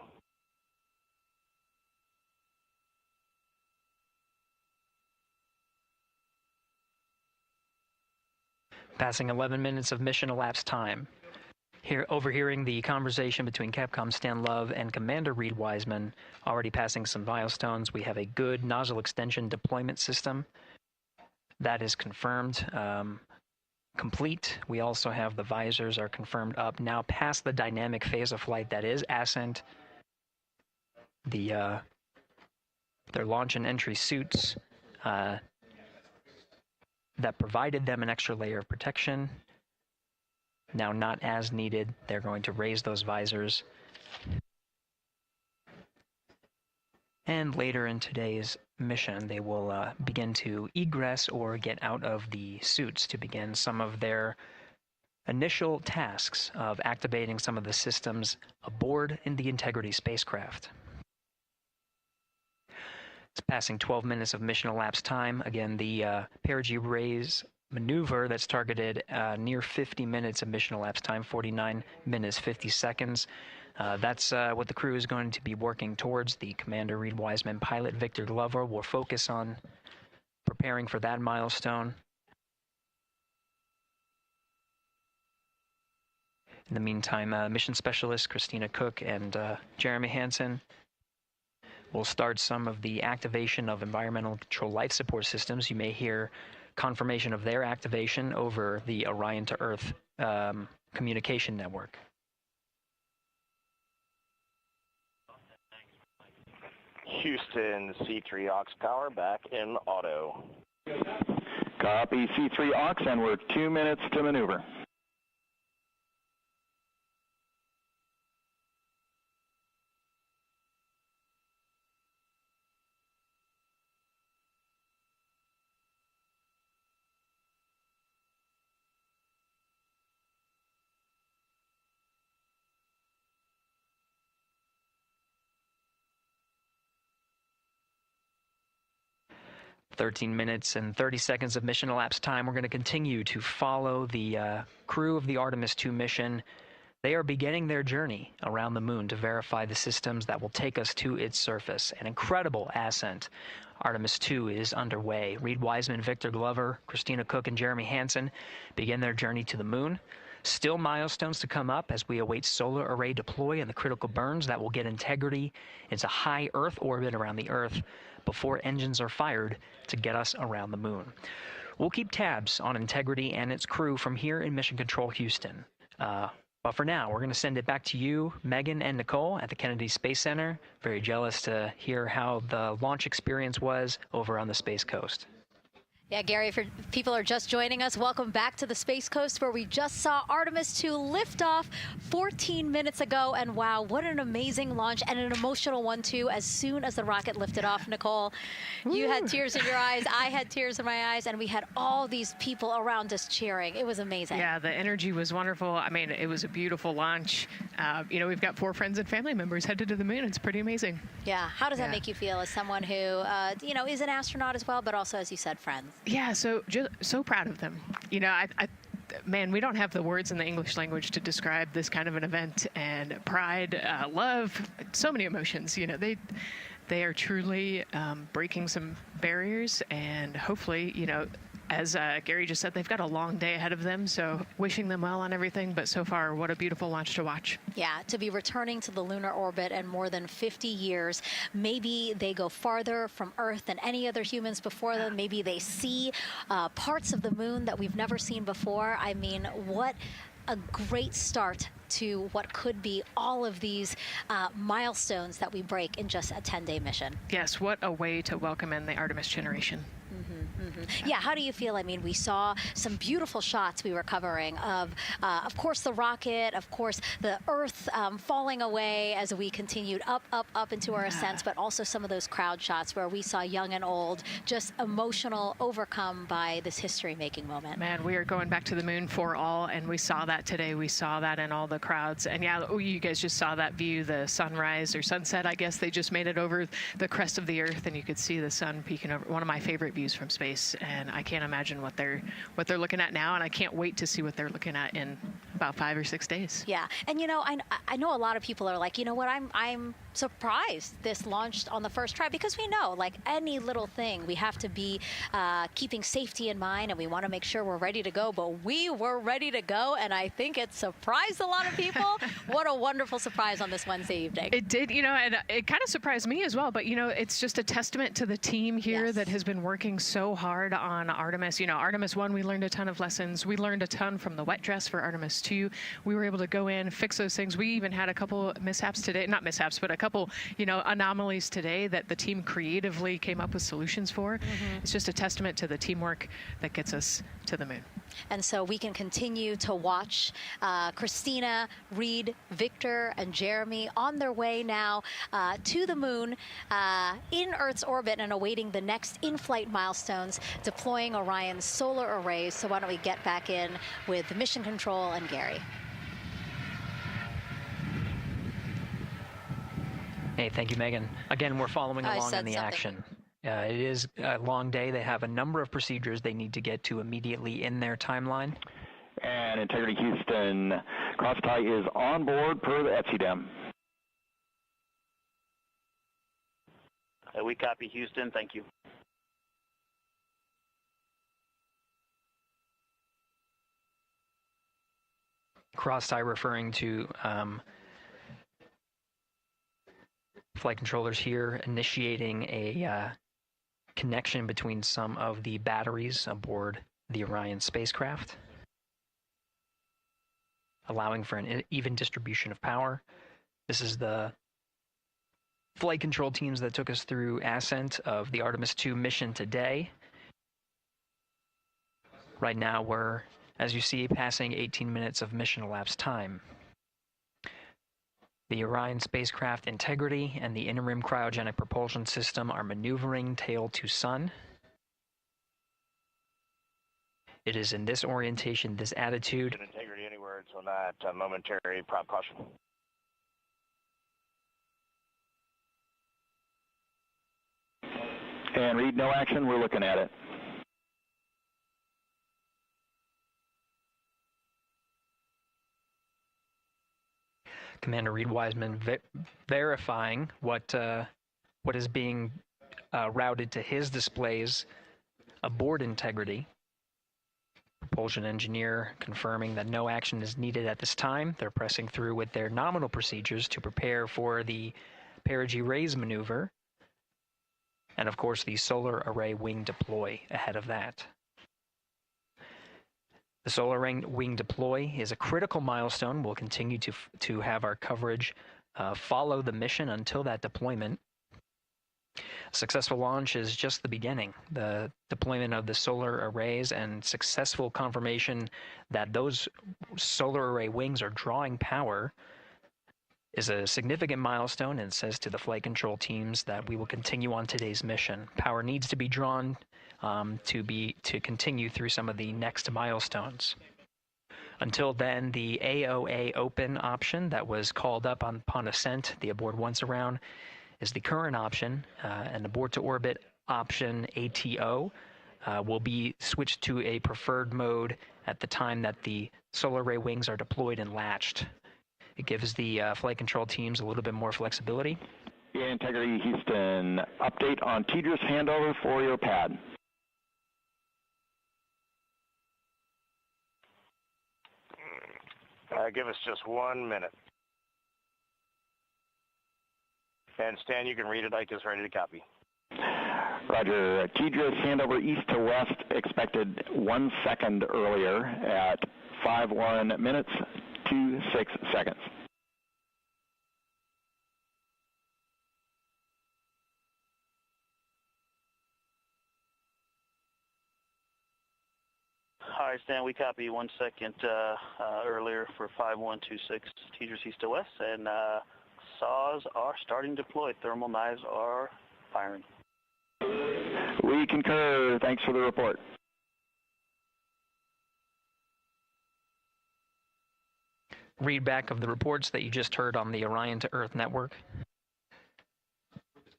Passing 11 minutes of mission elapsed time. Here, overhearing the conversation between Capcom Stan Love and Commander Reed Wiseman, already passing some milestones. We have a good nozzle extension deployment system. That is confirmed, complete. We also have the visors are confirmed up. Now past the dynamic phase of flight, that is ascent. Their launch and entry suits that provided them an extra layer of protection. Now not as needed. They're going to raise those visors. And later in today's mission, they will begin to egress or get out of the suits to begin some of their initial tasks of activating some of the systems aboard in the Integrity spacecraft. It's passing 12 minutes of mission elapsed time. Again, the perigee raise maneuver that's targeted near 50 minutes of mission elapsed time, 49 minutes, 50 seconds. That's what the crew is going to be working towards. The Commander Reed Wiseman, pilot Victor Glover will focus on preparing for that milestone. In the meantime, mission specialist Christina Cook and Jeremy Hansen will start some of the activation of environmental control life support systems. You may hear confirmation of their activation over the Orion to Earth communication network. Houston, C3 aux power back in auto. Copy C3 aux, and we're 2 minutes to maneuver. "13 minutes and 30 seconds of mission elapsed time. We're going to continue to follow the crew of the Artemis 2 mission. They are beginning their journey around the moon to verify the systems that will take us to its surface. An incredible ascent. Artemis 2 is underway. Reed Wiseman, Victor Glover, Christina Cook, and Jeremy Hansen begin their journey to the moon. Still milestones to come up as we await solar array deploy and the critical burns that will get Integrity into high Earth orbit around the Earth before engines are fired to get us around the moon. We'll keep tabs on Integrity and its crew from here in Mission Control Houston. But for now, we're going to send it back to you, Megan and Nicole at the Kennedy Space Center. Very jealous to hear how the launch experience was over on the Space Coast. Yeah, Gary, if people are just joining us, welcome back to the Space Coast, where we just saw Artemis 2 lift off 14 minutes ago. And wow, what an amazing launch, and an emotional one, too. As soon as the rocket lifted off, Nicole, you had tears in your eyes, I had tears in my eyes, and we had all these people around us cheering. It was amazing. Yeah, the energy was wonderful. I mean, it was a beautiful launch. You know, we've got 4 friends and family members headed to the moon. It's pretty amazing. Yeah. How does that make you feel as someone who, you know, is an astronaut as well, but also, as you said, friends? Yeah, so proud of them. You know, man, we don't have the words in the English language to describe this kind of an event, and pride, love, so many emotions. You know, they are truly breaking some barriers, and hopefully, you know, as Gary just said, they've got a long day ahead of them, so wishing them well on everything. But so far, what a beautiful launch to watch. Yeah, to be returning to the lunar orbit in more than 50 years. Maybe they go farther from Earth than any other humans before them. Maybe they see parts of the moon that we've never seen before. I mean, what a great start to what could be all of these milestones that we break in just a 10-day mission. Yes, what a way to welcome in the Artemis generation. Mm-hmm. Yeah, how do you feel? I mean, we saw some beautiful shots we were covering of course, the rocket, of course, the Earth falling away as we continued up into our ascents, but also some of those crowd shots where we saw young and old just emotional, overcome by this history-making moment. Man, we are going back to the moon for all, and we saw that today. We saw that in all the crowds. And yeah, you guys just saw that view, the sunrise or sunset, I guess. They just made it over the crest of the Earth, and you could see the sun peeking over. One of my favorite views from space. And I can't imagine what they're looking at now, and I can't wait to see what they're looking at in about 5 or 6 days. Yeah, and I know a lot of people are like, you know what, I'm surprised this launched on the first try, because we know, like any little thing, we have to be keeping safety in mind, and we want to make sure we're ready to go. But we were ready to go, and I think it surprised a lot of people. What a wonderful surprise on this Wednesday evening. It did, and it kind of surprised me as well. But it's just a testament to the team here that has been working so hard on Artemis. Artemis 1, we learned a ton of lessons. We learned a ton from the wet dress for Artemis 2. We were able to go in, fix those things. We even had a couple mishaps today, not mishaps, but a couple, anomalies today that the team creatively came up with solutions for. It's just a testament to the teamwork that gets us to the moon. And so we can continue to watch Christina, Reed, Victor, and Jeremy on their way now to the moon in Earth's orbit and awaiting the next in-flight milestones, deploying Orion's solar arrays. So why don't we get back in with Mission Control and Gary. Hey, thank you, Megan. Again, we're following along in the action. It is a long day. They have a number of procedures they need to get to immediately in their timeline. And Integrity Houston, cross-tie is on board per the ETSI-DEM. We copy Houston. Thank you. Cross-tie referring to flight controllers here initiating a connection between some of the batteries aboard the Orion spacecraft, allowing for an even distribution of power. This is the flight control teams that took us through ascent of the Artemis 2 mission today. Right now we're, as you see, passing 18 minutes of mission elapsed time. The Orion spacecraft integrity and the interim cryogenic propulsion system are maneuvering tail to sun. It is in this orientation, this attitude. Integrity, any words on that momentary prop caution? And Reed, no action, we're looking at it. Commander Reed Wiseman verifying what is being routed to his displays aboard Integrity. Propulsion engineer confirming that no action is needed at this time. They're pressing through with their nominal procedures to prepare for the perigee raise maneuver. And of course the solar array wing deploy ahead of that. The solar wing deploy is a critical milestone. We'll continue to have our coverage follow the mission until that deployment. A successful launch is just the beginning. The deployment of the solar arrays and successful confirmation that those solar array wings are drawing power is a significant milestone, and says to the flight control teams that we will continue on today's mission. Power needs to be drawn to continue through some of the next milestones. Until then, the AOA open option that was called up upon ascent, the aboard once around, is the current option, and aboard to orbit option ATO will be switched to a preferred mode at the time that the solar array wings are deployed and latched. It gives the flight control teams a little bit more flexibility. Integrity Houston, update on TDRS handover for your pad. Give us just 1 minute. And Stan, you can read it. Ike is ready to copy. Roger. TDRS handover east to west expected 1 second earlier at 5:1 minutes 26 seconds. Hi, Stan. We copy 1 second earlier for 5126 Teachers East to West, and saws are starting to deploy. Thermal knives are firing. We concur. Thanks for the report. Read back of the reports that you just heard on the Orion to Earth network.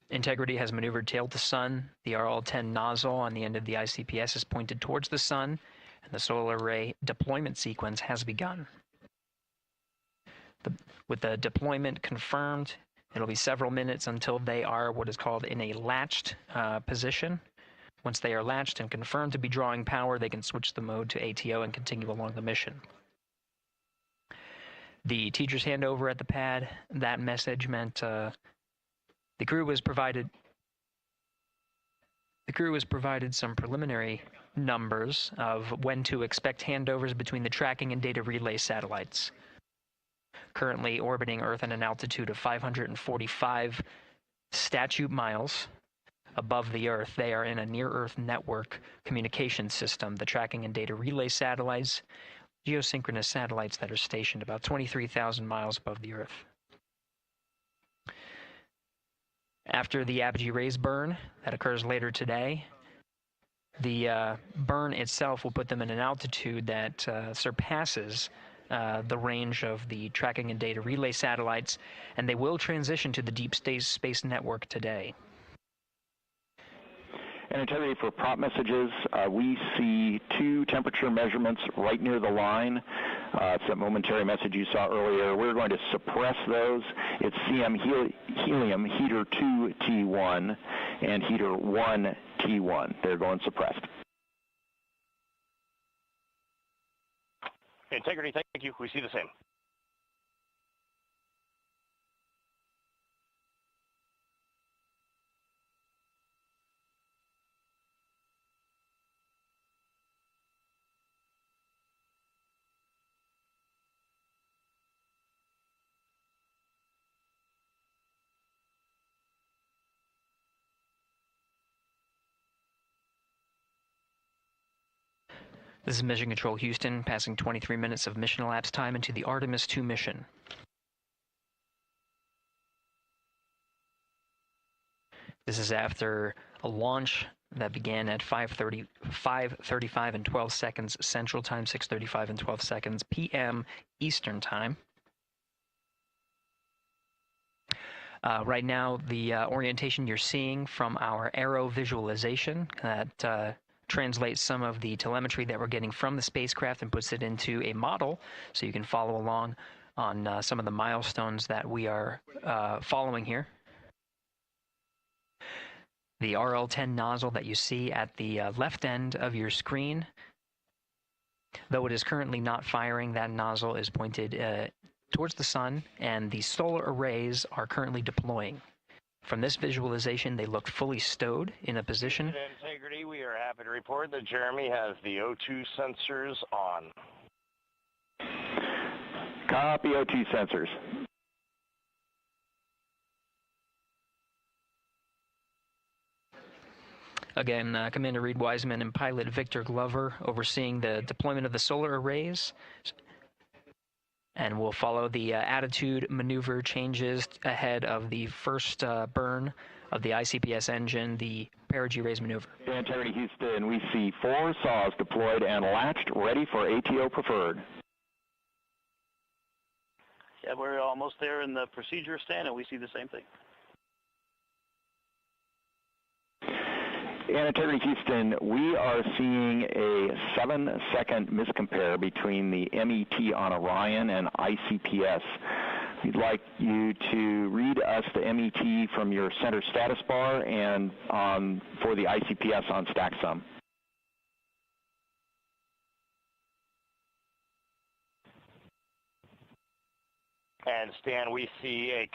Integrity has maneuvered tail to sun. The RL-10 nozzle on the end of the ICPS is pointed towards the sun, and the solar array deployment sequence has begun. With the deployment confirmed, it'll be several minutes until they are what is called in a latched position. Once they are latched and confirmed to be drawing power, they can switch the mode to ATO and continue along the mission. The teacher's handover at the pad, that message meant the crew was provided some preliminary numbers of when to expect handovers between the tracking and data relay satellites. Currently orbiting Earth at an altitude of 545 statute miles above the Earth, they are in a near-Earth network communication system. The tracking and data relay satellites, geosynchronous satellites that are stationed about 23,000 miles above the Earth. After the apogee rays burn, that occurs later today, the burn itself will put them in an altitude that surpasses the range of the tracking and data relay satellites, and they will transition to the deep space network today. And Integrity, for prop messages, we see 2 temperature measurements right near the line. It's that momentary message you saw earlier. We're going to suppress those. It's CM helium heater 2 T1 and heater 1 T1. They're going suppressed. Integrity, thank you. We see the same. This is Mission Control Houston, passing 23 minutes of mission elapsed time into the Artemis 2 mission. This is after a launch that began at 5:35 and 12 seconds Central Time, 6:35 and 12 seconds p.m. Eastern Time. Right now, the orientation you're seeing from our aero visualization that translates some of the telemetry that we're getting from the spacecraft and puts it into a model so you can follow along on some of the milestones that we are following here. The RL-10 nozzle that you see at the left end of your screen, though it is currently not firing, that nozzle is pointed towards the sun, and the solar arrays are currently deploying. From this visualization, they look fully stowed in a position. Integrity, we are happy to report that Jeremy has the O2 sensors on. Copy O2 sensors. Again, Commander Reed Wiseman and pilot Victor Glover overseeing the deployment of the solar arrays. And we'll follow the attitude maneuver changes ahead of the first burn of the ICPS engine, the perigee raise maneuver. Integrity Houston, we see 4 saws deployed and latched, ready for ATO preferred. Yeah, we're almost there in the procedure stand, and we see the same thing. And Integrity Houston, we are seeing a 7-second miscompare between the MET on Orion and ICPS. We'd like you to read us the MET from your center status bar and for the ICPS on StackSum. And Stan, we see a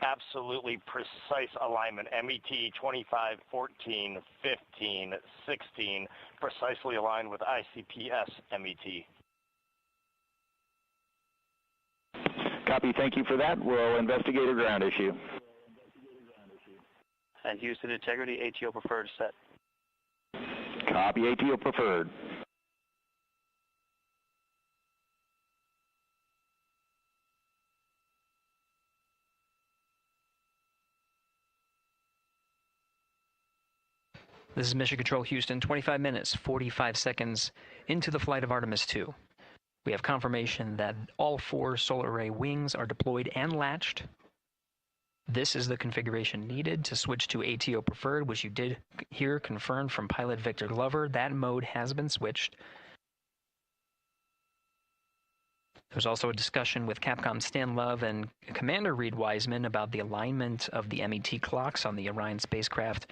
absolutely precise alignment. MET 25, 14, 15, 16, precisely aligned with ICPS MET. Copy, thank you for that. We'll investigate a ground issue. And Houston Integrity, ATO preferred set. Copy, ATO preferred. This is Mission Control Houston, 25 minutes, 45 seconds into the flight of Artemis 2. We have confirmation that all 4 solar array wings are deployed and latched. This is the configuration needed to switch to ATO preferred, which you did hear confirmed from pilot Victor Glover. That mode has been switched. There's also a discussion with Capcom Stan Love and Commander Reed Wiseman about the alignment of the MET clocks on the Orion spacecraft